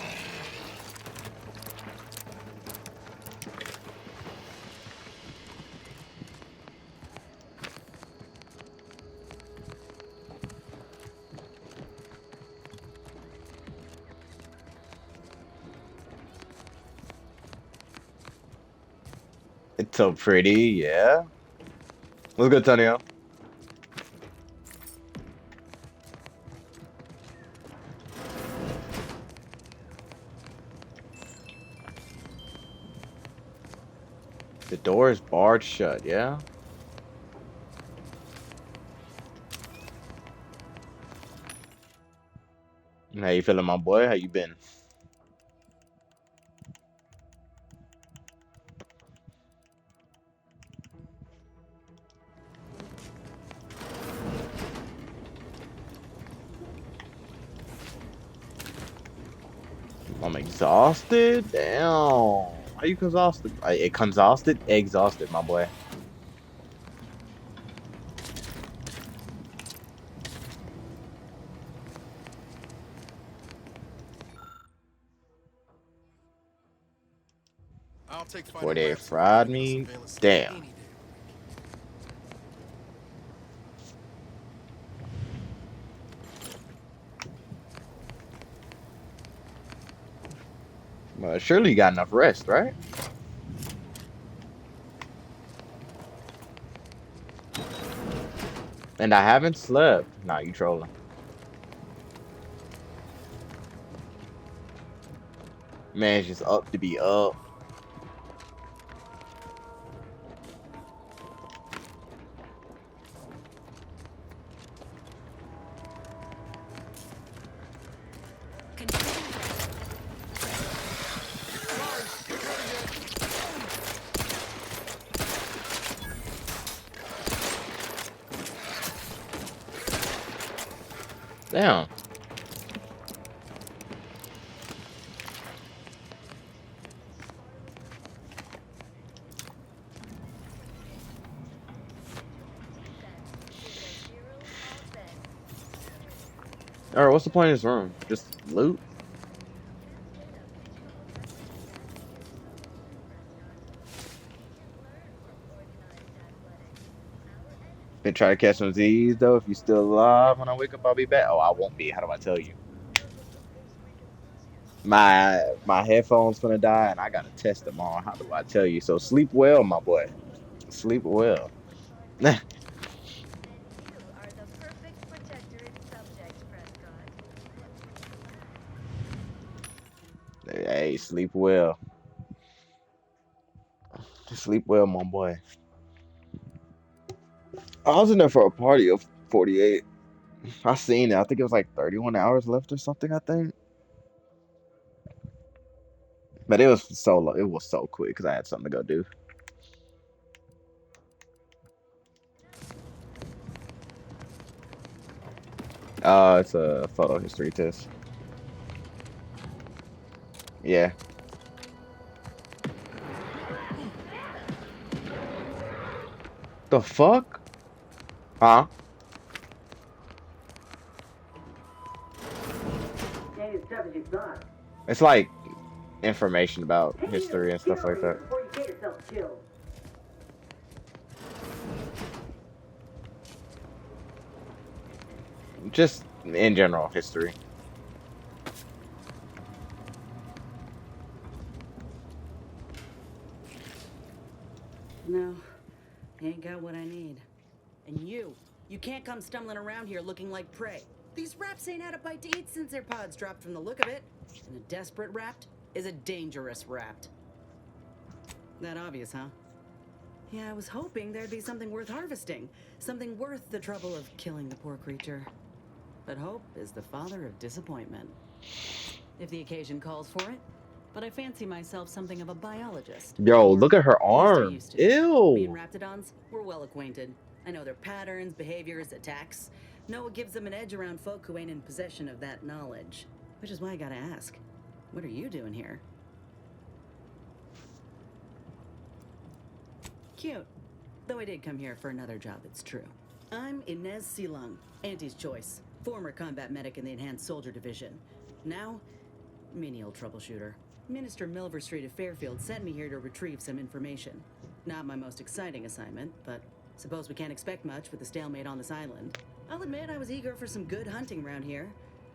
It's so pretty, yeah. What's good, Tonio? The door is barred shut, yeah? How you feeling, my boy? How you been? I'm exhausted? Damn. Are you exhausted? Exhausted? Exhausted, my boy. I'll take Boy, fighting they Ramson fried fighting a me? surveillance state Damn. any day. Well, surely you got enough rest, right? And I haven't slept. Nah, you trolling. Man's just up to be up. Damn. Or what's the point of this room? Just loot? Been trying to catch some Z's though. If you're still alive when I wake up, I'll be back. Oh, I won't be. How do I tell you? My headphones gonna die, and I got a test tomorrow. How do I tell you? So sleep well, my boy. Sleep well. Hey, sleep well. Sleep well, my boy. I was in there for a party of 48. I seen it. I think it was like 31 hours left or something, I think. But it was it was so quick because I had something to go do. It's a photo history test. Yeah. The fuck? Huh? Ain't as tough as you thought. It's like information about Take you history and get stuff over like here that. before you get yourself killed. Just in general history. No, ain't got what I need. And you can't come stumbling around here looking like prey. These raps ain't had a bite to eat since their pods dropped from the look of it. And a desperate rapt is a dangerous rapt. That obvious, huh? Yeah, I was hoping there'd be something worth harvesting. Something worth the trouble of killing the poor creature. But hope is the father of disappointment. If the occasion calls for it. But I fancy myself something of a biologist. Yo, Or look at her at least I arm. used to. Being Ew. raptidons, we're well acquainted. I know their patterns, behaviors, attacks. Know what gives them an edge around folk who ain't in possession of that knowledge. Which is why I gotta ask, what are you doing here? Cute. Though I did come here for another job, it's true. I'm Inez Silung, Auntie's choice. Former combat medic in the Enhanced Soldier Division. Now, menial troubleshooter. Minister Milver Street of Fairfield sent me here to retrieve some information. Not my most exciting assignment, but suppose we can't expect much with the stalemate on this island. I'll admit I was eager for some good hunting around here.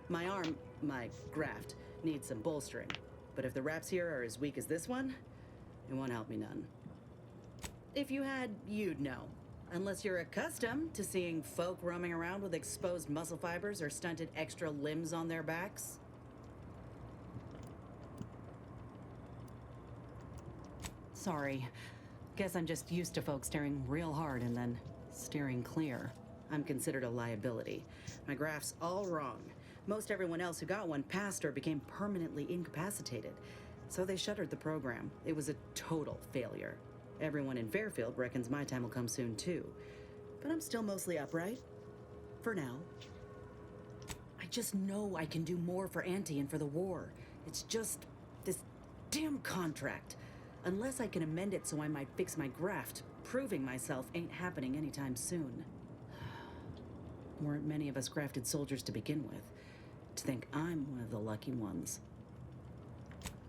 My arm, my graft, needs some bolstering. But if the raps here are as weak as this one, it won't help me none. If you had, you'd know. Unless you're accustomed to seeing folk roaming around with exposed muscle fibers or stunted extra limbs on their backs. Sorry. Guess I'm just used to folks staring real hard and then steering clear. I'm considered a liability. My graph's all wrong. Most everyone else who got one passed or became permanently incapacitated. So they shuttered the program. It was a total failure. Everyone in Fairfield reckons my time will come soon too. But I'm still mostly upright. For now. I just know I can do more for Auntie and for the war. It's just this damn contract. Unless I can amend it so I might fix my graft, proving myself ain't happening anytime soon. Weren't many of us grafted soldiers to begin with. To think I'm one of the lucky ones.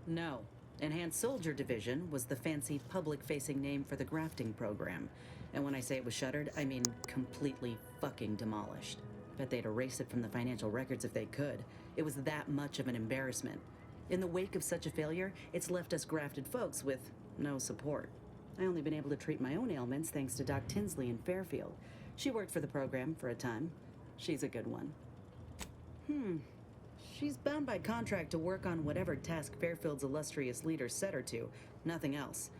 No. Enhanced Soldier Division was the fancy public-facing name for the grafting program. And when I say it was shuttered, I mean completely fucking demolished. Bet they'd erase it from the financial records if they could. It was that much of an embarrassment. In the wake of such a failure, it's left us grafted folks with no support. I only been able to treat my own ailments thanks to Doc Tinsley in Fairfield. She worked for the program for a time. She's a good one. She's bound by contract to work on whatever task Fairfield's illustrious leader set her to, nothing else.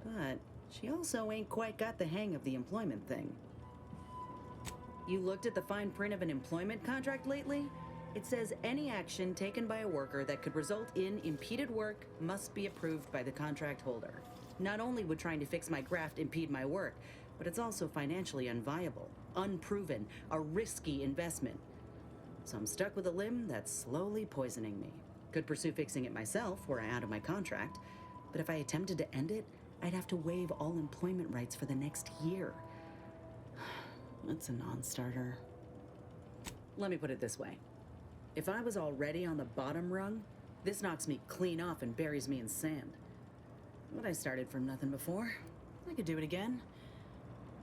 But she also ain't quite got the hang of the employment thing. You looked at the fine print of an employment contract lately? It says any action taken by a worker that could result in impeded work must be approved by the contract holder. Not only would trying to fix my graft impede my work, but it's also financially unviable, unproven, a risky investment. So I'm stuck with a limb that's slowly poisoning me. Could pursue fixing it myself were I out of my contract, but if I attempted to end it, I'd have to waive all employment rights for the next year. That's a non-starter. Let me put it this way. If I was already on the bottom rung, this knocks me clean off and buries me in sand. But I started from nothing before. I could do it again.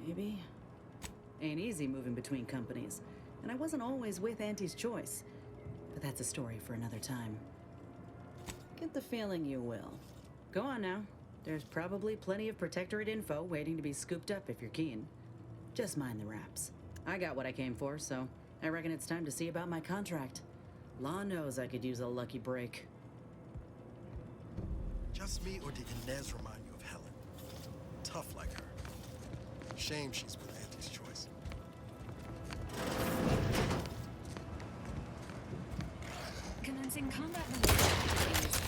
Maybe. Ain't easy moving between companies, and I wasn't always with Auntie's choice. But that's a story for another time. Get the feeling you will. Go on now. There's probably plenty of Protectorate info waiting to be scooped up if you're keen. Just mind the wraps. I got what I came for, so I reckon it's time to see about my contract. Law knows I could use a lucky break. Just me, or did Inez remind you of Helen? Tough like her. Shame she's with Auntie's choice. Commencing combat-related activities.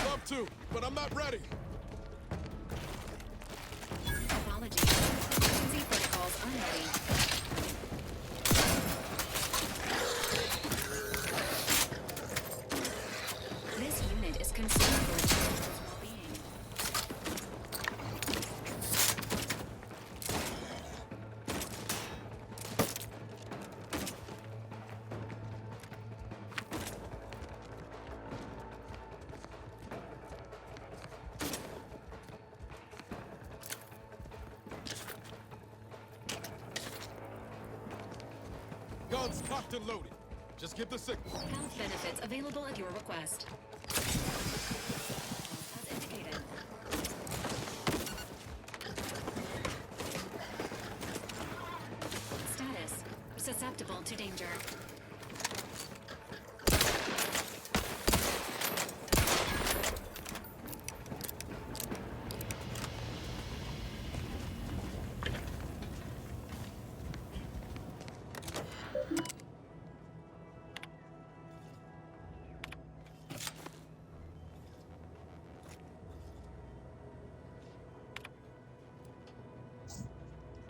Love to, but I'm not ready. Apologies. Emergency protocols unready. This unit is concerned for its user's well-being. Guns cocked and loaded. Just give the signal. Health benefits available at your request. As indicated. Status: susceptible to danger.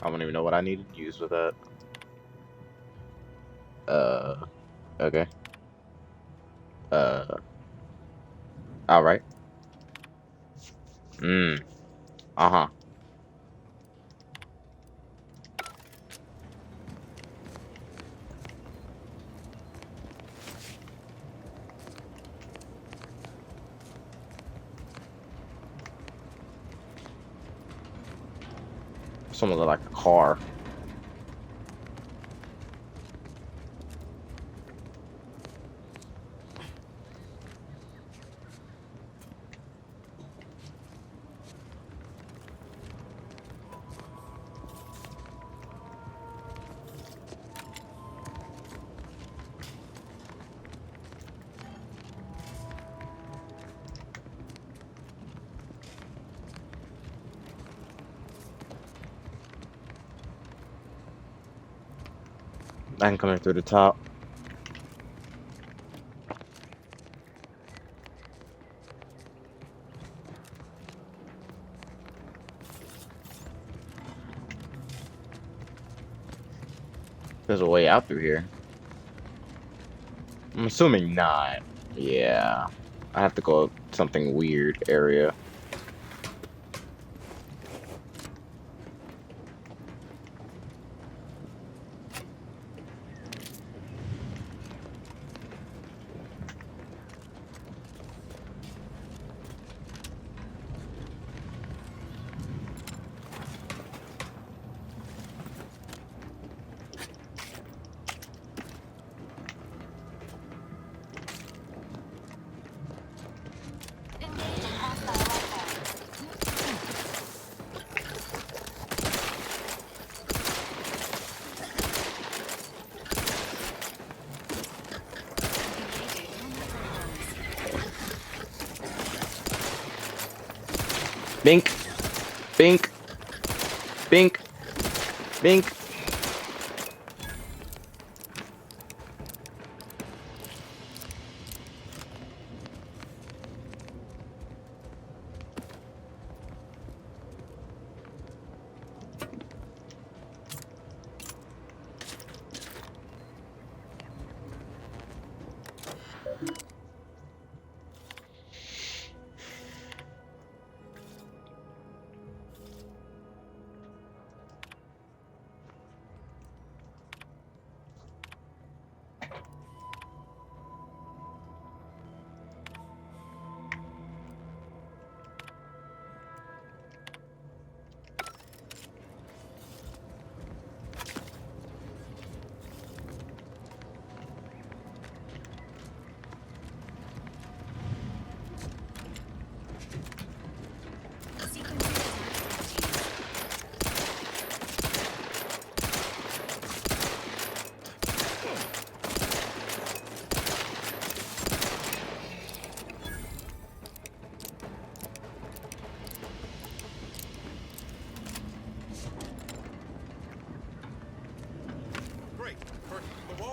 I don't even know what I need to use with that. Okay. All right. Uh-huh. Someone look like a car. I can come in through the top. There's a way out through here. I'm assuming not. Yeah. I have to go something weird area. Bink. Bink. Bink. Bink.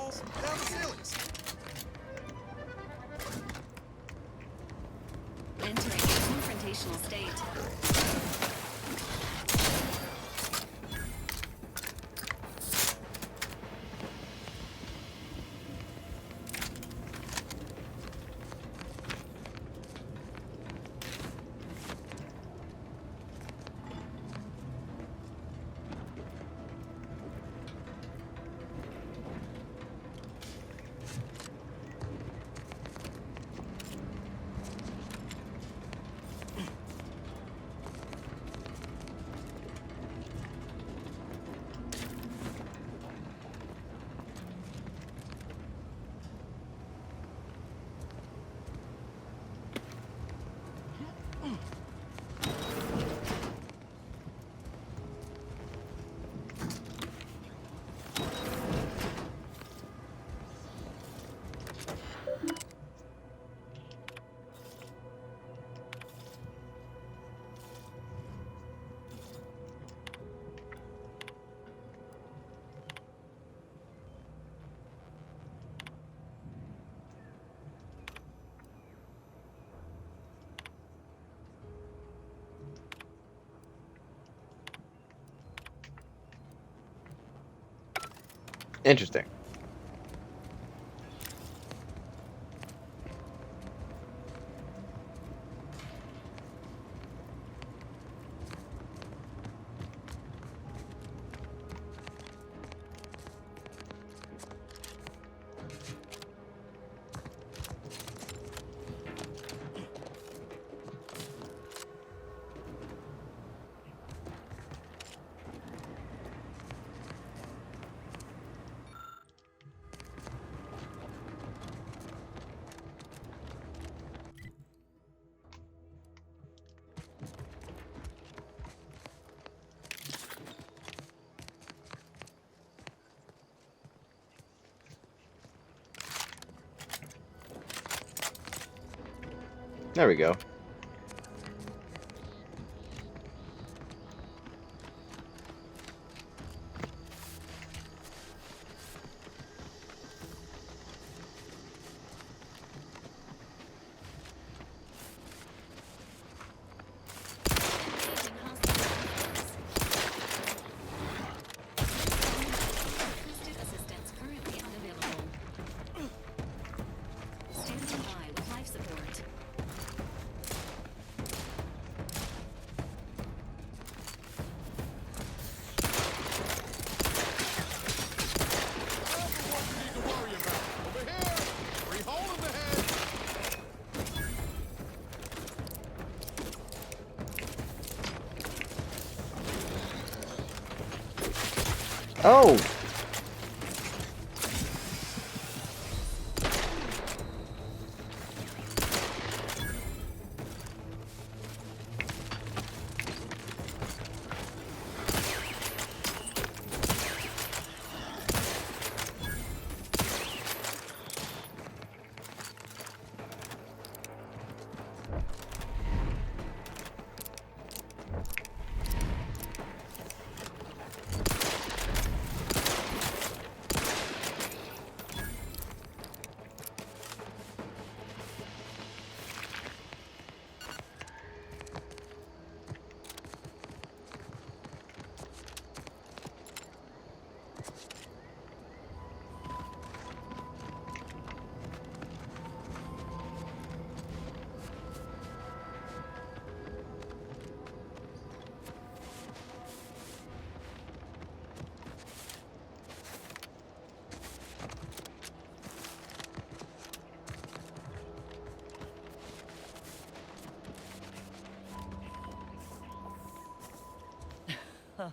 walls, down the ceilings. Entering a confrontational state. Interesting. There we go. Assistance currently unavailable. Standing by with life support. Oh!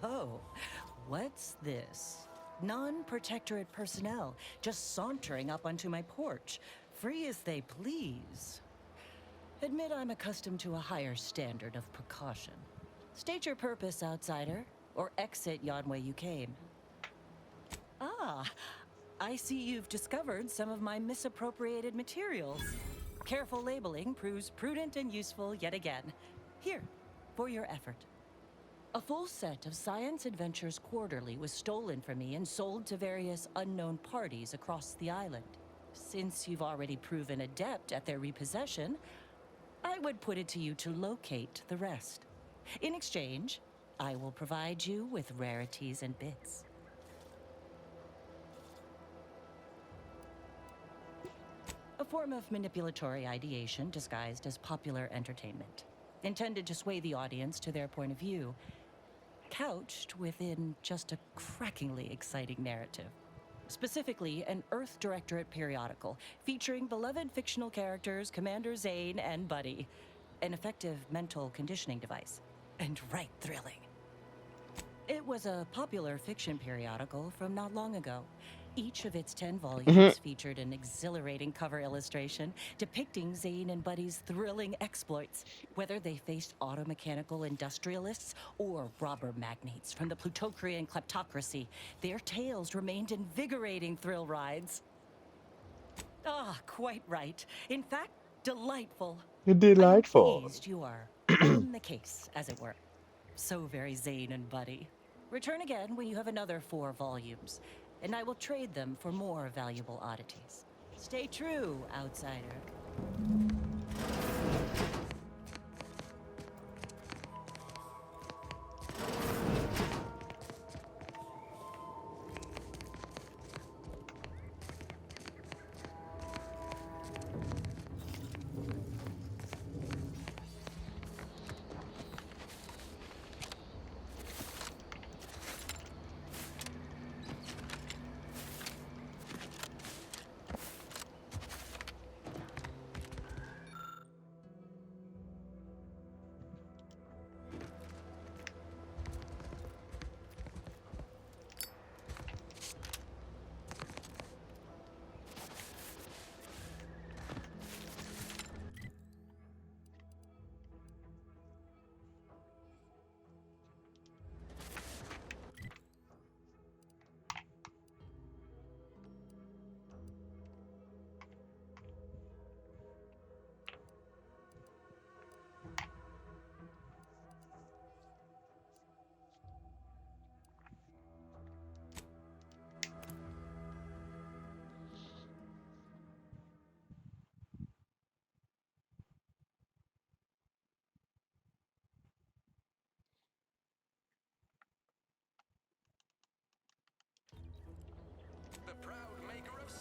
Oh, what's this? Non-protectorate personnel just sauntering up onto my porch, free as they please. Admit I'm accustomed to a higher standard of precaution. State your purpose, outsider, or exit yon way you came. Ah, I see you've discovered some of my misappropriated materials. Careful labeling proves prudent and useful yet again. Here, for your effort. A full set of Science Adventures Quarterly was stolen from me and sold to various unknown parties across the island. Since you've already proven adept at their repossession, I would put it to you to locate the rest. In exchange, I will provide you with rarities and bits. A form of manipulatory ideation disguised as popular entertainment, intended to sway the audience to their point of view, couched within just a crackingly exciting narrative. Specifically, an Earth Directorate periodical featuring beloved fictional characters Commander Zane and Buddy. An effective mental conditioning device. And right thrilling. It was a popular fiction periodical from not long ago. Each of its 10 volumes featured an exhilarating cover illustration depicting Zane and Buddy's thrilling exploits, whether they faced automechanical industrialists or robber magnates from the Plutocrian kleptocracy. Their tales remained invigorating thrill rides. Ah, quite right. In fact, delightful. I am Delightful. pleased you are on the case, as it were. So very Zane and Buddy. Return again when you have another 4 volumes, and I will trade them for more valuable oddities. Stay true, outsider.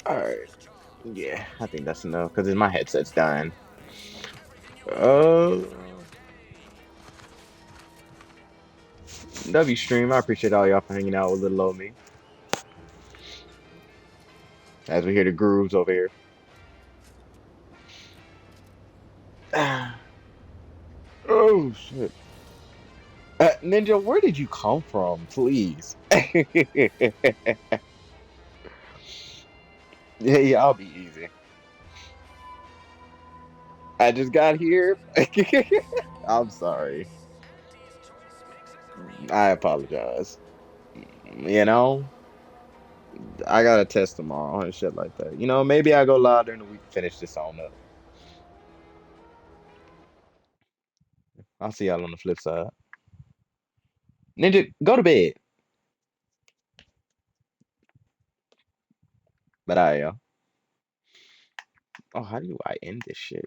All right. Yeah, I think that's enough because my headset's dying. Uh, W stream. I appreciate all y'all for hanging out with little old me as we hear the grooves over here. Oh shit. Ninja, where did you come from, please? Yeah, I'll be easy. I just got here. I'm sorry. I apologize. You know, I got a test tomorrow and shit like that. Maybe I go live during the week to finish this on up. I'll see y'all on the flip side. Ninja, go to bed. But I, oh, how do I end this shit?